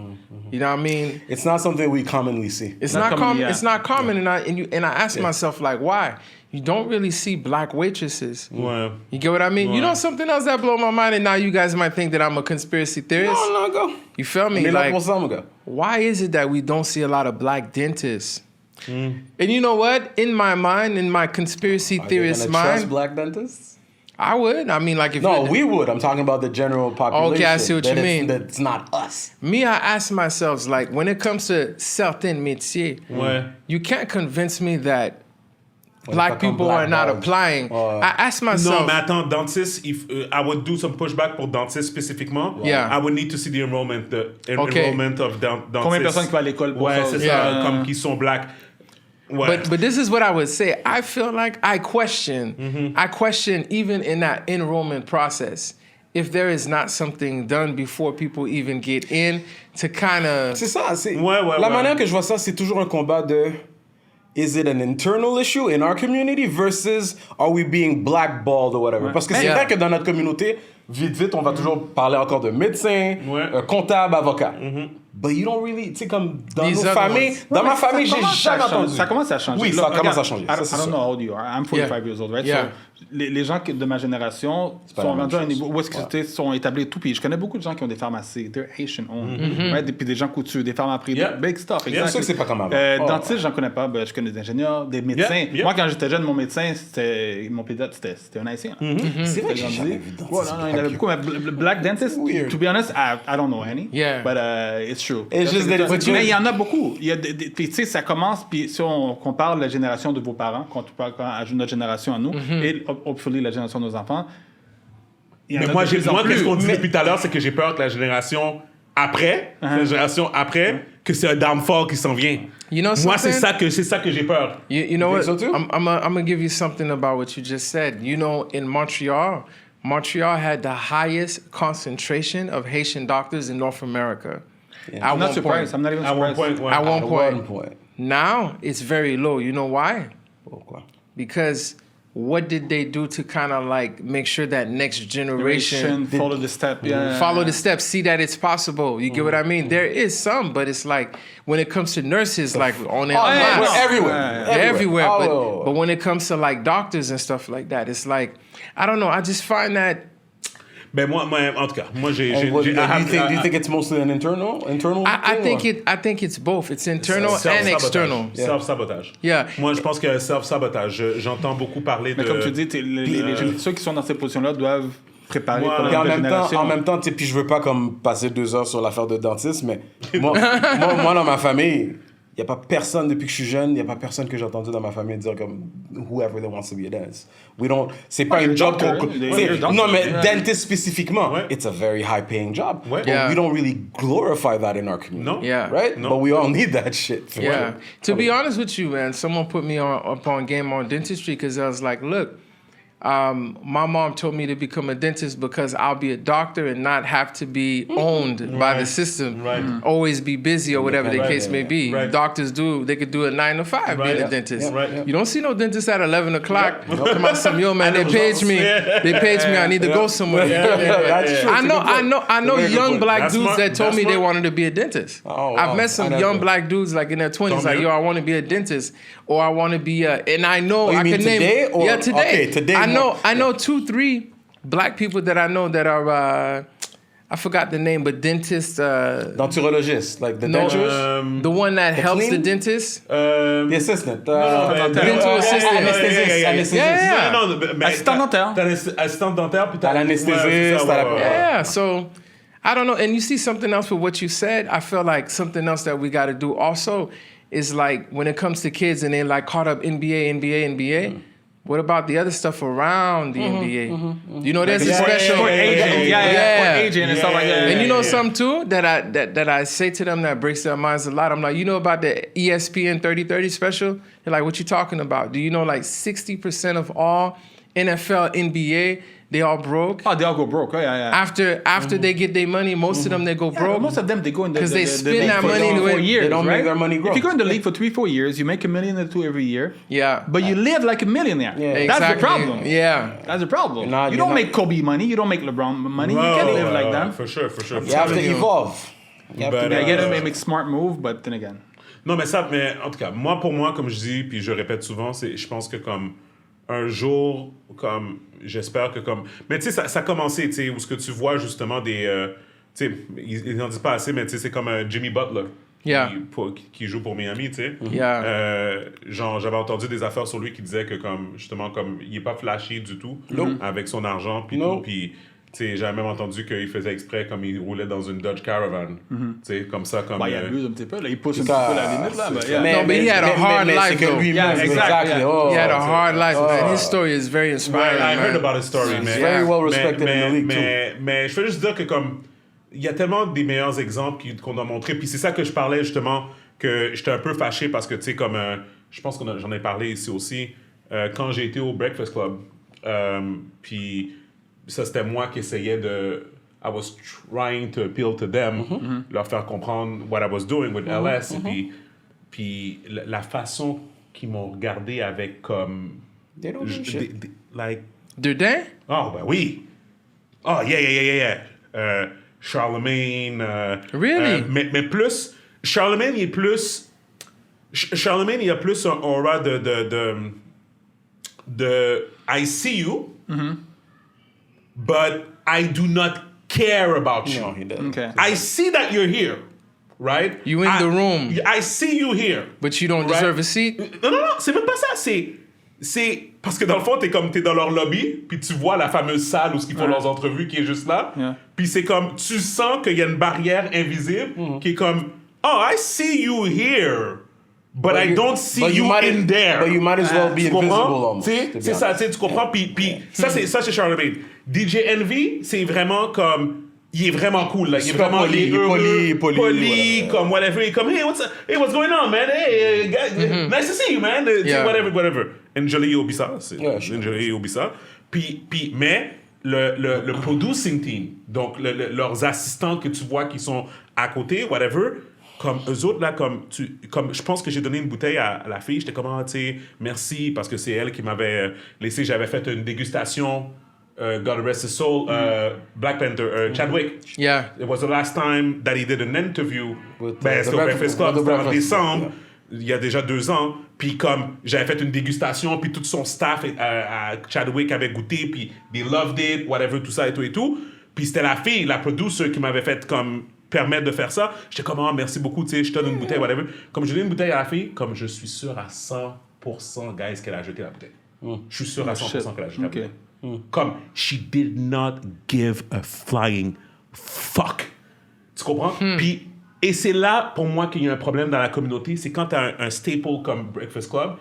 [SPEAKER 3] You know what I mean?
[SPEAKER 1] It's not something we commonly see.
[SPEAKER 3] It's not common. Yeah. It's not common, and I asked myself like, why? You don't really see black waitresses.
[SPEAKER 2] Ouais.
[SPEAKER 3] You get what I mean?
[SPEAKER 2] Ouais.
[SPEAKER 3] You know something else that blew my mind, and now you guys might think that I'm a conspiracy theorist.
[SPEAKER 1] No, go.
[SPEAKER 3] You feel me?
[SPEAKER 1] Mais
[SPEAKER 3] Like,
[SPEAKER 1] là pour ça, mon gars.
[SPEAKER 3] why is it that we don't see a lot of black dentists? And you know what? In my mind, in my conspiracy theorist
[SPEAKER 1] Are you gonna
[SPEAKER 3] mind,
[SPEAKER 1] trust black dentists?
[SPEAKER 3] I would. I mean, like if
[SPEAKER 1] No,
[SPEAKER 3] you're-
[SPEAKER 1] we would. I'm talking about the general population.
[SPEAKER 3] Okay, I see what you mean.
[SPEAKER 1] That's not us.
[SPEAKER 3] Me, I ask myself, like, when it comes to certains métiers,
[SPEAKER 2] Ouais.
[SPEAKER 3] you can't convince me that
[SPEAKER 1] When
[SPEAKER 3] black
[SPEAKER 1] it comes
[SPEAKER 3] people
[SPEAKER 1] black
[SPEAKER 3] are not
[SPEAKER 1] dogs.
[SPEAKER 3] applying. I ask myself,
[SPEAKER 2] Non, mais attends, dentiste, I would do some pushback pour dentiste spécifiquement.
[SPEAKER 3] Yeah.
[SPEAKER 2] I would need to see the enrollment
[SPEAKER 3] Okay.
[SPEAKER 2] of dentist.
[SPEAKER 4] Combien de personnes qui vont à l'école pour
[SPEAKER 2] Ouais,
[SPEAKER 4] ça?
[SPEAKER 2] c'est
[SPEAKER 3] Yeah.
[SPEAKER 2] ça, comme qui sont black. Ouais.
[SPEAKER 3] but this is what I would say. I feel like I question even in that enrollment process, if there is not something done before people even get in to kind of.
[SPEAKER 1] C'est ça. C'est
[SPEAKER 2] Ouais,
[SPEAKER 1] la manière que je vois ça, c'est toujours un combat de. Is it an internal issue in our community versus are we being blackballed or whatever? Parce que c'est
[SPEAKER 3] Yeah.
[SPEAKER 1] vrai que dans notre communauté, vite, on va toujours parler encore de médecins,
[SPEAKER 2] Ouais.
[SPEAKER 1] comptables, avocats. but you don't really, tu sais, comme dans
[SPEAKER 3] These
[SPEAKER 1] nos
[SPEAKER 3] other
[SPEAKER 1] familles,
[SPEAKER 3] ones.
[SPEAKER 1] dans ma famille, j'ai jamais entendu.
[SPEAKER 4] Ça commence à changer.
[SPEAKER 1] Oui, ça commence à changer.
[SPEAKER 4] I
[SPEAKER 1] Ça, c'est
[SPEAKER 4] don't
[SPEAKER 1] sûr.
[SPEAKER 4] know how old you are. I'm 45 years old, right?
[SPEAKER 3] Yeah.
[SPEAKER 4] So, les gens de ma génération
[SPEAKER 1] pas
[SPEAKER 4] sont
[SPEAKER 1] la même
[SPEAKER 4] rendus à un
[SPEAKER 1] chose.
[SPEAKER 4] niveau où est-ce qu'ils sont établis et tout. Puis je connais beaucoup de gens qui ont des pharmacies. They're Haitian owned. Right? Puis des gens coutus, des femmes à prix,
[SPEAKER 2] Yeah.
[SPEAKER 4] big stuff.
[SPEAKER 1] Bien sûr que c'est pas comme avant.
[SPEAKER 4] Dentistes, j'en connais pas. Ben, je connais des ingénieurs, des médecins.
[SPEAKER 2] Yeah.
[SPEAKER 4] Moi, quand j'étais jeune, mon médecin, mon pédiatre, c'était un Haïtien.
[SPEAKER 1] C'est vrai que j'ai
[SPEAKER 4] Grandi.
[SPEAKER 1] jamais vu de dentiste
[SPEAKER 4] Ouais, non, il y en avait beaucoup. Mais black dentist,
[SPEAKER 1] weird.
[SPEAKER 4] to be honest, I don't know any.
[SPEAKER 3] Yeah.
[SPEAKER 4] But it's true.
[SPEAKER 1] It's just that it's
[SPEAKER 4] Mais
[SPEAKER 1] good.
[SPEAKER 4] il y en a beaucoup. Il y a puis tu sais, ça commence, puis si on compare la génération de vos parents, quand on parle à notre génération à nous, et hopefully la génération de nos enfants, il y en
[SPEAKER 2] Mais
[SPEAKER 4] a
[SPEAKER 2] moi,
[SPEAKER 4] de plus en
[SPEAKER 2] moi
[SPEAKER 4] plus.
[SPEAKER 2] qu'est-ce qu'on dit depuis tout à l'heure, c'est que j'ai peur que la génération après, que c'est un downfall qui s'en vient.
[SPEAKER 3] You know
[SPEAKER 2] Moi, c'est
[SPEAKER 3] something?
[SPEAKER 2] ça que j'ai peur.
[SPEAKER 3] You know what?
[SPEAKER 1] so too?
[SPEAKER 3] I'm gonna give you something about what you just said. You know, in Montreal had the highest concentration of Haitian doctors in North America. At
[SPEAKER 4] I'm not
[SPEAKER 3] one
[SPEAKER 4] surprised.
[SPEAKER 3] point.
[SPEAKER 4] I'm not even
[SPEAKER 2] À one
[SPEAKER 4] surprised.
[SPEAKER 2] point, ouais.
[SPEAKER 3] At one
[SPEAKER 1] At
[SPEAKER 3] point.
[SPEAKER 1] one point.
[SPEAKER 3] Now it's very low. You know why?
[SPEAKER 1] Pourquoi?
[SPEAKER 3] Because what did they do to kind of like make sure that next generation
[SPEAKER 4] Follow the step. Yeah.
[SPEAKER 3] follow the steps, see that it's possible? You get what I mean? There is some, but it's like when it comes to nurses, like on their
[SPEAKER 1] Yeah,
[SPEAKER 3] mass,
[SPEAKER 1] everywhere.
[SPEAKER 3] they're everywhere.
[SPEAKER 1] Oh.
[SPEAKER 3] But when it comes to like doctors and stuff like that, it's like I don't know. I just find that
[SPEAKER 2] Ben moi, en tout cas, moi, j'ai...
[SPEAKER 1] And what, do
[SPEAKER 2] I
[SPEAKER 1] you think it's mostly an internal
[SPEAKER 3] I
[SPEAKER 1] thing,
[SPEAKER 3] think
[SPEAKER 1] or?
[SPEAKER 3] I think it's both. It's internal and
[SPEAKER 2] Self-sabotage.
[SPEAKER 3] external.
[SPEAKER 2] Self-sabotage.
[SPEAKER 3] Yeah.
[SPEAKER 2] Moi, je pense que self-sabotage. J'entends beaucoup parler
[SPEAKER 4] Mais
[SPEAKER 2] de...
[SPEAKER 4] comme tu dis, ceux qui sont dans ces positions-là doivent préparer
[SPEAKER 2] Ouais.
[SPEAKER 4] pour la
[SPEAKER 1] Puis
[SPEAKER 4] nouvelle génération.
[SPEAKER 1] en même temps, tu sais, puis je veux pas comme passer 2 heures sur l'affaire de dentiste, mais moi dans ma famille, il y a pas personne depuis que je suis jeune, il y a pas personne que j'ai entendu dans ma famille dire comme whoever that wants to be a dentist. C'est pas
[SPEAKER 4] you're
[SPEAKER 1] une
[SPEAKER 4] a
[SPEAKER 1] job
[SPEAKER 4] doctor,
[SPEAKER 1] qu'on...
[SPEAKER 4] you're
[SPEAKER 1] t'sais,
[SPEAKER 4] a doctor,
[SPEAKER 1] non, mais
[SPEAKER 4] yeah.
[SPEAKER 1] dentist spécifiquement,
[SPEAKER 2] Ouais.
[SPEAKER 1] it's a very high paying job.
[SPEAKER 2] Ouais.
[SPEAKER 1] But
[SPEAKER 3] Yeah.
[SPEAKER 1] we don't really glorify that in our community.
[SPEAKER 2] Non.
[SPEAKER 3] Yeah.
[SPEAKER 1] Right?
[SPEAKER 2] No.
[SPEAKER 1] But we all need that shit.
[SPEAKER 3] Yeah. To be honest with you, man, someone put me up on game on dentistry because I was like, look, my mom told me to become a dentist because I'll be a doctor and not have to be owned by the system.
[SPEAKER 2] Right.
[SPEAKER 3] Always be busy or whatever the
[SPEAKER 2] Right.
[SPEAKER 3] case may be.
[SPEAKER 2] Right.
[SPEAKER 3] Doctors they could do it 9 to 5
[SPEAKER 2] Right.
[SPEAKER 3] being a
[SPEAKER 2] Yeah.
[SPEAKER 3] dentist.
[SPEAKER 2] Yeah. Right.
[SPEAKER 3] You don't see no dentist at 11 o'clock.
[SPEAKER 2] Yeah.
[SPEAKER 3] Come out some, yo, man,
[SPEAKER 2] I
[SPEAKER 3] they
[SPEAKER 2] know
[SPEAKER 3] paged me.
[SPEAKER 2] Yeah.
[SPEAKER 3] They paged me. I need to go somewhere.
[SPEAKER 1] That's true.
[SPEAKER 3] I know
[SPEAKER 1] Very good
[SPEAKER 3] young
[SPEAKER 1] point.
[SPEAKER 3] black
[SPEAKER 2] That's
[SPEAKER 3] dudes
[SPEAKER 2] smart.
[SPEAKER 3] that told
[SPEAKER 2] That's
[SPEAKER 3] me they
[SPEAKER 2] smart.
[SPEAKER 3] wanted to be a dentist.
[SPEAKER 1] Oh, wow.
[SPEAKER 3] I've met some
[SPEAKER 1] I never-
[SPEAKER 3] young black dudes like in their 20s, like,
[SPEAKER 2] Tant
[SPEAKER 3] yo,
[SPEAKER 2] mieux.
[SPEAKER 3] I want to be a dentist, or I want to be a, and I know
[SPEAKER 1] Oh, you
[SPEAKER 3] I
[SPEAKER 1] mean
[SPEAKER 3] can name,
[SPEAKER 1] today, or-
[SPEAKER 3] yeah, today.
[SPEAKER 1] okay, today
[SPEAKER 3] I know,
[SPEAKER 1] more.
[SPEAKER 3] I know 2-3 black people that I know that are, I forgot the name, but dentists.
[SPEAKER 1] Denturologist, like the
[SPEAKER 3] No,
[SPEAKER 1] dentures?
[SPEAKER 3] the one that helps
[SPEAKER 1] clean?
[SPEAKER 3] the dentist.
[SPEAKER 1] The assistant.
[SPEAKER 3] Dental assistant.
[SPEAKER 1] Anesthésiste.
[SPEAKER 3] Yeah.
[SPEAKER 2] Non, mais
[SPEAKER 4] Assistant dentaire.
[SPEAKER 2] T'as assistant dentaire, puis
[SPEAKER 1] T'as l'anesthésiste, t'as la-
[SPEAKER 3] Yeah, so I don't know. And you see something else with what you said, I feel like something else that we got to do also is like when it comes to kids and they're like caught up NBA. What about the other stuff around the NBA? You know, there's a special.
[SPEAKER 4] For aging.
[SPEAKER 3] Yeah.
[SPEAKER 4] For aging and stuff like that.
[SPEAKER 3] And you know something too that I say to them that breaks their minds a lot. I'm like, you know about the ESPN 30-30 special? They're like, what you talking about? Do you know like 60% of all NFL, NBA, they all broke?
[SPEAKER 4] Oh, they all go broke. Oh, yeah.
[SPEAKER 3] After they get their money, most of them they go
[SPEAKER 4] Yeah,
[SPEAKER 3] broke.
[SPEAKER 4] most of them, they go in the
[SPEAKER 3] 'Cause they
[SPEAKER 4] the
[SPEAKER 3] spend
[SPEAKER 4] league
[SPEAKER 3] that
[SPEAKER 4] for
[SPEAKER 3] money
[SPEAKER 4] 3-4
[SPEAKER 3] to-
[SPEAKER 4] years,
[SPEAKER 1] they don't
[SPEAKER 4] right?
[SPEAKER 1] make their money grow.
[SPEAKER 4] If you go in the league for 3-4 years, you make $1 million or $2 million every year.
[SPEAKER 3] Yeah.
[SPEAKER 4] But you live like a millionaire.
[SPEAKER 1] Yeah.
[SPEAKER 4] That's
[SPEAKER 3] Exactly.
[SPEAKER 4] the problem.
[SPEAKER 3] Yeah.
[SPEAKER 4] That's the problem.
[SPEAKER 1] You're not-
[SPEAKER 4] You
[SPEAKER 1] you're
[SPEAKER 4] don't
[SPEAKER 1] not-
[SPEAKER 4] make Kobe money. You don't make LeBron money. You can't live like that.
[SPEAKER 2] For sure.
[SPEAKER 1] You have to evolve. You have
[SPEAKER 2] But,
[SPEAKER 1] to
[SPEAKER 4] I get it, make smart move, but then again.
[SPEAKER 2] Non, mais en tout cas, pour moi, comme je dis, puis je répète souvent, je pense que comme un jour, comme j'espère que comme... Mais tu sais, ça a commencé, tu sais, où ce que tu vois justement des... tu sais, ils n'en disent pas assez, mais tu sais, c'est comme Jimmy Butler.
[SPEAKER 3] Yeah.
[SPEAKER 2] Qui joue pour Miami, tu sais.
[SPEAKER 3] Yeah.
[SPEAKER 2] Genre, j'avais entendu des affaires sur lui qui disaient que comme, justement, comme, il est pas flashy du tout avec son argent, puis tout, puis... Tu sais, j'avais même entendu qu'il faisait exprès comme il roulait dans une Dodge Caravan. Tu sais, comme ça, comme...
[SPEAKER 4] Bah, il abuse un petit peu. Là. Il pousse un petit peu la limite. Là, but yeah.
[SPEAKER 3] No, but he had a hard life,
[SPEAKER 1] c'est que
[SPEAKER 3] though.
[SPEAKER 1] lui-même,
[SPEAKER 4] Yeah, exactly, yeah.
[SPEAKER 1] Oh,
[SPEAKER 3] He had a
[SPEAKER 1] c'est-
[SPEAKER 3] hard life, man. His story is very inspiring,
[SPEAKER 2] I heard
[SPEAKER 3] man.
[SPEAKER 2] about his story,
[SPEAKER 1] He's
[SPEAKER 2] mais...
[SPEAKER 1] very well respected
[SPEAKER 2] mais,
[SPEAKER 1] in the league,
[SPEAKER 2] mais je veux juste dire que comme... Il y a tellement des meilleurs exemples qu'on a montrés. Puis c'est ça que je parlais, justement, que j'étais un peu fâché parce que, tu sais, comme... je pense j'en ai parlé ici aussi. Quand j'ai été au Breakfast Club, puis ça, c'était moi qui essayais de... I was trying to appeal to them, leur faire comprendre what I was doing with LS. Et puis la façon qu'ils m'ont regardé avec comme...
[SPEAKER 1] They don't do shit.
[SPEAKER 2] like...
[SPEAKER 3] Durdin?
[SPEAKER 2] Oh, ben oui. Oh, yeah. Charlemagne.
[SPEAKER 3] Really?
[SPEAKER 2] Mais plus, Charlemagne, il est plus... Charlemagne, il a plus un aura de I see you, but I do not care about you.
[SPEAKER 1] No, he doesn't.
[SPEAKER 4] Okay.
[SPEAKER 2] I see that you're here, right?
[SPEAKER 3] You in the room.
[SPEAKER 2] I see you here.
[SPEAKER 3] But you don't
[SPEAKER 2] Right.
[SPEAKER 3] deserve a seat?
[SPEAKER 2] Non, c'est même pas ça. C'est parce que dans le fond, t'es dans leur lobby, puis tu vois la fameuse salle où ils font leurs entrevues qui est juste là.
[SPEAKER 4] Yeah.
[SPEAKER 2] Puis c'est comme, tu sens qu'il y a une barrière invisible qui est comme, oh, I see you here, but I don't see you in there.
[SPEAKER 1] But you might as well be
[SPEAKER 2] Tu
[SPEAKER 1] invisible
[SPEAKER 2] comprends?
[SPEAKER 1] almost.
[SPEAKER 2] C'est ça, tu comprends? Puis ça, c'est Charlemagne. DJ Envy, c'est vraiment comme... Il est vraiment cool, là. Il est
[SPEAKER 1] Super
[SPEAKER 2] vraiment
[SPEAKER 1] poli,
[SPEAKER 2] heureux,
[SPEAKER 1] poli,
[SPEAKER 2] comme whatever. Il est comme, hey, what's going on, man? Hey, guys, nice to see you, man.
[SPEAKER 3] Yeah.
[SPEAKER 2] Whatever. Enjoy Obisa.
[SPEAKER 1] Yeah, sure.
[SPEAKER 2] Enjoy Obisa. Mais le producing team, donc leurs assistants que tu vois qui sont à côté, whatever, comme eux autres, là, comme je pense que j'ai donné une bouteille à la fille, j'étais comme, ah, tu sais, merci, parce que c'est elle qui m'avait laissé, j'avais fait une dégustation. God rest his soul, Black Panther, Chadwick.
[SPEAKER 3] Yeah.
[SPEAKER 2] It was the last time that he did an interview.
[SPEAKER 1] With,
[SPEAKER 2] C'était au Breakfast Club,
[SPEAKER 1] with the
[SPEAKER 2] c'était en
[SPEAKER 1] Breakfast,
[SPEAKER 2] décembre, il y a déjà 2 ans. Puis comme j'avais fait une dégustation, puis tout son staff à Chadwick avait goûté, puis they loved it, whatever, tout ça et tout. Puis c'était la fille, la producer qui m'avait fait comme permettre de faire ça. J'étais comme, oh, merci beaucoup, tu sais, je te donne une bouteille, whatever. Comme je donne une bouteille à la fille, comme je suis sûr à 100%, guys, qu'elle a jeté la bouteille. Je suis sûr à 100% qu'elle a jeté la bouteille. Comme, she did not give a flying fuck. Tu comprends? Puis, et c'est là, pour moi, qu'il y a un problème dans la communauté, c'est quand t'as un staple comme Breakfast Club,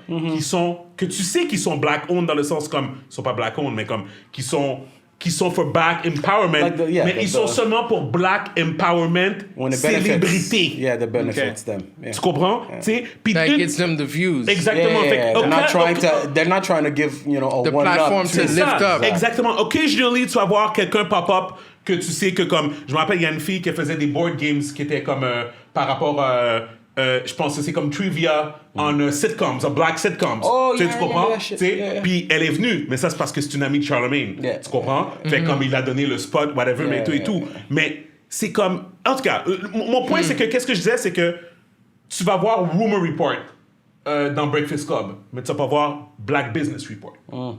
[SPEAKER 2] que tu sais qu'ils sont black-owned dans le sens comme, ils sont pas black-owned, mais comme, qui sont for black empowerment,
[SPEAKER 1] Like
[SPEAKER 2] mais ils sont seulement pour black empowerment
[SPEAKER 1] When it
[SPEAKER 2] célébrité.
[SPEAKER 1] Yeah, the benefits them. Yeah.
[SPEAKER 2] Tu comprends? Tu sais? Puis
[SPEAKER 3] That gets them the views.
[SPEAKER 2] Exactement.
[SPEAKER 1] Yeah,
[SPEAKER 2] Fait que,
[SPEAKER 1] they're not trying to give, a
[SPEAKER 3] The
[SPEAKER 1] one
[SPEAKER 3] platform
[SPEAKER 1] up
[SPEAKER 3] to
[SPEAKER 1] to
[SPEAKER 3] lift up.
[SPEAKER 2] Exactement. Occasionally, tu vas voir quelqu'un pop-up que tu sais que comme... Je me rappelle, il y a une fille qui faisait des board games qui étaient comme par rapport... je pense que c'est comme trivia en sitcoms, en black sitcoms.
[SPEAKER 1] Oh,
[SPEAKER 2] tu sais,
[SPEAKER 1] yeah,
[SPEAKER 2] tu comprends?
[SPEAKER 1] yeah, shit,
[SPEAKER 2] Tu sais,
[SPEAKER 1] yeah.
[SPEAKER 2] Puis elle est venue, mais ça c'est parce que c'est une amie de Charlemagne.
[SPEAKER 1] Yeah.
[SPEAKER 2] Tu comprends? Fait comme il a donné le spot, whatever, mais tout et tout. Mais c'est comme... En tout cas, mon point c'est que, qu'est-ce que je disais, c'est que tu vas voir Rumor Report dans Breakfast Club, mais tu vas pas voir Black Business Report.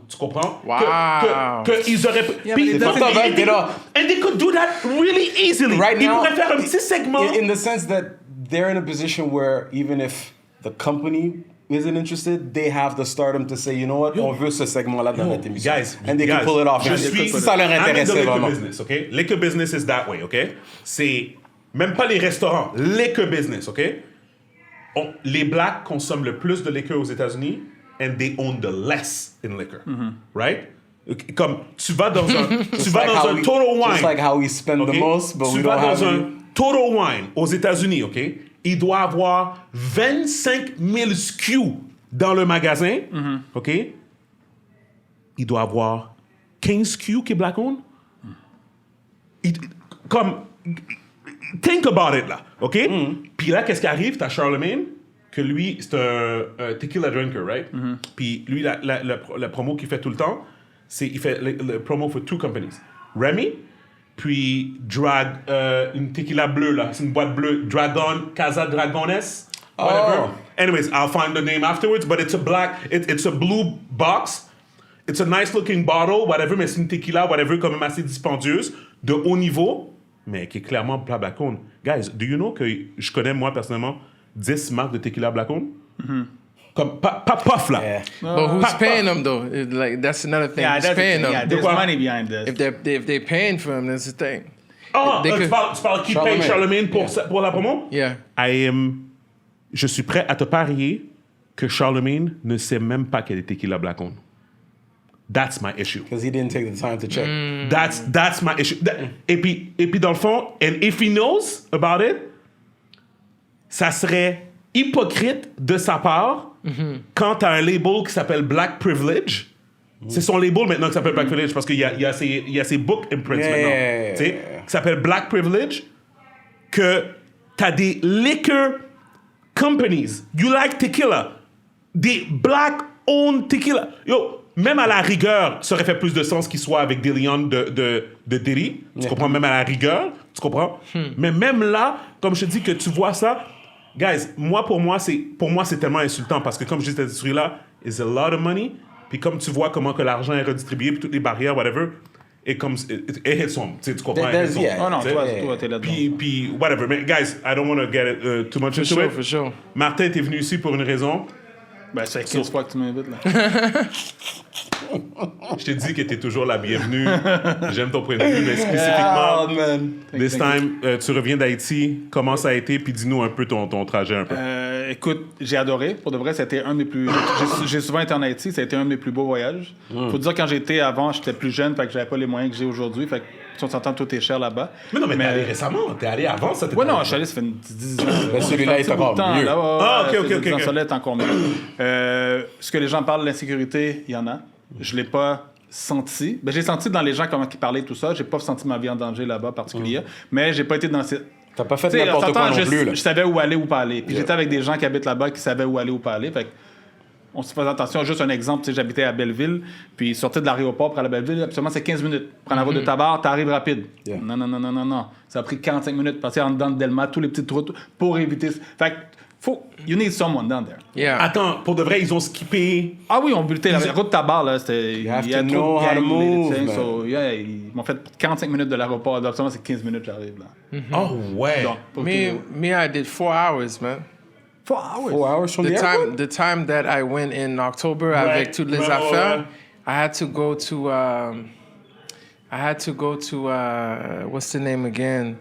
[SPEAKER 2] Tu comprends?
[SPEAKER 3] Wow.
[SPEAKER 2] Que ils auraient... Puis,
[SPEAKER 1] but
[SPEAKER 2] listen,
[SPEAKER 1] they- they don't-
[SPEAKER 2] and they could do that really easily.
[SPEAKER 1] Right
[SPEAKER 2] Ils
[SPEAKER 1] now,
[SPEAKER 2] pourraient faire un petit segment.
[SPEAKER 1] in the sense that they're in a position where even if the company isn't interested, they have the stardom to say, you know what, on veut ce segment-là dans notre émission.
[SPEAKER 2] Guys,
[SPEAKER 1] and they can pull it off.
[SPEAKER 2] Je
[SPEAKER 1] Si
[SPEAKER 2] suis...
[SPEAKER 1] ça leur
[SPEAKER 2] I'm in the
[SPEAKER 1] intéressait
[SPEAKER 2] liquor
[SPEAKER 1] vraiment.
[SPEAKER 2] business, OK? Liquor business is that way, OK? C'est même pas les restaurants, liquor business, OK? Les Blacks consomment le plus de liquor aux États-Unis and they own the less in liquor, right? Comme tu vas dans un, Total Wine.
[SPEAKER 1] Just like how we spend
[SPEAKER 2] OK?
[SPEAKER 1] the most, but
[SPEAKER 2] Tu
[SPEAKER 1] we
[SPEAKER 2] vas
[SPEAKER 1] don't have
[SPEAKER 2] dans un
[SPEAKER 1] any.
[SPEAKER 2] Total Wine aux États-Unis, OK? Il doit avoir 25 000 SKU dans le magasin, OK? Il doit avoir 15 SKU qui est black-owned. Comme, think about it, là, OK? Puis là, qu'est-ce qui arrive? T'as Charlemagne, que lui, c'est un tequila drinker, right? Puis lui, la promo qu'il fait tout le temps, c'est il fait le promo for 2 companies. Remy, puis une tequila bleue, là. C'est une boîte bleue. Casa Dragones, whatever.
[SPEAKER 1] Oh.
[SPEAKER 2] Anyways, I'll find the name afterwards, but it's a it's a blue box. It's a nice looking bottle, whatever, mais c'est une tequila, whatever, quand même assez dispendieuse, de haut niveau, mais qui est clairement black-owned. Guys, do you know que je connais, moi, personnellement, 10 marques de tequila black-owned? Comme, pas puff, là.
[SPEAKER 1] Yeah.
[SPEAKER 3] But who's
[SPEAKER 2] Pop,
[SPEAKER 3] paying
[SPEAKER 2] pop.
[SPEAKER 3] them though? Like that's another thing.
[SPEAKER 4] Yeah,
[SPEAKER 3] who's
[SPEAKER 4] that's
[SPEAKER 3] paying them?
[SPEAKER 4] yeah, there's
[SPEAKER 2] quoi?
[SPEAKER 4] money behind this.
[SPEAKER 3] If they're paying for them, that's the thing.
[SPEAKER 2] Ah,
[SPEAKER 3] They
[SPEAKER 2] tu
[SPEAKER 3] could-
[SPEAKER 2] parles qui paye Charlemagne pour,
[SPEAKER 1] Yeah.
[SPEAKER 2] pour la promo?
[SPEAKER 3] Yeah.
[SPEAKER 2] Je suis prêt à te parier que Charlemagne ne sait même pas qu'elle est tequila black-owned. That's my issue.
[SPEAKER 1] Because he didn't take the time to check.
[SPEAKER 2] That's my issue. Et puis dans le fond, and if he knows about it, ça serait hypocrite de sa part quand t'as un label qui s'appelle Black Privilege. C'est son label maintenant qui s'appelle Black Privilege parce qu'il y a ses book imprints
[SPEAKER 1] Yeah,
[SPEAKER 2] maintenant.
[SPEAKER 1] yeah,
[SPEAKER 2] Tu sais,
[SPEAKER 1] yeah.
[SPEAKER 2] qui s'appelle Black Privilege, que t'as des liquor companies. You like tequila. Des black-owned tequila. Yo, même à la rigueur, ça aurait fait plus de sens qu'il soit avec des lions de Diddy. Tu comprends? Même à la rigueur, Tu comprends? Mais même là, comme je te dis que tu vois ça, guys, pour moi, c'est tellement insultant parce que comme je dis, cette industrie-là, it's a lot of money. Puis comme tu vois comment que l'argent est redistribué, puis toutes les barrières, whatever, it hits home. Tu comprends?
[SPEAKER 4] Oh non, toi, t'es là-dedans.
[SPEAKER 2] Puis, whatever. Mais, guys, I don't want to get too much into it.
[SPEAKER 3] For sure.
[SPEAKER 2] Martin, t'es venu ici pour une raison.
[SPEAKER 4] Ben, c'est 15 fois que tu m'invites, là.
[SPEAKER 2] Je t'ai dit que t'es toujours la bienvenue. J'aime ton point de vue, mais spécifiquement, this time, tu reviens d'Haïti. Comment ça a été? Puis dis-nous un peu ton trajet un peu.
[SPEAKER 4] Écoute, j'ai adoré. Pour de vrai, c'était un de mes plus... J'ai souvent été en Haïti. Ça a été un de mes plus beaux voyages. Faut dire, quand j'étais avant, j'étais plus jeune, fait que j'avais pas les moyens que j'ai aujourd'hui. Fait que, si on s'entend, tout est cher là-bas.
[SPEAKER 2] Mais non, mais t'es allé récemment. T'es allé avant, ça?
[SPEAKER 4] Ouais, non, je suis allé, ça fait 10 ans.
[SPEAKER 1] Mais celui-là est encore mieux.
[SPEAKER 2] OK.
[SPEAKER 4] Celui-là est encore mieux. Ce que les gens parlent de l'insécurité, il y en a. Je l'ai pas senti. Ben, j'ai senti dans les gens comment ils parlaient tout ça. J'ai pas senti ma vie en danger là-bas particulier. Mais j'ai pas été dans ces...
[SPEAKER 1] T'as pas fait n'importe quoi non plus, là.
[SPEAKER 4] Je savais où aller ou pas aller. Puis j'étais avec des gens qui habitent là-bas qui savaient où aller ou pas aller. Fait que on se faisait attention. Juste un exemple, j'habitais à Belleville, puis sortais de l'aéroport pour aller à Belleville, absolument, c'est 15 minutes. Prends la route de Tabar, t'arrives rapide.
[SPEAKER 1] Yeah.
[SPEAKER 4] Non. Ça a pris 45 minutes de passer en dedans de Delma, tous les petites routes, pour éviter... Fait que, you need someone down there.
[SPEAKER 3] Yeah.
[SPEAKER 2] Attends, pour de vrai, ils ont skippé...
[SPEAKER 4] Ah oui, on buté la route de Tabar, là, c'était...
[SPEAKER 1] You have to know how to move, man.
[SPEAKER 4] So, yeah, ils m'ont fait 45 minutes de l'aéroport, absolument, c'est 15 minutes, j'arrive, là.
[SPEAKER 2] Oh, ouais.
[SPEAKER 4] Donc,
[SPEAKER 3] Me, I did 4 hours, man.
[SPEAKER 4] 4 hours?
[SPEAKER 1] 4 hours from the airport?
[SPEAKER 3] The time that I went in October avec toutes les affaires, I had to go to what's the name again?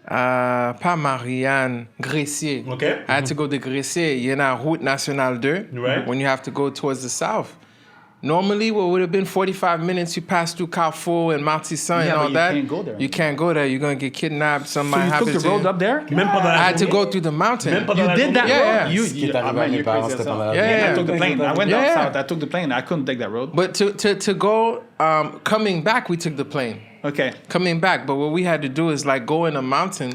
[SPEAKER 3] Pas Marianne, Gressier.
[SPEAKER 2] Okay.
[SPEAKER 3] I had to go to Gressier. Il y a une route nationale 2
[SPEAKER 2] Right.
[SPEAKER 3] when you have to go towards the south. Normally, what would have been 45 minutes, you pass through Carrefour and Martissan and all
[SPEAKER 4] but
[SPEAKER 3] that.
[SPEAKER 4] you can't go there.
[SPEAKER 3] You can't go there. You're going to get kidnapped.
[SPEAKER 4] So
[SPEAKER 3] Something
[SPEAKER 4] you
[SPEAKER 3] might
[SPEAKER 4] took
[SPEAKER 3] happen
[SPEAKER 4] the road
[SPEAKER 3] to you.
[SPEAKER 4] up there?
[SPEAKER 2] Même pendant la
[SPEAKER 3] I had to
[SPEAKER 2] journée?
[SPEAKER 3] go through the mountain.
[SPEAKER 2] Même pendant
[SPEAKER 4] You
[SPEAKER 2] la
[SPEAKER 4] did that
[SPEAKER 3] Yeah,
[SPEAKER 4] road?
[SPEAKER 3] yeah.
[SPEAKER 1] Ce qui est arrivé à mes parents, c'était pendant la
[SPEAKER 3] Yeah.
[SPEAKER 4] I took the plane. I went down
[SPEAKER 3] Yeah.
[SPEAKER 4] south. I took the plane. I couldn't take that road.
[SPEAKER 3] But to go, coming back, we took the plane.
[SPEAKER 4] Okay.
[SPEAKER 3] Coming back, but what we had to do is like go in a mountain.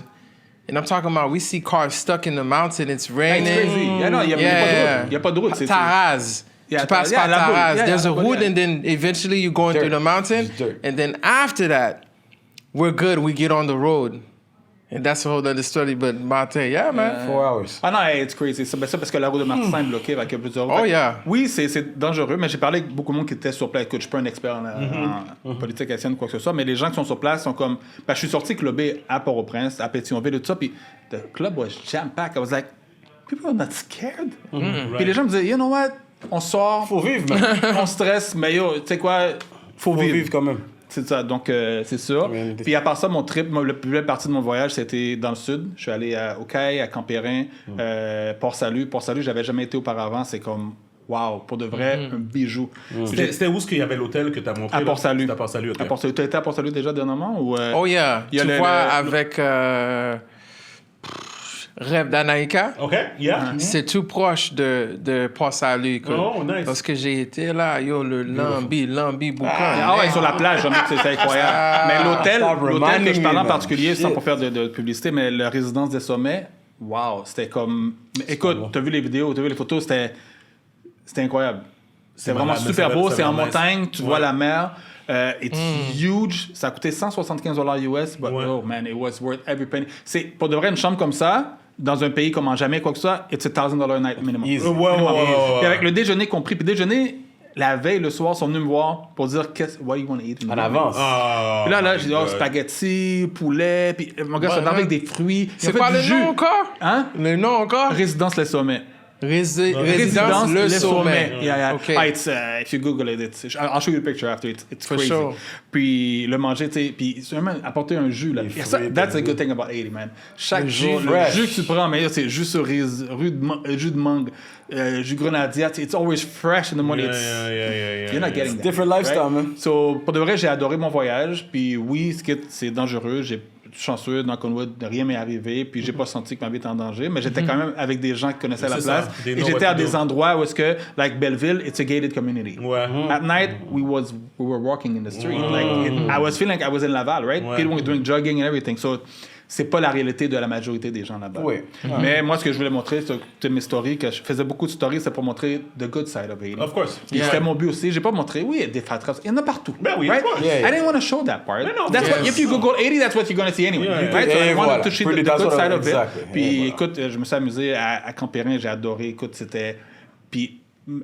[SPEAKER 3] And I'm talking about, we see cars stuck in the mountain. It's raining.
[SPEAKER 4] It's crazy. Yeah, no, il y a pas de route. C'est
[SPEAKER 3] Taraz.
[SPEAKER 4] Yeah,
[SPEAKER 3] Tu passes
[SPEAKER 4] yeah,
[SPEAKER 3] par
[SPEAKER 4] la route.
[SPEAKER 3] Taraz.
[SPEAKER 4] Yeah,
[SPEAKER 3] There's a
[SPEAKER 4] but
[SPEAKER 3] route,
[SPEAKER 4] yeah.
[SPEAKER 3] and then eventually you're going through the mountain.
[SPEAKER 1] Just dirt.
[SPEAKER 3] And then after that, we're good. We get on the road. And that's a whole other story. But Martin, yeah, man.
[SPEAKER 1] 4 hours.
[SPEAKER 4] Ah non, it's crazy. C'est ça parce que la route de Martin est bloquée avec plusieurs
[SPEAKER 3] Oh, yeah.
[SPEAKER 4] Oui, c'est dangereux, mais j'ai parlé avec beaucoup de monde qui était sur place. Écoute, je suis pas un expert en politique haïtienne ou quoi que ce soit, mais les gens qui sont sur place sont comme... Ben, je suis sorti clubber à Port-au-Prince, à Pétionville et tout ça, puis the club was jam-packed. I was like, people are not scared. Puis les gens me disaient, you know what? On sort,
[SPEAKER 1] Faut vivre, man.
[SPEAKER 4] on stresse, mais yo, tu sais quoi? Faut
[SPEAKER 1] Faut vivre quand même.
[SPEAKER 4] C'est ça, donc c'est ça. Puis à part ça, mon trip, la plus belle partie de mon voyage, c'était dans le sud. Je suis allé au Caille, à Campérin, Port-Salut. Port-Salut, j'avais jamais été auparavant. C'est comme, wow, pour de vrai, un bijou.
[SPEAKER 2] C'était où est-ce qu'il y avait l'hôtel que tu as montré?
[SPEAKER 4] À Port-Salut.
[SPEAKER 2] C'était à Port-Salut, OK.
[SPEAKER 4] À Port-Salut. Tu as été à Port-Salut déjà dernièrement? Ou,
[SPEAKER 3] Oh, yeah.
[SPEAKER 4] il y a
[SPEAKER 3] Tu
[SPEAKER 4] le-
[SPEAKER 3] vois,
[SPEAKER 4] le-
[SPEAKER 3] avec Rêve d'Anaïka.
[SPEAKER 2] OK, yeah.
[SPEAKER 3] C'est tout proche de Port-Salut.
[SPEAKER 2] Oh, nice.
[SPEAKER 3] Parce que j'ai été là, yo, le Lambi Boucan.
[SPEAKER 4] Ah ouais, sur la plage, c'est incroyable. Mais l'hôtel
[SPEAKER 1] stop
[SPEAKER 4] que je
[SPEAKER 1] reminding
[SPEAKER 4] parle
[SPEAKER 1] me,
[SPEAKER 4] en
[SPEAKER 1] man.
[SPEAKER 4] particulier, sans
[SPEAKER 1] Shit.
[SPEAKER 4] pour faire de publicité, mais la résidence des sommets, wow, c'était comme... Mais écoute, t'as vu les vidéos, t'as vu les photos, c'était incroyable. C'est vraiment
[SPEAKER 2] malade, mais
[SPEAKER 4] super
[SPEAKER 2] ça
[SPEAKER 4] beau,
[SPEAKER 2] va-
[SPEAKER 4] c'est
[SPEAKER 2] ça
[SPEAKER 4] en
[SPEAKER 2] va
[SPEAKER 4] montagne,
[SPEAKER 2] nice.
[SPEAKER 4] tu
[SPEAKER 2] Ouais.
[SPEAKER 4] vois la mer. It's huge. Ça a coûté $175 US, but
[SPEAKER 2] Ouais.
[SPEAKER 4] oh man, it was worth every penny. C'est pour de vrai une chambre comme ça, dans un pays comme en jamais, quoi que ce soit, it's $1,000 a night minimum.
[SPEAKER 1] Easy.
[SPEAKER 2] Ouais.
[SPEAKER 4] Puis avec le déjeuner compris. Puis déjeuner, la veille, le soir, ils sont venus me voir pour dire what do you want to eat?
[SPEAKER 1] En avance.
[SPEAKER 2] Ah,
[SPEAKER 4] Puis là,
[SPEAKER 2] my
[SPEAKER 4] j'ai dit,
[SPEAKER 2] God.
[SPEAKER 4] spaghetti, poulet. Puis mon gars,
[SPEAKER 3] Ouais,
[SPEAKER 4] ça va
[SPEAKER 3] ouais.
[SPEAKER 4] avec des fruits. Ils
[SPEAKER 3] C'est
[SPEAKER 4] ont fait
[SPEAKER 3] quoi
[SPEAKER 4] du
[SPEAKER 3] le
[SPEAKER 4] jus.
[SPEAKER 3] nom encore?
[SPEAKER 4] Hein?
[SPEAKER 3] Le nom encore?
[SPEAKER 4] Résidence Les Sommets.
[SPEAKER 3] Résidence Le Sommet.
[SPEAKER 4] Yeah.
[SPEAKER 3] Okay.
[SPEAKER 4] Ah, it's, if you Google it, I'll show you a picture after. It's
[SPEAKER 3] For
[SPEAKER 4] crazy.
[SPEAKER 3] sure.
[SPEAKER 4] Puis le manger, tu sais, puis vraiment apporter un jus là.
[SPEAKER 1] Les
[SPEAKER 4] Et ça,
[SPEAKER 1] fruits,
[SPEAKER 4] that's a
[SPEAKER 1] les
[SPEAKER 4] good thing about Haiti, man. Chaque
[SPEAKER 3] Le
[SPEAKER 4] jour,
[SPEAKER 3] jus
[SPEAKER 4] le
[SPEAKER 1] fresh.
[SPEAKER 4] jus que tu prends, mais c'est jus cerise, jus de mangue, jus grenadier, it's always fresh in the morning.
[SPEAKER 2] Yeah.
[SPEAKER 4] You're not getting that.
[SPEAKER 1] Different lifestyle,
[SPEAKER 4] right?
[SPEAKER 1] man.
[SPEAKER 4] So, pour de vrai, j'ai adoré mon voyage. Puis oui, c'est dangereux. J'ai chanceux dans Conwood, rien m'est arrivé. Puis j'ai pas senti que ma vie était en danger. Mais j'étais quand même avec des gens qui connaissaient la
[SPEAKER 2] C'est ça.
[SPEAKER 4] place.
[SPEAKER 2] They
[SPEAKER 4] Et
[SPEAKER 2] know
[SPEAKER 4] j'étais
[SPEAKER 2] what
[SPEAKER 4] à
[SPEAKER 2] to
[SPEAKER 4] des
[SPEAKER 2] do.
[SPEAKER 4] endroits où est-ce que, like Belleville, it's a gated community.
[SPEAKER 2] Ouais.
[SPEAKER 4] At night, we were walking in the street. Like, I was feeling like I was in Laval, right?
[SPEAKER 2] Ouais.
[SPEAKER 4] People were doing jogging and everything. So, c'est pas la réalité de la majorité des gens là-bas.
[SPEAKER 1] Oui.
[SPEAKER 4] Mais moi, ce que je voulais montrer, c'est mes stories, que je faisais beaucoup de stories, c'est pour montrer the good side of Haiti.
[SPEAKER 2] Of course.
[SPEAKER 4] Puis c'était mon but aussi. J'ai pas montré, oui, il y a des fatras. Il y en a partout.
[SPEAKER 2] Ben oui,
[SPEAKER 4] right?
[SPEAKER 2] of course.
[SPEAKER 1] Yeah, yeah.
[SPEAKER 4] I didn't want to show that part.
[SPEAKER 2] no,
[SPEAKER 4] That's what,
[SPEAKER 2] yes.
[SPEAKER 4] if you Google Haiti, that's what you're going to see anyway.
[SPEAKER 2] Yeah,
[SPEAKER 4] Right? So
[SPEAKER 1] yeah,
[SPEAKER 4] I wanted
[SPEAKER 1] voilà.
[SPEAKER 4] to show
[SPEAKER 1] Pretty,
[SPEAKER 4] the
[SPEAKER 1] that's
[SPEAKER 4] good
[SPEAKER 1] what I-
[SPEAKER 4] side of
[SPEAKER 1] exactly.
[SPEAKER 4] it. Puis
[SPEAKER 1] Yeah, voilà.
[SPEAKER 4] écoute, je me suis amusé à Campérin, j'ai adoré. Écoute, c'était... Puis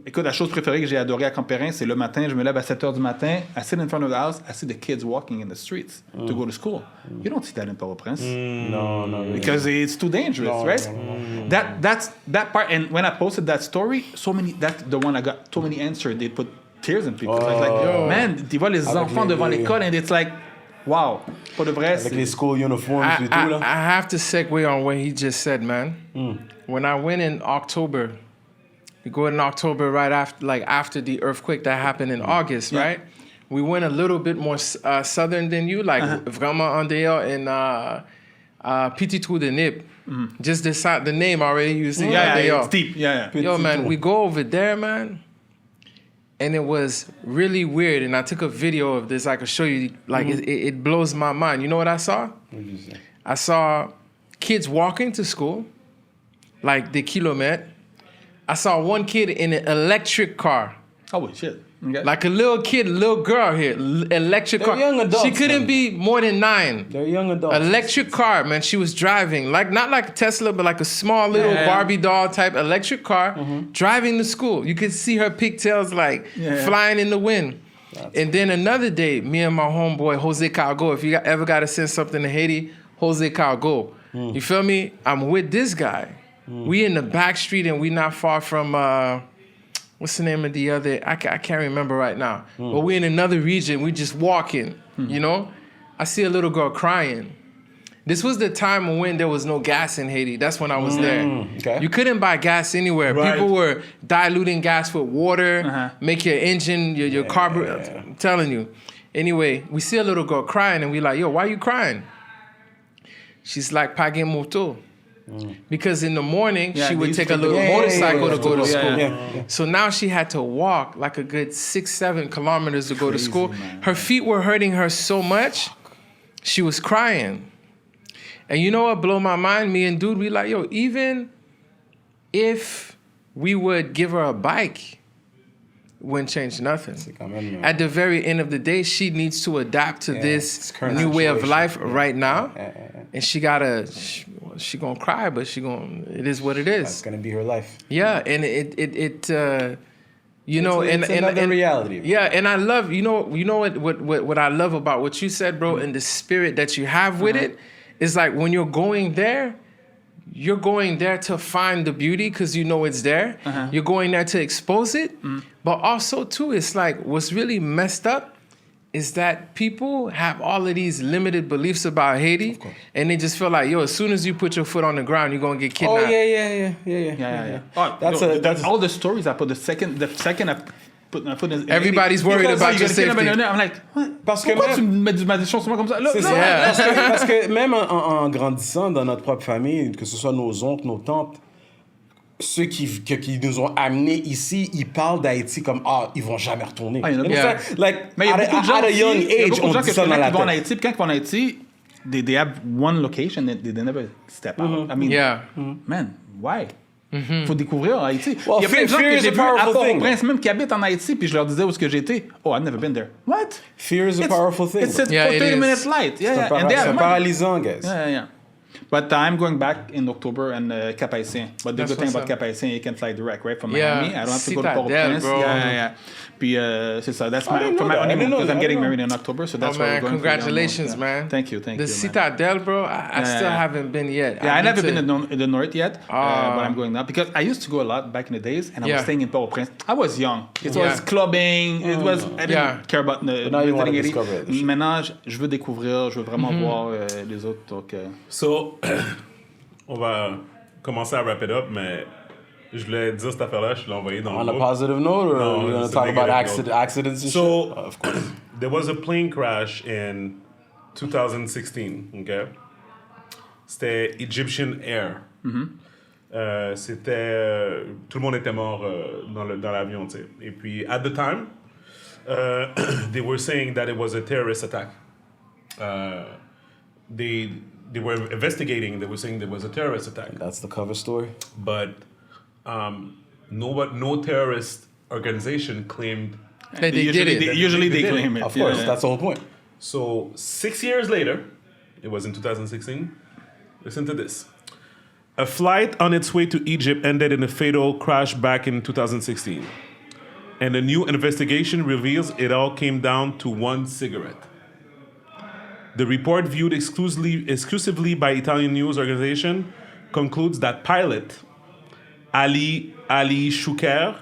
[SPEAKER 4] écoute, la chose préférée que j'ai adorée à Campérin, c'est le matin, je me lève à 7h du matin, I sit in front of the house, I see the kids walking in the streets to go to school. You don't see that in Port-au-Prince.
[SPEAKER 1] No, no. Really.
[SPEAKER 4] Because it's too dangerous,
[SPEAKER 1] No,
[SPEAKER 4] right?
[SPEAKER 1] no,
[SPEAKER 4] That's that part. And when I posted that story, that's the one I got so many answers. They put tears in people's eyes. Like, man, tu vois les enfants devant l'école, and it's like, wow. Pour de vrai,
[SPEAKER 1] Avec les school uniforms et tout, là.
[SPEAKER 3] I have to segue on what he just said, man. When I went in October, we go in October right after the earthquake that happened in August, right? We went a little bit more southern than you, like vraiment en dehors in Petit Trou de Nip. Just the name already using.
[SPEAKER 4] it's deep. Yeah.
[SPEAKER 3] Yo, man, we go over there, man. And it was really weird. And I took a video of this. I could show you. Like, it blows my mind. You know what I saw?
[SPEAKER 1] What did you say?
[SPEAKER 3] I saw kids walking to school, like the kilometre. I saw one kid in an electric car.
[SPEAKER 4] Oh, shit. Okay.
[SPEAKER 3] Like a little kid, little girl here, electric
[SPEAKER 1] They're
[SPEAKER 3] car.
[SPEAKER 1] young adults,
[SPEAKER 3] She couldn't
[SPEAKER 1] man.
[SPEAKER 3] be more than 9.
[SPEAKER 1] They're young adults.
[SPEAKER 3] Electric car, man. She was driving, like not like a Tesla, but like a small little Barbie doll type electric car, driving to school. You could see her pigtails like flying in the wind. And then another day, me and my homeboy Jose Calgo. If you ever got to send something to Haiti, Jose Calgo. You feel me? I'm with this guy. We in the back street and we not far from what's the name of the other? I can't remember right now. But we in another region. We just walking. You know, I see a little girl crying. This was the time when there was no gas in Haiti. That's when I was there.
[SPEAKER 1] Okay.
[SPEAKER 3] You couldn't buy gas anywhere.
[SPEAKER 2] Right.
[SPEAKER 3] People were diluting gas with water, make your engine, your carburetor. I'm telling you. Anyway, we see a little girl crying and we like, yo, why you crying? She's like, Pagin moto. Because in the morning, she would take a little motorcycle to go to school.
[SPEAKER 1] Yeah.
[SPEAKER 3] So now she had to walk like a good 6-7 kilometers to go to school.
[SPEAKER 4] man.
[SPEAKER 3] Her feet were hurting her so much, she was crying. And you know what blew my mind? Me and dude, we like, yo, even if we would give her a bike, wouldn't change nothing. At the very end of the day, she needs to adapt to this
[SPEAKER 1] it's current
[SPEAKER 3] new way of
[SPEAKER 1] situation.
[SPEAKER 3] life right now. And she gonna cry, but it is what it
[SPEAKER 1] That's
[SPEAKER 3] is.
[SPEAKER 1] gonna be her life.
[SPEAKER 3] Yeah, and you know,
[SPEAKER 1] It's another reality.
[SPEAKER 3] Yeah, and I love, you know what I love about what you said, bro, and the spirit that you have with it is like when you're going there to find the beauty because you know it's there. You're going there to expose it. But also, too, it's like what's really messed up is that people have all of these limited beliefs about Haiti, and they just feel like, yo, as soon as you put your foot on the ground, you're going to get
[SPEAKER 1] Oh
[SPEAKER 3] kidnapped.
[SPEAKER 4] Yeah. Oh,
[SPEAKER 1] That's
[SPEAKER 4] all the stories I put. The second I put in
[SPEAKER 3] Everybody's worried
[SPEAKER 1] Because
[SPEAKER 3] about
[SPEAKER 1] you
[SPEAKER 3] your
[SPEAKER 1] gotta
[SPEAKER 3] safety.
[SPEAKER 4] I'm like,
[SPEAKER 1] Parce que
[SPEAKER 4] pourquoi
[SPEAKER 1] même-
[SPEAKER 4] tu me mets du maldition sur moi comme ça? Là,
[SPEAKER 1] C'est
[SPEAKER 4] là,
[SPEAKER 1] ça.
[SPEAKER 3] Yeah.
[SPEAKER 1] Parce que même en grandissant dans notre propre famille, que ce soit nos oncles, nos tantes, ceux qui nous ont amenés ici, ils parlent d'Haïti comme ils vont jamais retourner.
[SPEAKER 4] Ah, il y en a
[SPEAKER 1] You
[SPEAKER 3] beaucoup.
[SPEAKER 1] understand? Like,
[SPEAKER 4] Mais il y a beaucoup de gens
[SPEAKER 1] at a
[SPEAKER 4] aussi-
[SPEAKER 1] young
[SPEAKER 4] il y a
[SPEAKER 1] age,
[SPEAKER 4] beaucoup de
[SPEAKER 1] on
[SPEAKER 4] gens
[SPEAKER 1] dit
[SPEAKER 4] que je
[SPEAKER 1] ça dans
[SPEAKER 4] connais
[SPEAKER 1] la
[SPEAKER 4] qui vont en
[SPEAKER 1] tête.
[SPEAKER 4] Haïti, puis quand ils vont en Haïti, they have one location and they never step out. I mean,
[SPEAKER 3] Yeah.
[SPEAKER 4] man, why? Faut découvrir en Haïti.
[SPEAKER 1] Well,
[SPEAKER 4] Il y a plein de gens
[SPEAKER 1] fear
[SPEAKER 4] que
[SPEAKER 1] is
[SPEAKER 4] j'ai
[SPEAKER 1] a
[SPEAKER 4] vus à
[SPEAKER 1] powerful thing.
[SPEAKER 4] Port-au-Prince même qui habitent en Haïti, puis je leur disais où est-ce que j'étais. Oh, I've never been there. What?
[SPEAKER 1] Fear is a powerful thing.
[SPEAKER 4] It's a
[SPEAKER 3] Yeah, it
[SPEAKER 4] 30
[SPEAKER 3] is.
[SPEAKER 4] minutes light. Yeah, yeah. And they
[SPEAKER 1] C'est
[SPEAKER 4] have money.
[SPEAKER 1] paralysant, guys.
[SPEAKER 4] Yeah. But I'm going back in October and Cap Haïtien. But the
[SPEAKER 3] That's
[SPEAKER 4] good thing
[SPEAKER 3] what's
[SPEAKER 4] about
[SPEAKER 3] up.
[SPEAKER 4] Cap Haïtien, you can fly direct, right, from
[SPEAKER 3] Yeah.
[SPEAKER 4] Miami. I don't have to go to
[SPEAKER 3] Citadel,
[SPEAKER 4] Port-au-Prince.
[SPEAKER 3] bro.
[SPEAKER 4] Yeah. Puis c'est ça. That's my
[SPEAKER 1] didn't
[SPEAKER 4] for
[SPEAKER 1] know
[SPEAKER 4] my
[SPEAKER 1] that. I
[SPEAKER 4] honeymoon
[SPEAKER 1] didn't know
[SPEAKER 4] because I'm
[SPEAKER 1] that.
[SPEAKER 4] getting
[SPEAKER 1] I didn't
[SPEAKER 4] married in October, so that's
[SPEAKER 3] Oh
[SPEAKER 4] why we're
[SPEAKER 3] man,
[SPEAKER 4] going.
[SPEAKER 3] congratulations,
[SPEAKER 4] for the honeymoon.
[SPEAKER 3] man.
[SPEAKER 4] Thank you,
[SPEAKER 3] The
[SPEAKER 4] man.
[SPEAKER 3] Citadel, bro. I still
[SPEAKER 4] Yeah.
[SPEAKER 3] haven't been yet.
[SPEAKER 4] Yeah, I
[SPEAKER 3] need
[SPEAKER 4] never
[SPEAKER 3] to-
[SPEAKER 4] been in the north yet, but I'm going now because I used to go a lot back in the days, and I
[SPEAKER 3] Yeah.
[SPEAKER 4] was staying in Port-au-Prince. I was young. It
[SPEAKER 3] Yeah.
[SPEAKER 4] was clubbing. It was. I didn't
[SPEAKER 3] Yeah.
[SPEAKER 4] care about the.
[SPEAKER 1] now you wanna
[SPEAKER 4] visiting
[SPEAKER 1] discover
[SPEAKER 4] Haiti.
[SPEAKER 1] it.
[SPEAKER 4] Maintenant, je veux découvrir, je veux vraiment voir les autres. Donc,
[SPEAKER 2] So, on va commencer à wrap it up, mais je voulais dire cette affaire-là, je l'ai envoyé dans
[SPEAKER 1] On
[SPEAKER 2] le
[SPEAKER 1] a
[SPEAKER 2] groupe.
[SPEAKER 1] positive note, or
[SPEAKER 2] No,
[SPEAKER 1] we're going
[SPEAKER 2] it's
[SPEAKER 1] to
[SPEAKER 2] a
[SPEAKER 1] talk about
[SPEAKER 2] negative note.
[SPEAKER 1] accidents and
[SPEAKER 2] So,
[SPEAKER 1] shit? Of course.
[SPEAKER 2] there was a plane crash in 2016, okay? C'était Egyptian Air. C'était... tout le monde était mort dans l'avion, tu sais. Et puis, at the time, they were saying that it was a terrorist attack. they were investigating. They were saying there was a terrorist attack.
[SPEAKER 1] That's the cover story.
[SPEAKER 2] But no terrorist organization claimed.
[SPEAKER 3] They did it.
[SPEAKER 4] Usually they
[SPEAKER 2] did
[SPEAKER 4] claim it.
[SPEAKER 1] Of course, that's the whole point.
[SPEAKER 2] So 6 years later, it was in 2016. Listen to this. A flight on its way to Egypt ended in a fatal crash back in 2016. And a new investigation reveals it all came down to one cigarette. The report, viewed exclusively by Italian news organization, concludes that pilot Ali Shuker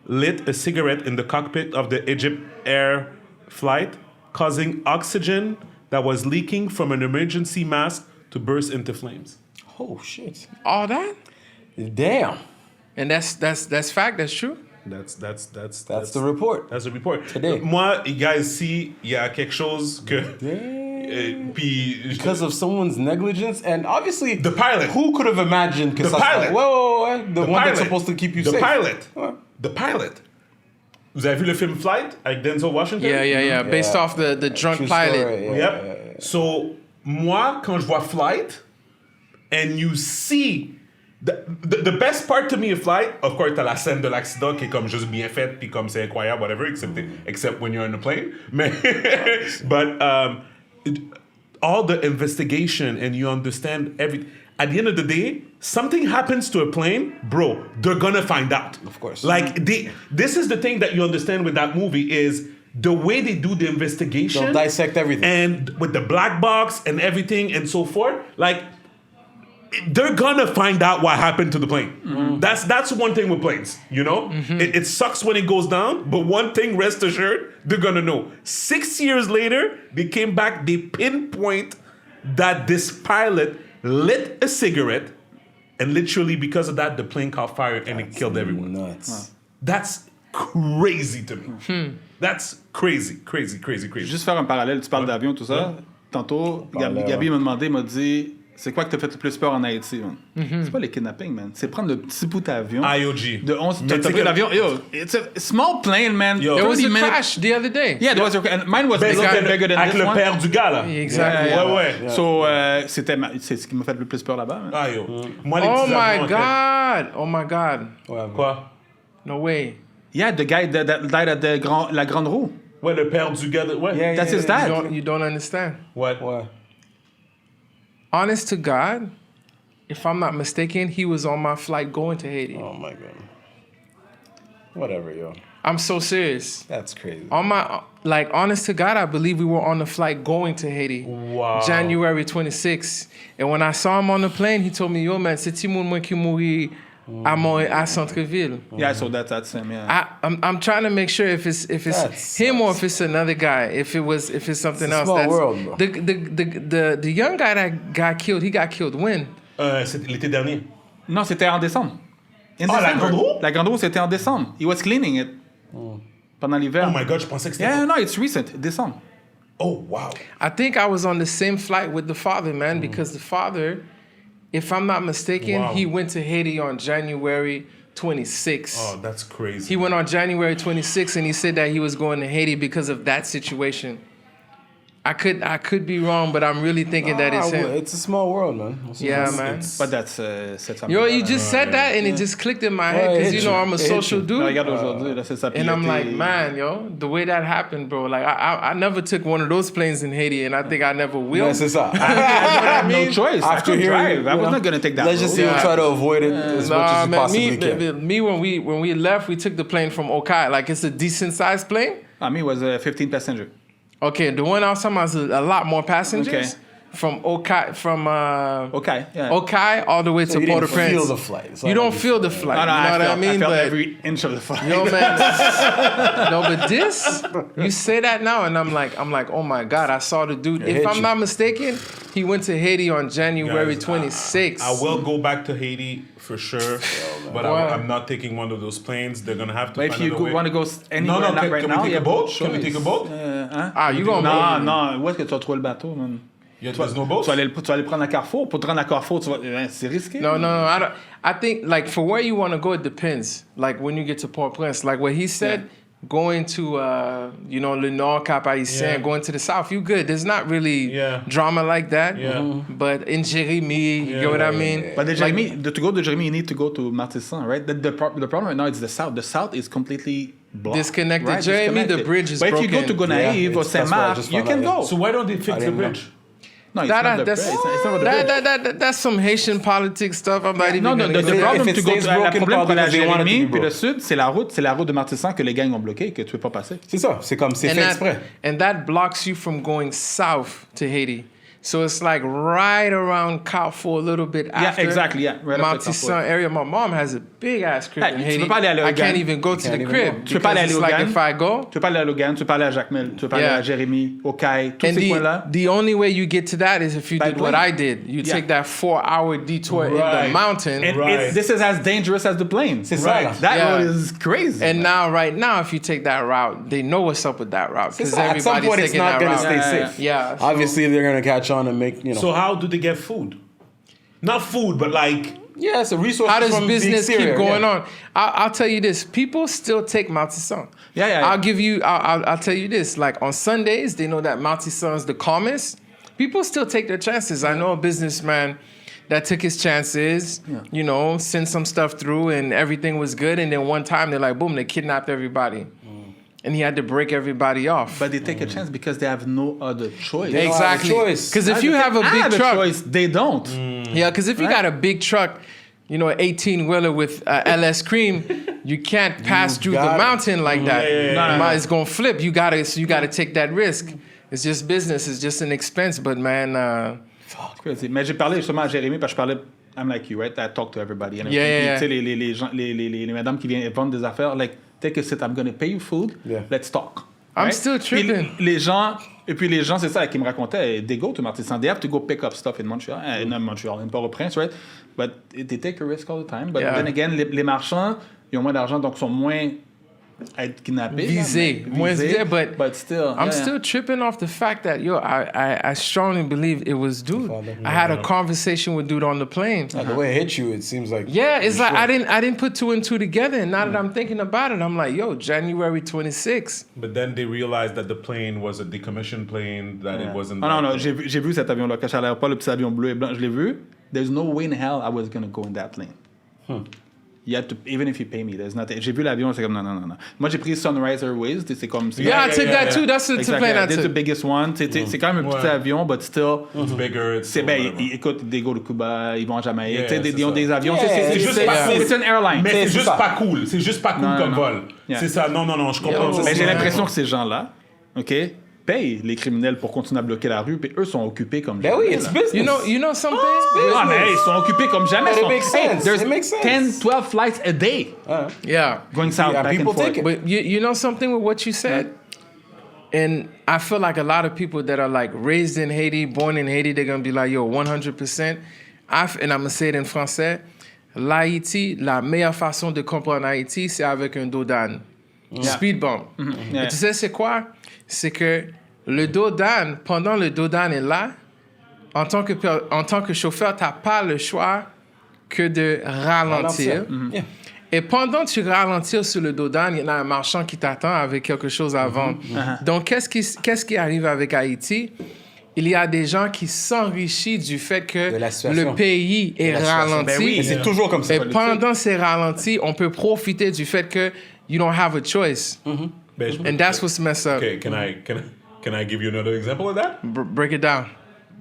[SPEAKER 2] lit a cigarette in the cockpit of the Egypt Air flight, causing oxygen that was leaking from an emergency mask to burst into flames.
[SPEAKER 1] Oh shit!
[SPEAKER 3] All that?
[SPEAKER 1] Damn.
[SPEAKER 3] And that's fact. That's true.
[SPEAKER 2] That's
[SPEAKER 1] the report.
[SPEAKER 2] That's the report.
[SPEAKER 1] Today.
[SPEAKER 2] Moi, gars, ici, il y a quelque chose que. Puis,
[SPEAKER 1] Because of someone's negligence, and obviously
[SPEAKER 2] the pilot.
[SPEAKER 1] Who could have imagined?
[SPEAKER 2] The pilot.
[SPEAKER 1] Whoa, the one
[SPEAKER 2] pilot.
[SPEAKER 1] that's supposed to keep you
[SPEAKER 2] the
[SPEAKER 1] safe.
[SPEAKER 2] Pilot.
[SPEAKER 1] Ouais.
[SPEAKER 2] The pilot. Vous avez vu le film Flight avec Denzel Washington?
[SPEAKER 3] Yeah. Based off the drunk
[SPEAKER 1] True
[SPEAKER 3] pilot.
[SPEAKER 1] story, yeah,
[SPEAKER 2] Yep.
[SPEAKER 1] yeah.
[SPEAKER 2] So, moi, quand je vois Flight, and you see. The best part to me of Flight, of course, t'as la scène de l'accident qui est comme juste bien faite, puis comme c'est incroyable, whatever, except when you're in a plane. But all the investigation and you understand everything. At the end of the day, something happens to a plane, bro, they're gonna find out.
[SPEAKER 1] Of course.
[SPEAKER 2] Like, this is the thing that you understand with that movie is the way they do the investigation.
[SPEAKER 1] They'll dissect everything.
[SPEAKER 2] And with the black box and everything and so forth, like, they're gonna find out what happened to the plane. Mm-hmm. That's one thing with planes, you know? Mm-hmm. It sucks when it goes down, but one thing, rest assured, they're gonna know. 6 years later, they came back, they pinpoint that this pilot lit a cigarette, and literally because of that, the plane caught fire and it killed everyone.
[SPEAKER 1] Nuts.
[SPEAKER 2] That's crazy to me. That's crazy.
[SPEAKER 4] Juste faire un parallèle, tu parles d'avion, tout ça. Tantôt, Gabi m'a dit, c'est quoi que t'as fait le plus peur en Haïti, man? C'est pas les kidnappings, man. C'est prendre le petit bout d'avion.
[SPEAKER 2] IOG.
[SPEAKER 4] De 11... T'as pris l'avion. Yo, it's a small plane, man.
[SPEAKER 2] Yo.
[SPEAKER 3] There was a
[SPEAKER 4] 30 minutes.
[SPEAKER 3] crash the other day.
[SPEAKER 4] Yeah, there was a... And mine was bigger than
[SPEAKER 2] avec
[SPEAKER 4] this
[SPEAKER 2] le
[SPEAKER 4] one.
[SPEAKER 2] père du gars, là.
[SPEAKER 3] Exactly.
[SPEAKER 2] Ouais.
[SPEAKER 4] So, c'est ce qui m'a fait le plus peur là-bas, man.
[SPEAKER 2] Ah, yo. Moi, les
[SPEAKER 3] Oh
[SPEAKER 2] petits avions,
[SPEAKER 3] my God.
[SPEAKER 2] Quoi?
[SPEAKER 3] No way.
[SPEAKER 4] Yeah, the guy that died at la Grande Roue.
[SPEAKER 2] Ouais, le père du gars. Ouais.
[SPEAKER 4] That's his dad.
[SPEAKER 3] You don't understand.
[SPEAKER 2] What?
[SPEAKER 3] Honest to God, if I'm not mistaken, he was on my flight going to Haiti.
[SPEAKER 1] Oh my god. Whatever, yo.
[SPEAKER 3] I'm so serious.
[SPEAKER 1] That's crazy.
[SPEAKER 3] Honest to God, I believe we were on the flight going to Haiti.
[SPEAKER 2] Wow.
[SPEAKER 3] January 26th. And when I saw him on the plane, he told me, yo, man, c'est ti moun mwen ki mouri à Centreville.
[SPEAKER 4] Yeah, so that's him, yeah.
[SPEAKER 3] I'm trying to make sure if it's him or if it's another guy. If it's something else.
[SPEAKER 1] Small world, bro.
[SPEAKER 3] The young guy that got killed, he got killed when?
[SPEAKER 2] C'était l'été dernier.
[SPEAKER 4] Non, c'était en décembre.
[SPEAKER 2] La Grande Roue?
[SPEAKER 4] La Grande Roue, c'était en décembre. He was cleaning it. Pendant l'hiver.
[SPEAKER 2] Oh my god, je pensais que c'était...
[SPEAKER 4] Yeah, no, it's recent. Décembre.
[SPEAKER 2] Oh, wow.
[SPEAKER 3] I think I was on the same flight with the father, man, because the father, if I'm not mistaken,
[SPEAKER 2] Wow.
[SPEAKER 3] he went to Haiti on January 26th.
[SPEAKER 2] Oh, that's crazy.
[SPEAKER 3] He went on January 26th and he said that he was going to Haiti because of that situation. I could be wrong, but I'm really thinking that it's him.
[SPEAKER 1] It's a small world, man.
[SPEAKER 3] Man.
[SPEAKER 4] But that's...
[SPEAKER 3] Yo, you just said that and it just clicked in my head because, I'm a social dude.
[SPEAKER 4] Regarde aujourd'hui, là, c'est ça.
[SPEAKER 3] And I'm like, man, yo, the way that happened, bro. Like, I never took one of those planes in Haiti, and I think I never will.
[SPEAKER 1] Yeah, c'est ça.
[SPEAKER 4] I had no choice. I
[SPEAKER 1] After
[SPEAKER 4] could
[SPEAKER 1] hearing,
[SPEAKER 4] drive. I was not going to take that
[SPEAKER 1] Let's just say
[SPEAKER 4] road.
[SPEAKER 1] we'll try to avoid it as much as you possibly can.
[SPEAKER 3] Me, when we left, we took the plane from Okai. Like, it's a decent sized plane.
[SPEAKER 4] Me was 15 passenger.
[SPEAKER 3] Okay, the one I was talking about is a lot more passengers.
[SPEAKER 4] Okay.
[SPEAKER 3] From Okai,
[SPEAKER 4] Okay, yeah.
[SPEAKER 3] Okai all the way to
[SPEAKER 1] You didn't
[SPEAKER 3] Port-au-Prince.
[SPEAKER 1] feel the flight.
[SPEAKER 3] You don't feel the flight.
[SPEAKER 4] No,
[SPEAKER 3] You know what I mean?
[SPEAKER 4] I felt
[SPEAKER 3] But
[SPEAKER 4] every inch of the flight.
[SPEAKER 3] yo, man. No, but this, you say that now, and I'm like, oh my God, I saw the dude. If I'm not mistaken, he went to Haiti on January 26th.
[SPEAKER 2] I will go back to Haiti for sure, but I'm not taking one of those planes. They're gonna have to.
[SPEAKER 4] But if
[SPEAKER 2] find
[SPEAKER 4] you
[SPEAKER 2] another way.
[SPEAKER 4] want to go anywhere
[SPEAKER 2] No,
[SPEAKER 4] right
[SPEAKER 2] can
[SPEAKER 4] now,
[SPEAKER 2] we take a boat? Can we take a boat?
[SPEAKER 3] You gonna
[SPEAKER 4] Non, où est-ce que tu vas trouver le bateau, man?
[SPEAKER 2] There's no boat?
[SPEAKER 4] Tu vas aller prendre à Carrefour. Pour te rendre à Carrefour, c'est risqué.
[SPEAKER 3] No. I think, like, for where you want to go, it depends. Like, when you get to Port-au-Prince, like what he said, going to, le Nord Cap Haïtien, going to the South, you good. There's not really drama like that.
[SPEAKER 2] Yeah.
[SPEAKER 3] But in Jérémy, you know what I mean?
[SPEAKER 4] But to go to Jérémy, you need to go to Martissan, right? The problem right now is the South. The South is completely blocked.
[SPEAKER 3] Disconnected.
[SPEAKER 4] Right?
[SPEAKER 3] Jérémy, the bridge is
[SPEAKER 4] broken. But if you go to Gonaïves or
[SPEAKER 1] that's what I
[SPEAKER 4] Saint-Marc,
[SPEAKER 1] just
[SPEAKER 4] you
[SPEAKER 1] found
[SPEAKER 4] can
[SPEAKER 1] out,
[SPEAKER 4] go.
[SPEAKER 2] So why don't they fix the bridge?
[SPEAKER 4] No, it's not the bridge. It's not the bridge.
[SPEAKER 3] That's some Haitian politics stuff. I'm not even
[SPEAKER 4] Non,
[SPEAKER 3] gonna
[SPEAKER 4] the problem to go to
[SPEAKER 1] broken,
[SPEAKER 4] le problème pour aller à
[SPEAKER 1] because they want it to
[SPEAKER 4] Jérémy
[SPEAKER 1] be
[SPEAKER 4] puis le
[SPEAKER 1] broke.
[SPEAKER 4] sud, c'est la route de Martissan que les gangs ont bloqué que tu peux pas passer.
[SPEAKER 1] C'est ça. C'est comme, c'est fait exprès.
[SPEAKER 3] And that blocks you from going south to Haiti. So it's like right around Carrefour, a little bit after.
[SPEAKER 4] Exactly, yeah. Right after
[SPEAKER 3] Martissan
[SPEAKER 4] Carrefour.
[SPEAKER 3] area. My mom has a big ass crib
[SPEAKER 4] Hey,
[SPEAKER 3] in
[SPEAKER 4] tu
[SPEAKER 3] Haiti.
[SPEAKER 4] peux pas aller à
[SPEAKER 3] I
[SPEAKER 4] Logan.
[SPEAKER 3] can't even go to the crib.
[SPEAKER 4] Tu peux pas aller à
[SPEAKER 3] because it's like
[SPEAKER 4] Logan.
[SPEAKER 3] if I go.
[SPEAKER 4] Tu peux pas aller à Logan, tu peux pas aller à Jacmel, tu peux pas aller à Jérémy, au Caille, tous
[SPEAKER 3] And
[SPEAKER 4] ces coins-là.
[SPEAKER 3] the only way you get to that is if you
[SPEAKER 4] By
[SPEAKER 3] did what
[SPEAKER 4] plane.
[SPEAKER 3] I did. You
[SPEAKER 4] Yeah.
[SPEAKER 3] take that 4-hour detour in the
[SPEAKER 2] Right.
[SPEAKER 3] mountain.
[SPEAKER 4] And this is as dangerous as the plane.
[SPEAKER 1] C'est ça, là.
[SPEAKER 4] That
[SPEAKER 3] Yeah.
[SPEAKER 4] road is crazy.
[SPEAKER 3] And right now, if you take that route, they know what's up with that route
[SPEAKER 1] C'est
[SPEAKER 3] because
[SPEAKER 1] ça. At some
[SPEAKER 3] everybody's
[SPEAKER 1] point, it's
[SPEAKER 3] taking
[SPEAKER 1] not
[SPEAKER 3] that
[SPEAKER 1] going
[SPEAKER 3] route.
[SPEAKER 1] to stay
[SPEAKER 4] Yeah,
[SPEAKER 1] safe.
[SPEAKER 3] Yeah. so-
[SPEAKER 1] Obviously, they're going to catch on and make,
[SPEAKER 2] So how do they get food? Not food, but like...
[SPEAKER 1] Yeah, it's a resource
[SPEAKER 3] How does
[SPEAKER 1] from
[SPEAKER 3] business
[SPEAKER 1] the exterior,
[SPEAKER 3] keep going
[SPEAKER 1] yeah.
[SPEAKER 3] on? I'll tell you this: people still take Martissan.
[SPEAKER 4] Yeah.
[SPEAKER 3] I'll give you. I'll tell you this: like on Sundays, they know that Martissan is the calmest. People still take their chances. I know a businessman that took his chances. You know, sent some stuff through, and everything was good. And then one time, they're like, boom, they kidnapped everybody, and he had to break everybody off.
[SPEAKER 4] But they take a chance because they have no other choice.
[SPEAKER 1] They don't have a
[SPEAKER 3] Exactly.
[SPEAKER 1] choice.
[SPEAKER 3] Because if you have a big truck,
[SPEAKER 4] choice, they don't.
[SPEAKER 3] yeah, because if you got a big truck, you know, an 18-wheeler with LS Cream, you can't pass through the
[SPEAKER 1] got it.
[SPEAKER 3] mountain like that.
[SPEAKER 4] No.
[SPEAKER 3] It's gonna flip. You gotta take that risk. It's just business. It's just an expense. But man,
[SPEAKER 4] Crazy. Mais j'ai parlé justement à Jérémy parce que je parlais, I'm like you, right? I talk to everybody. And
[SPEAKER 3] Yeah.
[SPEAKER 4] Tu sais, les gens, les madames qui viennent vendre des affaires, like, take a seat, I'm gonna pay you food,
[SPEAKER 1] Yeah.
[SPEAKER 4] let's talk.
[SPEAKER 3] I'm
[SPEAKER 4] Right?
[SPEAKER 3] still tripping.
[SPEAKER 4] Puis les gens, c'est ça qui me racontaient, they go to Martissan, they have to go pick up stuff in Montreal, not Montreal, in Port-au-Prince, right? But they take a risk all the time. But
[SPEAKER 3] Yeah.
[SPEAKER 4] then again, les marchands, ils ont moins d'argent, donc sont moins à être kidnappés.
[SPEAKER 3] Visés. Moins visés, but
[SPEAKER 4] still.
[SPEAKER 3] I'm still tripping off the fact that I strongly believe it was dude. I had a conversation with dude on the plane.
[SPEAKER 1] The way it hit you, it seems like...
[SPEAKER 3] Yeah, it's like I didn't put two and two together, and now that I'm thinking about it, I'm like, yo, January 26th.
[SPEAKER 2] But then they realized that the plane was a decommissioned plane, that it wasn't...
[SPEAKER 4] Non, j'ai vu cet avion-là, quand je suis allé à l'aéroport, le petit avion bleu et blanc, je l'ai vu. There's no way in hell I was gonna go in that plane. You have to, even if you pay me, there's nothing. J'ai vu l'avion, c'est comme non. Moi, j'ai pris Sunrise Airways, c'est comme...
[SPEAKER 3] Yeah, I took that too. That's the
[SPEAKER 4] Exactly.
[SPEAKER 3] plane I
[SPEAKER 4] That's the
[SPEAKER 3] took.
[SPEAKER 4] biggest one. C'est quand même un petit avion, but still...
[SPEAKER 2] It's bigger. It's
[SPEAKER 4] C'est ben,
[SPEAKER 2] whatever.
[SPEAKER 4] écoute, they go to Cuba, ils vont à Jamaïque,
[SPEAKER 2] Yeah,
[SPEAKER 4] tu sais,
[SPEAKER 2] c'est
[SPEAKER 4] ils ont
[SPEAKER 2] ça.
[SPEAKER 4] des avions.
[SPEAKER 1] Yeah,
[SPEAKER 2] C'est juste pas cool.
[SPEAKER 4] C'est une airline.
[SPEAKER 2] Mais c'est
[SPEAKER 1] C'est
[SPEAKER 2] juste
[SPEAKER 1] ça.
[SPEAKER 2] pas cool. C'est juste pas cool
[SPEAKER 4] Non,
[SPEAKER 2] comme
[SPEAKER 4] non.
[SPEAKER 2] vol.
[SPEAKER 4] Yeah.
[SPEAKER 2] C'est ça. Non, je comprends.
[SPEAKER 3] Yo.
[SPEAKER 4] Mais j'ai
[SPEAKER 3] Ouais.
[SPEAKER 4] l'impression que ces gens-là, OK, payent les criminels pour continuer à bloquer la rue, puis eux sont occupés comme
[SPEAKER 1] Ben
[SPEAKER 4] jamais.
[SPEAKER 1] oui, it's
[SPEAKER 4] là.
[SPEAKER 1] business.
[SPEAKER 3] You know something?
[SPEAKER 4] Ah, mais hey, ils sont occupés comme jamais.
[SPEAKER 1] But it
[SPEAKER 4] Ils sont-
[SPEAKER 1] makes
[SPEAKER 4] hey,
[SPEAKER 1] sense.
[SPEAKER 4] there's
[SPEAKER 1] It makes sense.
[SPEAKER 4] 10, 12 flights a day
[SPEAKER 3] Yeah.
[SPEAKER 4] going south,
[SPEAKER 1] Yeah,
[SPEAKER 4] back and
[SPEAKER 1] people
[SPEAKER 4] forth.
[SPEAKER 1] take it.
[SPEAKER 3] But you know something with what you said? And I feel like a lot of people that are like raised in Haiti, born in Haiti, they're going to be like, yo, 100%. And I'm going to say it in français. L'Haïti, la meilleure façon de comprendre Haïti, c'est avec un dos d'âne. Speed bump.
[SPEAKER 4] Yeah.
[SPEAKER 3] Et tu sais c'est quoi? C'est que le dos d'âne, pendant le dos d'âne est là, en tant que chauffeur, tu n'as pas le choix que de ralentir.
[SPEAKER 1] Yeah.
[SPEAKER 3] Et pendant que tu ralentis sur le dos d'âne, il y en a un marchand qui t'attend avec quelque chose à vendre. Donc, qu'est-ce qui arrive avec Haïti? Il y a des gens qui s'enrichissent du fait que
[SPEAKER 1] De la situation.
[SPEAKER 3] le pays est
[SPEAKER 1] la situation.
[SPEAKER 3] ralenti.
[SPEAKER 4] Ben oui,
[SPEAKER 1] Et c'est toujours comme ça.
[SPEAKER 3] Et pendant ces ralentis, on peut profiter du fait que you don't have a choice. And that's what's messed up.
[SPEAKER 2] Okay, can I give you another example of that?
[SPEAKER 3] Break it down.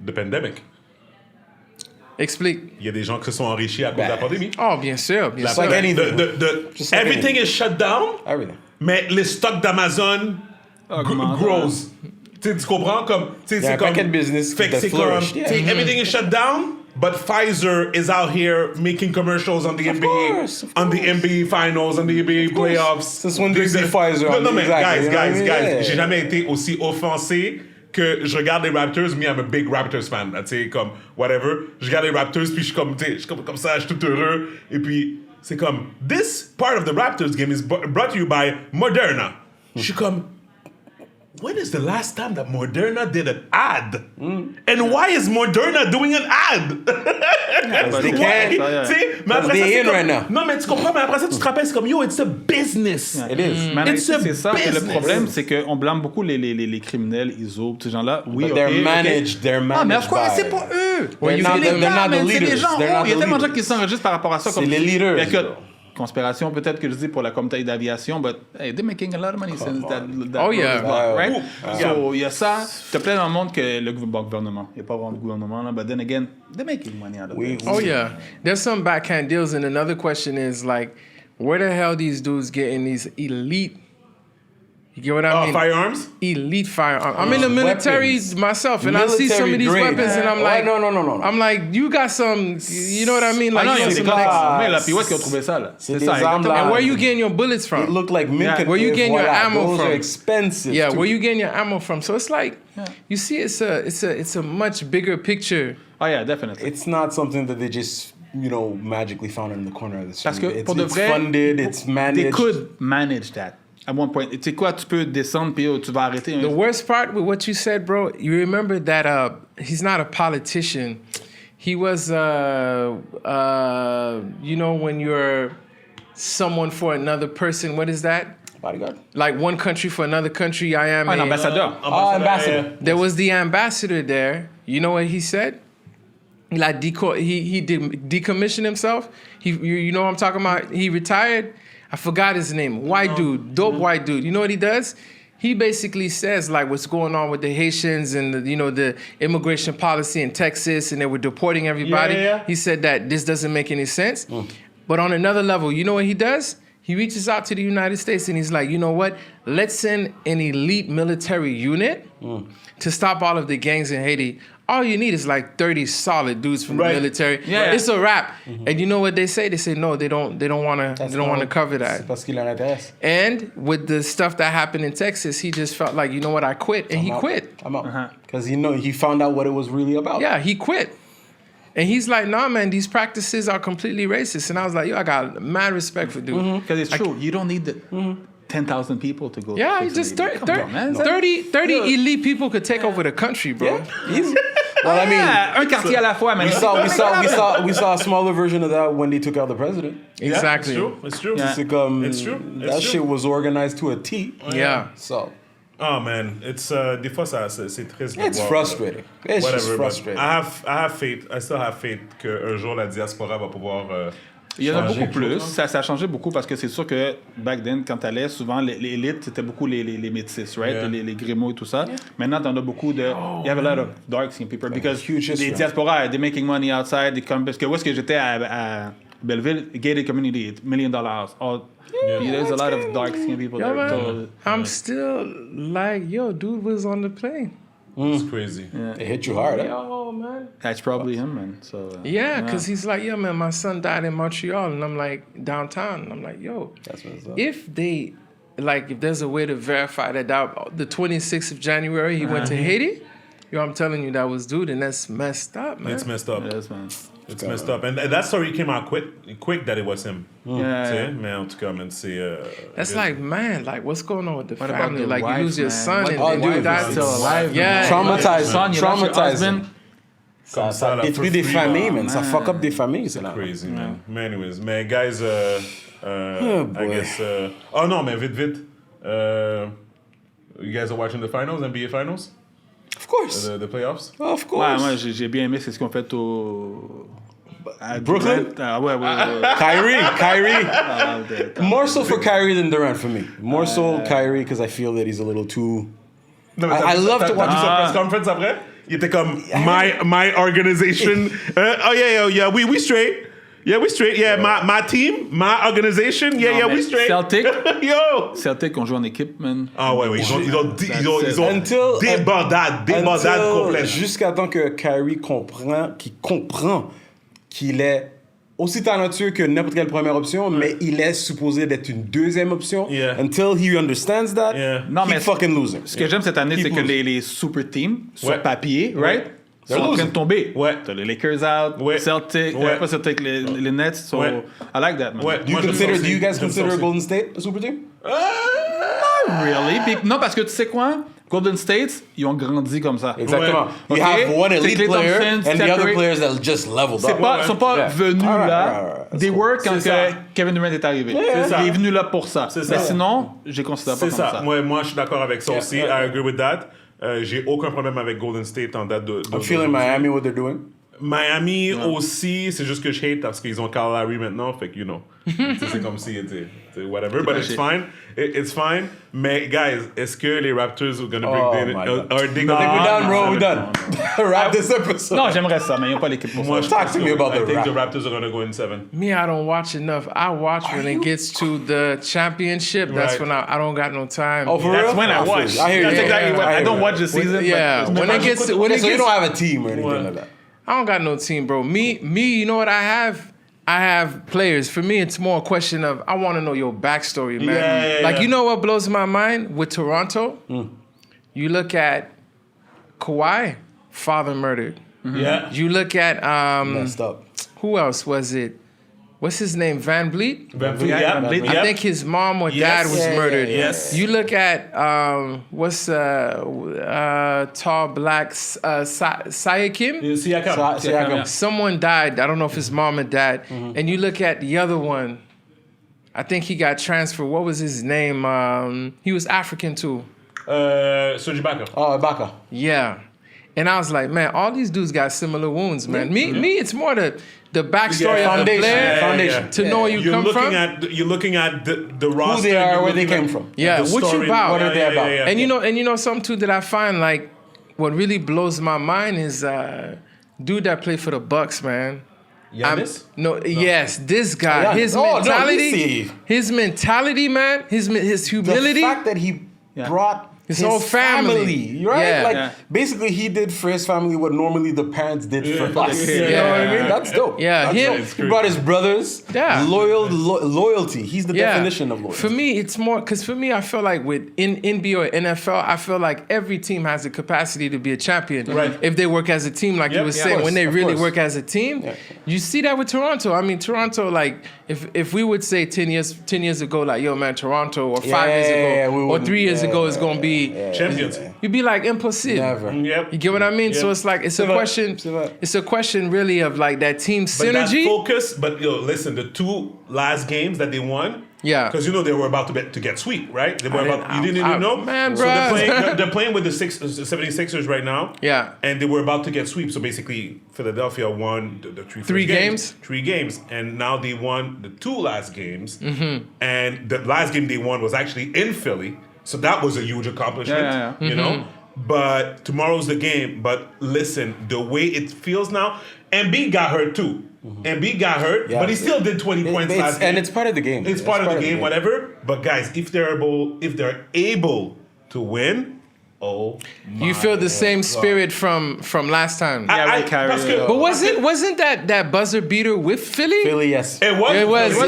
[SPEAKER 2] The pandemic.
[SPEAKER 3] Explique.
[SPEAKER 2] Il y a des gens qui se sont enrichis à cause de la pandémie.
[SPEAKER 3] Oh, bien sûr, bien
[SPEAKER 2] La-
[SPEAKER 3] sûr.
[SPEAKER 1] like anything. Just like
[SPEAKER 2] everything
[SPEAKER 1] anything.
[SPEAKER 2] is shut down,
[SPEAKER 1] Everything.
[SPEAKER 2] mais les stocks d'Amazon
[SPEAKER 4] Augmentent.
[SPEAKER 2] grows. Tu sais, tu comprends? Comme, tu sais,
[SPEAKER 1] Il y a
[SPEAKER 2] c'est
[SPEAKER 1] un
[SPEAKER 2] comme...
[SPEAKER 1] paquet de business
[SPEAKER 2] Fait que
[SPEAKER 1] that
[SPEAKER 2] c'est comme...
[SPEAKER 1] flourish,
[SPEAKER 2] tu
[SPEAKER 1] yeah.
[SPEAKER 2] sais, everything is shut down, but Pfizer is out here making commercials on the NBA,
[SPEAKER 1] course, of
[SPEAKER 2] on the NBA finals, on the NBA
[SPEAKER 1] course.
[SPEAKER 2] playoffs.
[SPEAKER 1] Since when do you see Pfizer
[SPEAKER 2] Non,
[SPEAKER 1] on
[SPEAKER 2] mais
[SPEAKER 1] exactly, you know what I mean?
[SPEAKER 2] guys,
[SPEAKER 1] Yeah.
[SPEAKER 2] j'ai jamais été aussi offensé que je regarde les Raptors, mais I'm a big Raptors fan, tu sais, comme, whatever. Je regarde les Raptors, puis je suis comme, tu sais, je suis comme ça, je suis tout heureux, et puis c'est comme, this part of the Raptors game is brought to you by Moderna. Je suis comme, when is the last time that Moderna did an ad? And why is Moderna doing an ad?
[SPEAKER 1] they
[SPEAKER 2] Why?
[SPEAKER 1] can't.
[SPEAKER 2] Tu sais, mais après ça,
[SPEAKER 1] They
[SPEAKER 2] c'est
[SPEAKER 1] in
[SPEAKER 2] comme...
[SPEAKER 1] right now.
[SPEAKER 2] Non, mais tu comprends, mais après ça, tu te rappelles, c'est comme, yo, it's a business.
[SPEAKER 1] It is.
[SPEAKER 4] Mais
[SPEAKER 2] It's a
[SPEAKER 4] c'est ça. Et le
[SPEAKER 2] business.
[SPEAKER 4] problème, c'est qu'on blâme beaucoup les criminels, ISO, ces gens-là. Oui,
[SPEAKER 1] But
[SPEAKER 4] ok,
[SPEAKER 1] they're
[SPEAKER 4] ok.
[SPEAKER 1] managed. They're managed.
[SPEAKER 4] Ah, mais of course,
[SPEAKER 1] by-
[SPEAKER 4] c'est pas eux.
[SPEAKER 1] They're not-
[SPEAKER 4] C'est les
[SPEAKER 1] they're
[SPEAKER 4] gars,
[SPEAKER 1] not the
[SPEAKER 4] man, c'est les
[SPEAKER 1] leaders.
[SPEAKER 4] gens.
[SPEAKER 1] They're not
[SPEAKER 4] Il y a
[SPEAKER 1] the
[SPEAKER 4] tellement de gens
[SPEAKER 1] leaders.
[SPEAKER 4] qui s'enregistrent par rapport à ça.
[SPEAKER 1] C'est
[SPEAKER 4] comme
[SPEAKER 1] les leaders.
[SPEAKER 4] Écoute, conspiration, peut-être que je dis pour la communauté d'aviation, but hey, they're making a lot of money since that
[SPEAKER 3] Oh, yeah.
[SPEAKER 4] road is blocked, right?
[SPEAKER 2] Ouh.
[SPEAKER 4] So, il y a ça. T'as plein dans le monde que le gouvernement, il n'y a pas vraiment de gouvernement, là, but then again, they're making money out of it.
[SPEAKER 3] Oh yeah, there's some backhand deals, and another question is like, where the hell these dudes getting these elite? You get what I mean?
[SPEAKER 2] Firearms?
[SPEAKER 3] Elite firearms. I'm in the military
[SPEAKER 1] Weapons.
[SPEAKER 3] myself, and I see some of these
[SPEAKER 1] Military grade.
[SPEAKER 3] weapons, and I'm
[SPEAKER 1] Oh,
[SPEAKER 3] like,
[SPEAKER 1] no.
[SPEAKER 3] I'm like, you got some, you know what I mean?
[SPEAKER 4] Ah
[SPEAKER 3] Like,
[SPEAKER 4] non,
[SPEAKER 3] you
[SPEAKER 4] il y a
[SPEAKER 3] know,
[SPEAKER 4] des
[SPEAKER 3] some
[SPEAKER 1] gars-
[SPEAKER 3] next-
[SPEAKER 4] gars, là, puis où est-ce qu'ils ont trouvé ça, là?
[SPEAKER 1] C'est
[SPEAKER 4] C'est ça,
[SPEAKER 1] des armes
[SPEAKER 4] exactement.
[SPEAKER 1] là.
[SPEAKER 3] and where you getting your bullets
[SPEAKER 1] It
[SPEAKER 3] from?
[SPEAKER 1] look like mint.
[SPEAKER 3] Where you getting your ammo
[SPEAKER 1] Those
[SPEAKER 3] from?
[SPEAKER 1] are expensive.
[SPEAKER 3] Yeah,
[SPEAKER 1] too.
[SPEAKER 3] where you getting your ammo from? So it's like, you see, it's a much bigger picture.
[SPEAKER 4] Oh yeah, definitely.
[SPEAKER 1] It's not something that they just magically found in the corner of the street.
[SPEAKER 4] Parce que
[SPEAKER 1] it's,
[SPEAKER 4] pour de
[SPEAKER 1] it's
[SPEAKER 4] vrai,
[SPEAKER 1] funded, it's managed.
[SPEAKER 4] They could manage that at one point. Tu sais quoi, tu peux descendre puis tu vas arrêter.
[SPEAKER 3] The worst part with what you said, bro, you remember that he's not a politician. He was, you know, when you're someone for another person, what is that?
[SPEAKER 1] Bodyguard.
[SPEAKER 3] Like one country for another country. I am
[SPEAKER 4] Un
[SPEAKER 3] a-
[SPEAKER 4] ambassadeur.
[SPEAKER 1] Ambassador.
[SPEAKER 3] There was the ambassador there. You know what he said? Like he decommissioned himself. You know what I'm talking about? He retired. I forgot his name. White dude, dope white dude. You know what he does? He basically says like what's going on with the Haitians and the immigration policy in Texas, and they were deporting everybody.
[SPEAKER 2] Yeah.
[SPEAKER 3] He said that this doesn't make any sense. But on another level, you know what he does? He reaches out to the United States and he's like, you know what? Let's send an elite military unit to stop all of the gangs in Haiti. All you need is like 30 solid dudes from
[SPEAKER 2] Right.
[SPEAKER 3] the military.
[SPEAKER 4] Yeah.
[SPEAKER 3] It's a wrap. And you know what they say? They say no, they don't want to cover
[SPEAKER 1] C'est
[SPEAKER 3] that.
[SPEAKER 1] parce qu'il en intéresse.
[SPEAKER 3] And with the stuff that happened in Texas, he just felt like, you know what, I quit. And he quit.
[SPEAKER 1] I'm out. Because he found out what it was really about.
[SPEAKER 3] Yeah, he quit. And he's like, nah, man, these practices are completely racist. And I was like, yo, I got mad respect for dude.
[SPEAKER 4] Because it's true. You don't need the 10,000 people to go.
[SPEAKER 3] Yeah,
[SPEAKER 4] fix
[SPEAKER 3] just
[SPEAKER 4] it. Come on, man.
[SPEAKER 3] 30 elite people could take over the country, bro.
[SPEAKER 1] Yeah, easy. Well, I mean,
[SPEAKER 4] Un quartier à la fois, man.
[SPEAKER 1] we saw a smaller version of that when they took out the president.
[SPEAKER 3] Exactly.
[SPEAKER 2] Yeah, it's true.
[SPEAKER 4] Yeah.
[SPEAKER 1] C'est comme,
[SPEAKER 2] It's true. It's
[SPEAKER 1] that
[SPEAKER 2] true.
[SPEAKER 1] shit was organized to a T.
[SPEAKER 3] Yeah.
[SPEAKER 1] So
[SPEAKER 2] Oh man, it's des fois c'est triste. de
[SPEAKER 1] it's
[SPEAKER 2] voir,
[SPEAKER 1] frustrating. It's
[SPEAKER 2] whatever,
[SPEAKER 1] just
[SPEAKER 2] but
[SPEAKER 1] frustrating.
[SPEAKER 2] I have faith. I still have faith qu'un jour la diaspora va pouvoir.
[SPEAKER 4] Il y en a
[SPEAKER 2] changer
[SPEAKER 4] beaucoup
[SPEAKER 2] quelque
[SPEAKER 4] plus.
[SPEAKER 2] chose.
[SPEAKER 4] Ça a changé beaucoup parce que c'est sûr que back then, quand t'allais, souvent l'élite, c'était beaucoup les métis, right?
[SPEAKER 2] Yeah.
[SPEAKER 4] Les Grimaud et tout ça. Maintenant, t'en as beaucoup de. You have a lot of dark skin people because
[SPEAKER 1] huge history.
[SPEAKER 4] les diasporas, they're making money outside. Parce que où est-ce que j'étais à Belleville, gated community, $1 million. Oh, there's a lot of dark skin people
[SPEAKER 3] Yo,
[SPEAKER 4] there.
[SPEAKER 3] man,
[SPEAKER 4] So,
[SPEAKER 3] I'm still like, yo, dude was on the plane.
[SPEAKER 2] It's crazy.
[SPEAKER 1] It hit you hard. Eh?
[SPEAKER 3] Yo, man.
[SPEAKER 4] that's probably him, man. So,
[SPEAKER 3] Yeah, because he's like, yeah, man, my son died in Montreal. And I'm like, downtown. And I'm like, yo,
[SPEAKER 1] That's what's up.
[SPEAKER 3] if there's a way to verify that the 26th of January, he went to Haiti, yo, I'm telling you, that was dude, and that's messed up, man.
[SPEAKER 2] It's messed up.
[SPEAKER 4] yes, man.
[SPEAKER 2] It's messed up. And that story came out quick that it was him. Tu sais, mais en tout cas, man, c'est.
[SPEAKER 3] That's like, man, like, what's going on with the
[SPEAKER 4] What about
[SPEAKER 3] family?
[SPEAKER 4] the
[SPEAKER 3] Like,
[SPEAKER 4] wife,
[SPEAKER 3] you lose your
[SPEAKER 4] man?
[SPEAKER 3] son
[SPEAKER 4] What-
[SPEAKER 3] and
[SPEAKER 1] Oh,
[SPEAKER 3] then
[SPEAKER 1] dude,
[SPEAKER 3] you die.
[SPEAKER 1] it's
[SPEAKER 4] still alive,
[SPEAKER 3] Yeah.
[SPEAKER 4] man.
[SPEAKER 1] Traumatizing.
[SPEAKER 4] Son, you lost your husband.
[SPEAKER 2] Comme
[SPEAKER 1] Ça
[SPEAKER 2] la
[SPEAKER 1] détruit des
[SPEAKER 2] free,
[SPEAKER 1] familles,
[SPEAKER 2] man.
[SPEAKER 1] man. Ça fuck up des familles, c'est là.
[SPEAKER 2] Crazy, man. Mais anyways, mais guys, I
[SPEAKER 1] boy.
[SPEAKER 2] guess. Oh non, mais vite. You guys are watching the finals, NBA finals,
[SPEAKER 1] Of course.
[SPEAKER 2] the playoffs.
[SPEAKER 1] Of
[SPEAKER 4] Ouais,
[SPEAKER 1] course.
[SPEAKER 4] moi, j'ai bien aimé ce qu'on fait à
[SPEAKER 1] Brooklyn?
[SPEAKER 4] Ah, ouais.
[SPEAKER 1] Kyrie. More so for Kyrie than Durant for me. More so Kyrie because I feel that he's a little too.
[SPEAKER 2] Non, mais
[SPEAKER 1] I love to watch
[SPEAKER 2] sa press conference après. Il était comme my organization. Oh yeah, we straight. Yeah, we straight. Yeah, my team, my organization. Yeah, we straight.
[SPEAKER 4] Celtic.
[SPEAKER 2] Yo.
[SPEAKER 4] Celtic, on joue en équipe, man.
[SPEAKER 2] Ah ouais, ils ont débandade complète.
[SPEAKER 1] Jusqu'à temps que Kyrie comprend qu'il est aussi talentueux que n'importe quelle première option, mais il est supposé d'être une deuxième option.
[SPEAKER 2] Yeah.
[SPEAKER 1] Until he understands that,
[SPEAKER 2] Yeah.
[SPEAKER 4] Non,
[SPEAKER 1] he's
[SPEAKER 4] mais
[SPEAKER 1] fucking losing.
[SPEAKER 4] Ce que j'aime cette année, c'est que les super teams, sur
[SPEAKER 2] Ouais.
[SPEAKER 4] papier, right? Sont en train de tomber.
[SPEAKER 2] Ouais.
[SPEAKER 4] T'as les Lakers out,
[SPEAKER 2] Ouais.
[SPEAKER 4] Celtic,
[SPEAKER 2] Ouais.
[SPEAKER 4] pas Celtic, les Nets. So,
[SPEAKER 2] Ouais.
[SPEAKER 4] I like that, man.
[SPEAKER 2] Ouais.
[SPEAKER 1] Do
[SPEAKER 2] Moi, j'aime ça
[SPEAKER 1] you
[SPEAKER 2] aussi.
[SPEAKER 1] guys
[SPEAKER 2] J'aime ça
[SPEAKER 1] consider
[SPEAKER 2] aussi.
[SPEAKER 1] Golden State a super team?
[SPEAKER 4] Really? Puis, non, parce que tu sais quoi? Golden State, ils ont grandi comme ça.
[SPEAKER 1] Exactement.
[SPEAKER 4] Ouais.
[SPEAKER 1] You
[SPEAKER 4] Okay.
[SPEAKER 1] have one elite
[SPEAKER 4] Klay
[SPEAKER 1] player
[SPEAKER 4] Thompson,
[SPEAKER 1] and the
[SPEAKER 4] Steph
[SPEAKER 1] other
[SPEAKER 4] Curry.
[SPEAKER 1] players that just leveled up.
[SPEAKER 4] Ils sont pas
[SPEAKER 1] Yeah.
[SPEAKER 4] venus
[SPEAKER 1] Alright,
[SPEAKER 4] là.
[SPEAKER 1] alright.
[SPEAKER 4] They were quand
[SPEAKER 2] C'est ça.
[SPEAKER 4] Kevin Durant est arrivé.
[SPEAKER 2] C'est ça.
[SPEAKER 4] Il est venu là pour ça.
[SPEAKER 2] C'est
[SPEAKER 4] Mais
[SPEAKER 2] ça.
[SPEAKER 4] sinon, je les considère pas
[SPEAKER 2] C'est
[SPEAKER 4] comme
[SPEAKER 2] ça.
[SPEAKER 4] ça.
[SPEAKER 2] Moi, je suis d'accord avec ça aussi. I agree with that. J'ai aucun problème avec Golden State en date de
[SPEAKER 1] I'm feeling Miami, what they're doing.
[SPEAKER 2] Miami aussi, c'est juste que je hate parce qu'ils ont Kyle Lowry maintenant, fait que, you know, c'est comme si, whatever, but it's fine, it's fine. Mais, guys, est-ce que les Raptors are gonna bring
[SPEAKER 1] my God.
[SPEAKER 2] are they
[SPEAKER 1] I think we're done, bro.
[SPEAKER 2] no.
[SPEAKER 1] We're done. Wrap this episode.
[SPEAKER 4] Non, j'aimerais ça, mais ils n'ont pas l'équipe pour
[SPEAKER 2] Moi,
[SPEAKER 4] ça.
[SPEAKER 2] je
[SPEAKER 1] Talk
[SPEAKER 2] pense
[SPEAKER 1] to me
[SPEAKER 2] que-
[SPEAKER 1] about
[SPEAKER 2] I
[SPEAKER 1] the
[SPEAKER 2] think the
[SPEAKER 1] Raptors.
[SPEAKER 2] Raptors are gonna go in 7.
[SPEAKER 3] Me, I don't watch enough. I watch when it gets to the championship. That's
[SPEAKER 2] Right.
[SPEAKER 3] when I don't got no time.
[SPEAKER 1] Oh, for
[SPEAKER 4] That's
[SPEAKER 1] real?
[SPEAKER 4] when I
[SPEAKER 1] feel
[SPEAKER 4] watch.
[SPEAKER 1] you. I hear
[SPEAKER 4] That's
[SPEAKER 1] you.
[SPEAKER 4] exactly what I don't watch the
[SPEAKER 3] When-
[SPEAKER 4] season.
[SPEAKER 3] yeah,
[SPEAKER 4] but
[SPEAKER 3] when it gets
[SPEAKER 1] So you don't have a team or anything like that.
[SPEAKER 3] I don't got no team, bro. Me, you know what I have? I have players. For me, it's more a question of I want to know your backstory, man.
[SPEAKER 2] Yeah.
[SPEAKER 3] Like, you know what blows my mind with Toronto? You look at Kawhi, father murdered.
[SPEAKER 2] Yeah.
[SPEAKER 3] You look at
[SPEAKER 1] Messed up.
[SPEAKER 3] who else was it? What's his name? Van Vliet?
[SPEAKER 2] Yeah.
[SPEAKER 3] I think his mom or dad was
[SPEAKER 2] Yeah,
[SPEAKER 3] murdered.
[SPEAKER 2] yes.
[SPEAKER 3] You look at what's tall black Siakam?
[SPEAKER 2] Siakam.
[SPEAKER 3] Someone died. I don't know if his mom or dad. And you look at the other one. I think he got transferred. What was his name? He was African too.
[SPEAKER 2] Serge Ibaka.
[SPEAKER 1] Oh, Ibaka.
[SPEAKER 3] Yeah. And I was like, man, all these dudes got similar wounds, man. Me, it's more the backstory of the
[SPEAKER 1] Foundation.
[SPEAKER 3] player
[SPEAKER 1] Foundation.
[SPEAKER 3] to know where you
[SPEAKER 2] You're
[SPEAKER 3] come
[SPEAKER 2] looking
[SPEAKER 3] from.
[SPEAKER 2] at you're looking at the roster.
[SPEAKER 1] Who they are,
[SPEAKER 2] you're
[SPEAKER 1] where they
[SPEAKER 2] looking
[SPEAKER 1] came
[SPEAKER 2] at
[SPEAKER 1] from.
[SPEAKER 3] Yeah,
[SPEAKER 2] the
[SPEAKER 3] what you
[SPEAKER 2] story.
[SPEAKER 3] about?
[SPEAKER 1] What are they about?
[SPEAKER 3] And you know something too that I find like what really blows my mind is dude that played for the Bucks, man.
[SPEAKER 2] Giannis?
[SPEAKER 3] Yes, this guy,
[SPEAKER 1] Giannis.
[SPEAKER 3] his
[SPEAKER 1] Oh, no,
[SPEAKER 3] mentality,
[SPEAKER 1] easy.
[SPEAKER 3] his mentality, man, his
[SPEAKER 1] The
[SPEAKER 3] humility.
[SPEAKER 1] fact that he brought
[SPEAKER 3] His whole family.
[SPEAKER 1] right?
[SPEAKER 3] Yeah.
[SPEAKER 1] Like,
[SPEAKER 4] Yeah.
[SPEAKER 1] basically, he did for his family what normally the parents did for us.
[SPEAKER 2] Yeah.
[SPEAKER 1] You know what I mean? That's dope.
[SPEAKER 3] Yeah,
[SPEAKER 1] That's
[SPEAKER 3] him-
[SPEAKER 1] dope. He brought his brothers.
[SPEAKER 3] Yeah.
[SPEAKER 1] Loyalty. He's the definition of loyalty.
[SPEAKER 3] For me, it's more because for me, I feel like with in NBA or NFL, I feel like every team has the capacity to be a champion
[SPEAKER 2] Right.
[SPEAKER 3] if they work as a team, like you
[SPEAKER 2] Yep,
[SPEAKER 3] were
[SPEAKER 2] yeah,
[SPEAKER 3] saying.
[SPEAKER 1] of
[SPEAKER 3] When they
[SPEAKER 1] course,
[SPEAKER 3] really
[SPEAKER 1] of course.
[SPEAKER 3] work as a team, you see that with Toronto. I mean, Toronto, like if we would say 10 years ago, like yo man, Toronto, or 5 years ago,
[SPEAKER 1] we
[SPEAKER 3] or
[SPEAKER 1] wouldn't-
[SPEAKER 3] 3 years ago, it's gonna be.
[SPEAKER 2] Champions.
[SPEAKER 3] You'd be like impossible.
[SPEAKER 1] Never.
[SPEAKER 2] Yep.
[SPEAKER 3] You get what I mean? So
[SPEAKER 2] Yep.
[SPEAKER 3] it's like it's a
[SPEAKER 1] vrai,
[SPEAKER 3] question.
[SPEAKER 1] c'est vrai.
[SPEAKER 3] It's a question really of like that team
[SPEAKER 2] But that
[SPEAKER 3] synergy.
[SPEAKER 2] focus, but yo, listen, the 2 last games that they won,
[SPEAKER 3] Yeah.
[SPEAKER 2] because you know they were about to get sweep, right? They were about. You didn't
[SPEAKER 3] I-
[SPEAKER 2] even know,
[SPEAKER 3] man,
[SPEAKER 2] so they're
[SPEAKER 3] bruh.
[SPEAKER 2] they're playing with the 76ers right now.
[SPEAKER 3] Yeah.
[SPEAKER 2] and they were about to get sweep. So basically, Philadelphia won the three
[SPEAKER 3] Three
[SPEAKER 2] first
[SPEAKER 3] games?
[SPEAKER 2] 3 games, and now they won the 2 last games.
[SPEAKER 3] Mm-hmm.
[SPEAKER 2] And the last game they won was actually in Philly, so that was a huge accomplishment.
[SPEAKER 4] Yeah.
[SPEAKER 2] You know.
[SPEAKER 3] Mm-hmm.
[SPEAKER 2] But tomorrow's the game. But listen, the way it feels now, Embiid got hurt too. Embiid got hurt,
[SPEAKER 1] Yeah.
[SPEAKER 2] but he still did 20 points last game.
[SPEAKER 1] And it's part of the game.
[SPEAKER 2] It's part of the game, whatever. But guys, if they're able to win, oh,
[SPEAKER 3] You feel the same spirit from last time.
[SPEAKER 4] Yeah, with Kyrie,
[SPEAKER 2] parce que-
[SPEAKER 3] But wasn't that buzzer beater with Philly?
[SPEAKER 1] Philly, yes.
[SPEAKER 2] It was.
[SPEAKER 3] It was, yeah,
[SPEAKER 2] it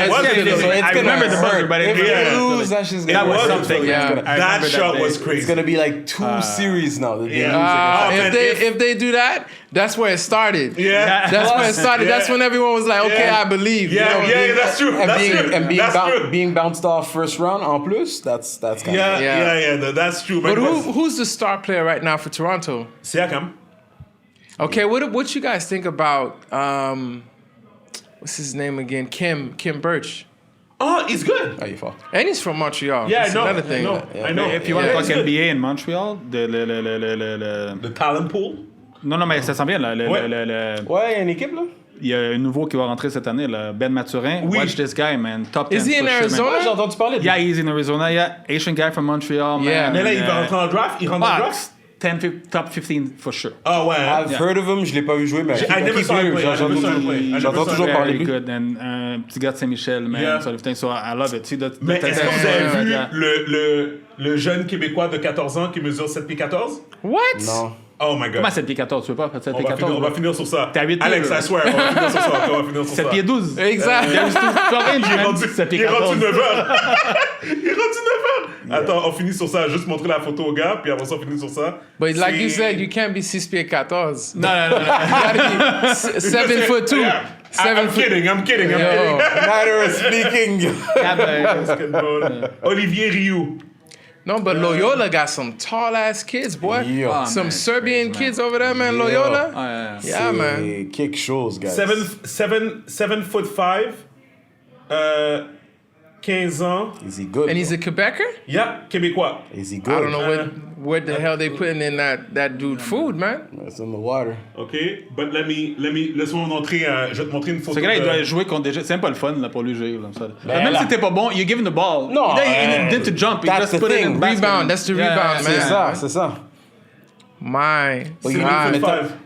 [SPEAKER 2] was.
[SPEAKER 3] yeah,
[SPEAKER 2] Philly.
[SPEAKER 3] so
[SPEAKER 1] it's
[SPEAKER 4] I
[SPEAKER 1] gonna
[SPEAKER 4] remember the buzzer,
[SPEAKER 1] hurt.
[SPEAKER 4] but
[SPEAKER 1] If
[SPEAKER 4] it-
[SPEAKER 2] yeah.
[SPEAKER 1] they lose, that shit's gonna
[SPEAKER 2] That was
[SPEAKER 1] hurt.
[SPEAKER 2] something.
[SPEAKER 3] Yeah.
[SPEAKER 4] I remember
[SPEAKER 2] That shot
[SPEAKER 4] day.
[SPEAKER 2] was crazy.
[SPEAKER 1] It's gonna be like 2 series now. That they
[SPEAKER 2] Yeah.
[SPEAKER 1] lose against.
[SPEAKER 2] Oh, man,
[SPEAKER 3] if they do that, that's where it started.
[SPEAKER 2] Yeah.
[SPEAKER 3] That's where it started.
[SPEAKER 2] Yeah.
[SPEAKER 3] That's when everyone was like, okay,
[SPEAKER 2] Yeah.
[SPEAKER 3] I believe.
[SPEAKER 2] Yeah,
[SPEAKER 3] you know?
[SPEAKER 2] yeah, that's true.
[SPEAKER 1] And
[SPEAKER 2] That's
[SPEAKER 1] being
[SPEAKER 2] true.
[SPEAKER 1] and being,
[SPEAKER 2] That's true.
[SPEAKER 1] being bounced off first round en plus, that's kind
[SPEAKER 2] Yeah,
[SPEAKER 1] of
[SPEAKER 2] yeah, that's true.
[SPEAKER 3] But who's the star player right now for Toronto?
[SPEAKER 2] Siakam.
[SPEAKER 3] Okay, what you guys think about what's his name again? Kim Birch.
[SPEAKER 2] Oh, he's good.
[SPEAKER 1] how you fall.
[SPEAKER 3] And he's from Montreal.
[SPEAKER 2] Yeah,
[SPEAKER 3] That's
[SPEAKER 2] I know.
[SPEAKER 3] another thing.
[SPEAKER 2] I know.
[SPEAKER 4] If you want
[SPEAKER 3] Yeah,
[SPEAKER 4] to
[SPEAKER 3] it's
[SPEAKER 4] talk
[SPEAKER 2] good.
[SPEAKER 4] NBA in Montreal, le...
[SPEAKER 2] The talent pool.
[SPEAKER 4] Non, mais ça sent bien, là.
[SPEAKER 2] Ouais.
[SPEAKER 1] Ouais, il y a une équipe là.
[SPEAKER 4] Il y a un nouveau qui va rentrer cette année, là. Ben Maturin.
[SPEAKER 2] Oui.
[SPEAKER 4] Watch this guy, man. Top 10.
[SPEAKER 3] Is he in
[SPEAKER 4] for sure, man.
[SPEAKER 3] Arizona?
[SPEAKER 1] Ouais, j'ai entendu parler de
[SPEAKER 4] Yeah, he's in Arizona. Yeah, Asian guy from Montreal,
[SPEAKER 3] Yeah.
[SPEAKER 4] man.
[SPEAKER 2] Mais là, il va rentrer en draft. Il rentre en draft.
[SPEAKER 4] top 15 for sure.
[SPEAKER 2] Oh, ouais. hein?
[SPEAKER 1] I've heard of him, je l'ai pas vu jouer, mais
[SPEAKER 2] I never saw him play. I never saw him play. I never
[SPEAKER 1] j'entends
[SPEAKER 2] saw
[SPEAKER 1] toujours
[SPEAKER 2] him
[SPEAKER 1] parler de
[SPEAKER 4] Very
[SPEAKER 1] lui.
[SPEAKER 4] good. And un petit gars de Saint-Michel, man.
[SPEAKER 2] Yeah.
[SPEAKER 4] So, everything. So I love it. See,
[SPEAKER 2] Mais est-ce que vous avez vu
[SPEAKER 4] Yeah.
[SPEAKER 2] le jeune Québécois de 14 ans qui mesure 7 pieds 14?
[SPEAKER 3] What?
[SPEAKER 1] Non.
[SPEAKER 2] Oh my God.
[SPEAKER 4] Comment 7 pieds 14? Tu veux pas faire 7 pieds 14?
[SPEAKER 2] On va finir sur ça.
[SPEAKER 4] T'as 8 pieds,
[SPEAKER 2] Alex,
[SPEAKER 4] là.
[SPEAKER 2] I swear, on va finir sur ça. On va finir sur
[SPEAKER 4] 7
[SPEAKER 2] ça.
[SPEAKER 4] pieds 12.
[SPEAKER 3] Exactly.
[SPEAKER 2] Il est rendu
[SPEAKER 4] 7 pieds
[SPEAKER 2] il est
[SPEAKER 4] 14.
[SPEAKER 2] rendu 9h. Il est rendu 9h. Attends, on finit sur ça. Juste montrer la photo au gars, puis après ça, on finit sur ça.
[SPEAKER 3] But like you
[SPEAKER 2] C'est-
[SPEAKER 3] said, you can't be 6 pieds 14.
[SPEAKER 4] Non.
[SPEAKER 3] You gotta be 7'2".
[SPEAKER 2] Yeah.
[SPEAKER 3] 7
[SPEAKER 2] I'm
[SPEAKER 3] foot.
[SPEAKER 2] kidding.
[SPEAKER 3] Yo.
[SPEAKER 1] Matter of speaking.
[SPEAKER 4] Ah, ben,
[SPEAKER 2] Olivier Rioux.
[SPEAKER 3] No, but Loyola got some tall ass kids, boy.
[SPEAKER 1] Yeah.
[SPEAKER 3] Some
[SPEAKER 4] man,
[SPEAKER 3] Serbian
[SPEAKER 4] crazy,
[SPEAKER 3] kids over there, man. Loyola. Yeah, man.
[SPEAKER 1] C'est quelque chose, guys.
[SPEAKER 2] 7'5", 15 ans.
[SPEAKER 1] Is he good?
[SPEAKER 3] And he's a Quebecer?
[SPEAKER 2] Yeah, Québécois.
[SPEAKER 1] Is he good?
[SPEAKER 3] I don't know what the hell they putting in that dude food, man.
[SPEAKER 1] It's in the water.
[SPEAKER 2] OK, but laisse-moi montrer, je vais te montrer une photo.
[SPEAKER 4] Ce gars-là, il doit
[SPEAKER 2] de...
[SPEAKER 4] jouer contre des gens. C'est même pas le fun là, pour lui jouer. Là, ça.
[SPEAKER 1] Ben,
[SPEAKER 4] Même
[SPEAKER 1] là-
[SPEAKER 4] si t'es pas bon, you give him the ball.
[SPEAKER 1] Non,
[SPEAKER 4] he didn't to jump. He
[SPEAKER 1] that's
[SPEAKER 4] just
[SPEAKER 1] the
[SPEAKER 4] put it
[SPEAKER 1] thing.
[SPEAKER 4] in basket.
[SPEAKER 3] Rebound, that's the rebound,
[SPEAKER 1] C'est
[SPEAKER 3] man.
[SPEAKER 1] ça, c'est ça.
[SPEAKER 3] My
[SPEAKER 1] Oui,
[SPEAKER 3] God.
[SPEAKER 1] mais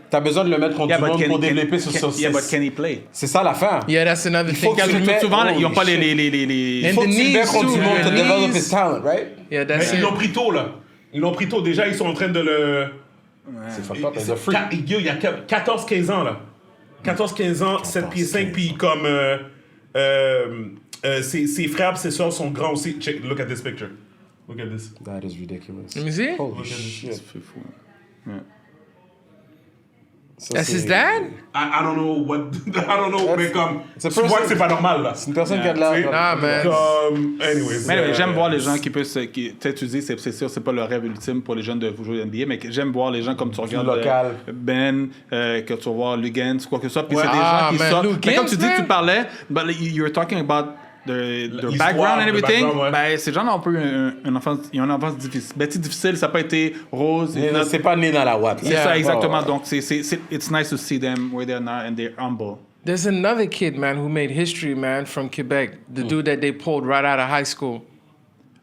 [SPEAKER 1] t'as besoin de le mettre contre
[SPEAKER 4] Yeah,
[SPEAKER 1] tout le
[SPEAKER 4] but
[SPEAKER 1] monde
[SPEAKER 4] can
[SPEAKER 1] pour
[SPEAKER 4] he,
[SPEAKER 1] développer sur
[SPEAKER 4] yeah, but can he play?
[SPEAKER 1] C'est ça l'affaire.
[SPEAKER 3] Yeah, that's another
[SPEAKER 1] faut
[SPEAKER 3] thing.
[SPEAKER 1] que tu le
[SPEAKER 3] too.
[SPEAKER 1] mets-
[SPEAKER 4] Souvent, ils ont pas
[SPEAKER 1] Holy
[SPEAKER 4] les...
[SPEAKER 1] Il
[SPEAKER 3] And
[SPEAKER 1] faut
[SPEAKER 3] the
[SPEAKER 1] que tu le
[SPEAKER 3] knees
[SPEAKER 1] mettes contre
[SPEAKER 3] too,
[SPEAKER 1] tout le monde
[SPEAKER 3] your
[SPEAKER 1] to develop
[SPEAKER 3] knees.
[SPEAKER 1] his talent, right?
[SPEAKER 3] Yeah, that's
[SPEAKER 2] Ils
[SPEAKER 3] it.
[SPEAKER 2] l'ont pris tôt, là. Ils l'ont pris tôt. Déjà, ils sont en train de le...
[SPEAKER 1] C'est fucked up, it's a freak.
[SPEAKER 2] Il y a 14-15 ans, là. 14-15 ans, 7 pieds 5, puis comme... ses frères et ses soeurs sont grands aussi. Check, look at this picture. Look at this.
[SPEAKER 1] That is ridiculous.
[SPEAKER 3] Let me see.
[SPEAKER 1] Holy shit.
[SPEAKER 4] C'est fou.
[SPEAKER 1] Ça,
[SPEAKER 3] That's
[SPEAKER 1] c'est-
[SPEAKER 3] his dad?
[SPEAKER 2] I don't know what... I don't know, mais comme...
[SPEAKER 1] c'est
[SPEAKER 2] Tu vois
[SPEAKER 1] person-
[SPEAKER 2] que c'est pas normal, là.
[SPEAKER 1] C'est une personne qui a de l'air.
[SPEAKER 3] Nah, man.
[SPEAKER 2] Comme... Anyways.
[SPEAKER 4] Mais anyway, j'aime voir les gens qui peuvent se... Tu sais, tu dis, c'est sûr, c'est pas le rêve ultime pour les jeunes de jouer à NBA, mais j'aime voir les gens comme tu regardes
[SPEAKER 1] local.
[SPEAKER 4] Ben, que tu vas voir Lugans, quoi que ce soit. Puis
[SPEAKER 2] Ouais.
[SPEAKER 4] c'est des
[SPEAKER 3] Ah,
[SPEAKER 4] gens qui
[SPEAKER 3] man,
[SPEAKER 4] sortent.
[SPEAKER 3] Lugans,
[SPEAKER 4] Mais comme tu dis,
[SPEAKER 3] man.
[SPEAKER 4] tu parlais, but you were talking about their
[SPEAKER 2] L'histoire,
[SPEAKER 4] background and
[SPEAKER 2] le
[SPEAKER 4] everything.
[SPEAKER 2] background, ouais.
[SPEAKER 4] Ben, ces gens ont un peu une enfance, ils ont une enfance difficile. Ben, c'est difficile, ça n'a pas été rose.
[SPEAKER 1] Mais c'est pas né dans la ouate.
[SPEAKER 4] C'est ça, exactement. Donc, it's nice to see them where they're now and they're humble.
[SPEAKER 3] There's another kid, man, who made history, man, from Quebec. The dude that they pulled right out of high school.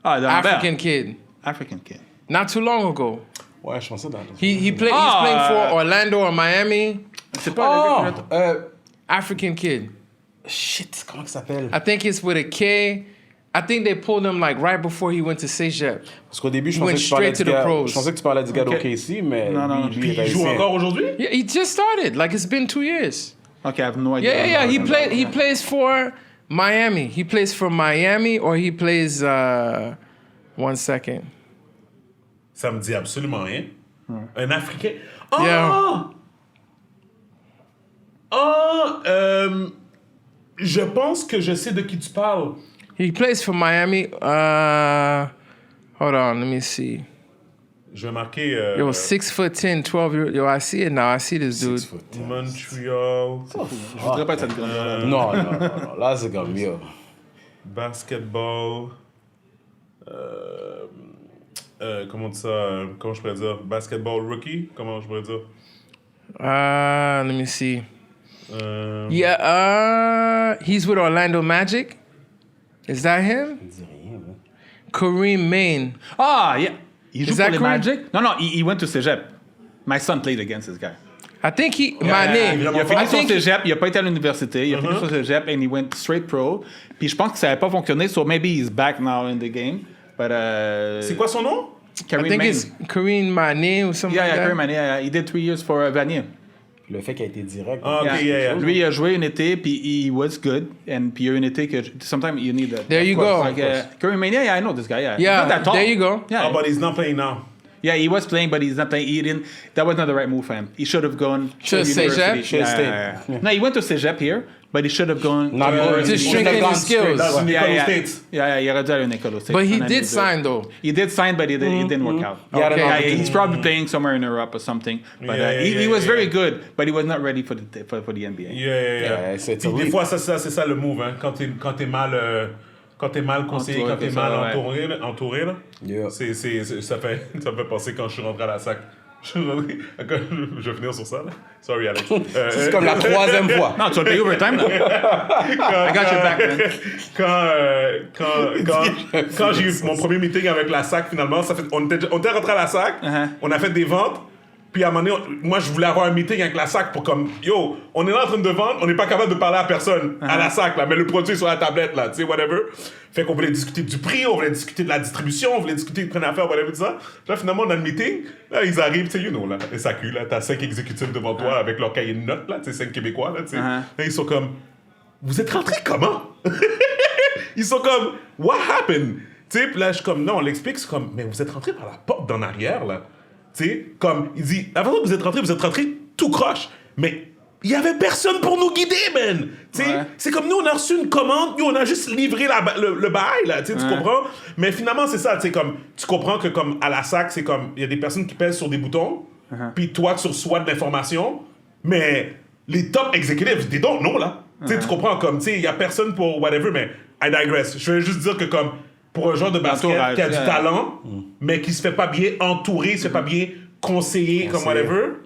[SPEAKER 4] Ah,
[SPEAKER 3] African kid.
[SPEAKER 4] African kid.
[SPEAKER 3] Not too long ago.
[SPEAKER 1] Ouais, je pensais dans.
[SPEAKER 3] He's playing for Orlando or Miami.
[SPEAKER 4] C'est pas...
[SPEAKER 1] Oh!
[SPEAKER 3] African kid.
[SPEAKER 1] Shit, comment il s'appelle?
[SPEAKER 3] I think it's with a K. I think they pulled him like right before he went to Cégep.
[SPEAKER 1] Parce qu'au début, je
[SPEAKER 3] Went
[SPEAKER 1] pensais que tu parlais
[SPEAKER 3] straight to
[SPEAKER 1] du
[SPEAKER 3] the
[SPEAKER 1] gars.
[SPEAKER 3] pros.
[SPEAKER 1] Je pensais que tu parlais du gars
[SPEAKER 4] Ok.
[SPEAKER 1] d'OKC, mais.
[SPEAKER 4] Non,
[SPEAKER 1] lui,
[SPEAKER 2] Puis
[SPEAKER 1] il est
[SPEAKER 2] il joue
[SPEAKER 1] haïtien.
[SPEAKER 2] encore aujourd'hui?
[SPEAKER 3] Yeah, he just started. Like it's been 2 years.
[SPEAKER 4] Okay, I have no idea.
[SPEAKER 3] Yeah. He plays for Miami. He plays for Miami or he plays 1 second.
[SPEAKER 2] Ça me dit absolument rien. Un Africain. Oh!
[SPEAKER 3] Yeah.
[SPEAKER 2] Oh! Je pense que je sais de qui tu parles.
[SPEAKER 3] He plays for Miami. Hold on, let me see.
[SPEAKER 2] Je vais marquer
[SPEAKER 3] Yo, 6'10", 12 Yo, I see it now. I see this dude.
[SPEAKER 2] Montreal
[SPEAKER 4] Je voudrais pas être cette grandeur-là.
[SPEAKER 1] Non. Là, c'est comme yo.
[SPEAKER 2] basketball. Comment on dit ça? Comment je pourrais dire? Basketball rookie? Comment je pourrais dire?
[SPEAKER 3] Let me see. Yeah, he's with Orlando Magic. Is that him? Kareem Maine.
[SPEAKER 4] Ah, yeah. Il joue
[SPEAKER 3] Is
[SPEAKER 4] pour
[SPEAKER 3] that
[SPEAKER 4] les
[SPEAKER 3] correct?
[SPEAKER 4] Magic? Non, he went to Cégep. My son played against this guy.
[SPEAKER 3] I think my name.
[SPEAKER 2] évidemment.
[SPEAKER 4] Il a fini
[SPEAKER 3] I
[SPEAKER 4] son
[SPEAKER 3] think
[SPEAKER 4] Cégep, il a pas été à l'université, il a fini son Cégep and he went straight pro. Puis je pense que ça n'avait pas fonctionné, so maybe he's back now in the game. But
[SPEAKER 2] C'est quoi son nom?
[SPEAKER 3] I
[SPEAKER 4] Kareem
[SPEAKER 3] think
[SPEAKER 4] Maine.
[SPEAKER 3] it's Kareem Maine or something
[SPEAKER 4] Yeah,
[SPEAKER 3] like that.
[SPEAKER 4] Kareem Maine. Yeah, he did 3 years for Vanier.
[SPEAKER 1] Le fait qu'il a été direct.
[SPEAKER 2] Ah, ok, yeah.
[SPEAKER 4] Lui, il a joué une été, puis he was good. And puis il y a une été que sometimes you need that.
[SPEAKER 3] There you
[SPEAKER 4] Of course,
[SPEAKER 3] go.
[SPEAKER 4] Like, Kareem Maine, yeah, I know this guy. Yeah, He's
[SPEAKER 3] Yeah,
[SPEAKER 4] not that tall.
[SPEAKER 3] there you go.
[SPEAKER 4] Yeah,
[SPEAKER 2] Oh, but he's not playing now.
[SPEAKER 4] yeah, he was playing, but he's not playing. He didn't. That was not the right move for him. He should have gone to
[SPEAKER 3] Should have
[SPEAKER 4] university.
[SPEAKER 3] Cégep?
[SPEAKER 1] Should have stayed.
[SPEAKER 4] Yeah. No, he went to Cégep here, but he should have gone
[SPEAKER 1] Not
[SPEAKER 4] to
[SPEAKER 1] more.
[SPEAKER 4] university.
[SPEAKER 3] To strengthen his skills.
[SPEAKER 2] Dans une école aux
[SPEAKER 4] yeah.
[SPEAKER 2] States.
[SPEAKER 4] Yeah, il aurait dû aller à une école aux States.
[SPEAKER 3] But he
[SPEAKER 4] And then
[SPEAKER 3] did sign though.
[SPEAKER 4] He did sign, but it didn't work out.
[SPEAKER 1] He had an
[SPEAKER 4] Yeah,
[SPEAKER 1] opportunity.
[SPEAKER 4] he's probably playing somewhere in Europe or something. But
[SPEAKER 2] Yeah,
[SPEAKER 4] he was very good, but he was not ready for the NBA.
[SPEAKER 2] Yeah.
[SPEAKER 1] Yeah, c'est
[SPEAKER 2] Puis
[SPEAKER 1] elite.
[SPEAKER 2] des fois, c'est ça le move, hein. Quand t'es mal conseillé,
[SPEAKER 4] Entouré,
[SPEAKER 2] quand t'es
[SPEAKER 4] c'est
[SPEAKER 2] mal
[SPEAKER 4] ça, ouais.
[SPEAKER 2] entouré, là.
[SPEAKER 1] Yeah.
[SPEAKER 2] Ça fait penser quand je suis rentré à la SAC. Je vais finir sur ça, là. Sorry, Alex.
[SPEAKER 1] C'est comme la troisième fois.
[SPEAKER 4] Non, tu vas payer overtime, là. I got your back, man.
[SPEAKER 2] Quand j'ai eu mon premier meeting avec la SAC, finalement, on était rentré à la SAC, on a fait des ventes, puis à un moment donné, moi, je voulais avoir un meeting avec la SAC pour comme, yo, on est là en train de vendre, on n'est pas capable de parler à personne, à la SAC, là, mais le produit est sur la tablette, là, tu sais, whatever. Fait qu'on voulait discuter du prix, on voulait discuter de la distribution, on voulait discuter de plein d'affaires, whatever, tout ça. Là, finalement, on a le meeting, là, ils arrivent, tu sais, you know, là, SAQ, là, t'as 5 exécutifs devant toi avec leur cahier de notes, là, tu sais, 5 Québécois, là, tu sais. Là, ils sont comme, vous êtes rentrés comment? Ils sont comme, what happened? Tu sais, puis là, je suis comme, non, on l'explique, c'est comme, mais vous êtes rentrés par la porte d'en arrière, là. Tu sais, comme, il dit, la façon que vous êtes rentrés tout croche. Mais il y avait personne pour nous guider, man. Tu sais, c'est comme nous, on a reçu une commande, nous, on a juste livré le bail, là, tu comprends? Mais finalement, c'est ça, tu sais, comme, tu comprends que, comme, à la SAC, c'est comme, il y a des personnes qui pèsent sur des boutons, puis toi, tu reçois de l'information, mais les top executives, they don't know, là. Tu sais, tu comprends, comme, tu sais, il y a personne pour whatever, mais I digress. Je veux juste dire que, comme, pour un joueur de basket qui a du talent, mais qui se fait pas bien entourer, se fait pas bien conseiller, comme whatever.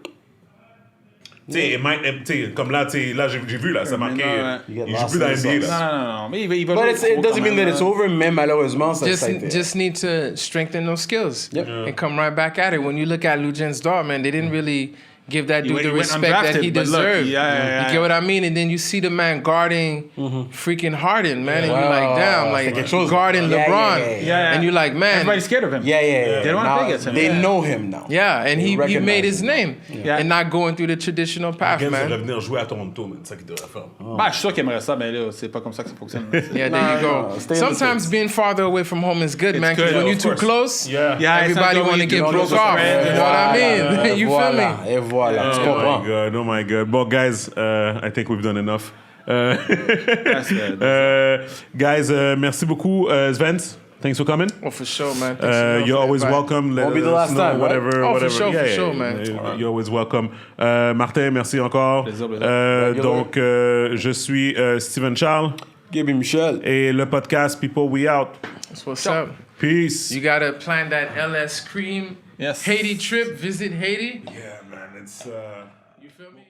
[SPEAKER 2] Tu sais, comme là, j'ai vu, là, ça marquait. Il joue plus dans la NBA, là.
[SPEAKER 4] Non. Mais il va
[SPEAKER 1] But
[SPEAKER 4] jouer
[SPEAKER 1] it doesn't mean that it's over, mais malheureusement, ça a été.
[SPEAKER 3] Just need to strengthen those skills and come right back at it. When you look at Lujan's Dog, man, they didn't really give that dude the respect that he deserved. You get what I mean? And then you see the man guarding freaking Harden, man, and you're like, damn, like guarding LeBron. And you're like, man.
[SPEAKER 4] Everybody's scared of him.
[SPEAKER 1] Yeah.
[SPEAKER 4] They don't want to play against him.
[SPEAKER 1] They know him now.
[SPEAKER 3] Yeah, and he made his name. And not going through the traditional path,
[SPEAKER 2] Gaines devrait
[SPEAKER 3] man.
[SPEAKER 2] venir jouer à Toronto, man. C'est ça qu'il devrait faire.
[SPEAKER 4] Bah, je suis sûr qu'il aimerait ça, mais là, c'est pas comme ça que ça fonctionne.
[SPEAKER 3] Yeah, there you go. Sometimes being farther away from home is good, man, because
[SPEAKER 4] good,
[SPEAKER 3] when you're
[SPEAKER 4] of
[SPEAKER 3] too
[SPEAKER 4] course.
[SPEAKER 3] close,
[SPEAKER 4] it's
[SPEAKER 3] everybody
[SPEAKER 4] not
[SPEAKER 3] want to
[SPEAKER 4] going
[SPEAKER 3] get
[SPEAKER 4] to
[SPEAKER 3] broke
[SPEAKER 4] the
[SPEAKER 3] off.
[SPEAKER 4] spread.
[SPEAKER 3] You know what I mean? You feel me?
[SPEAKER 1] Et voilà, tu comprends.
[SPEAKER 2] Oh my God. Well, guys, I think we've done enough. Guys, merci beaucoup, Svens. Thanks for coming.
[SPEAKER 3] Oh, for sure, man.
[SPEAKER 2] You're always welcome.
[SPEAKER 1] Won't be the last time, right?
[SPEAKER 2] Whatever.
[SPEAKER 3] Oh, for
[SPEAKER 2] whatever.
[SPEAKER 3] sure, man.
[SPEAKER 2] You're always welcome. Martin, merci encore.
[SPEAKER 4] Plaisir.
[SPEAKER 2] Donc, je suis Steven Charles.
[SPEAKER 1] Gaby Michel.
[SPEAKER 2] Et le podcast People We Out.
[SPEAKER 3] That's what's up.
[SPEAKER 2] Peace.
[SPEAKER 3] You gotta plan that LS Cream
[SPEAKER 4] Yes.
[SPEAKER 3] Haiti trip. Visit Haiti.
[SPEAKER 2] Yeah, man. It's...
[SPEAKER 3] You feel me?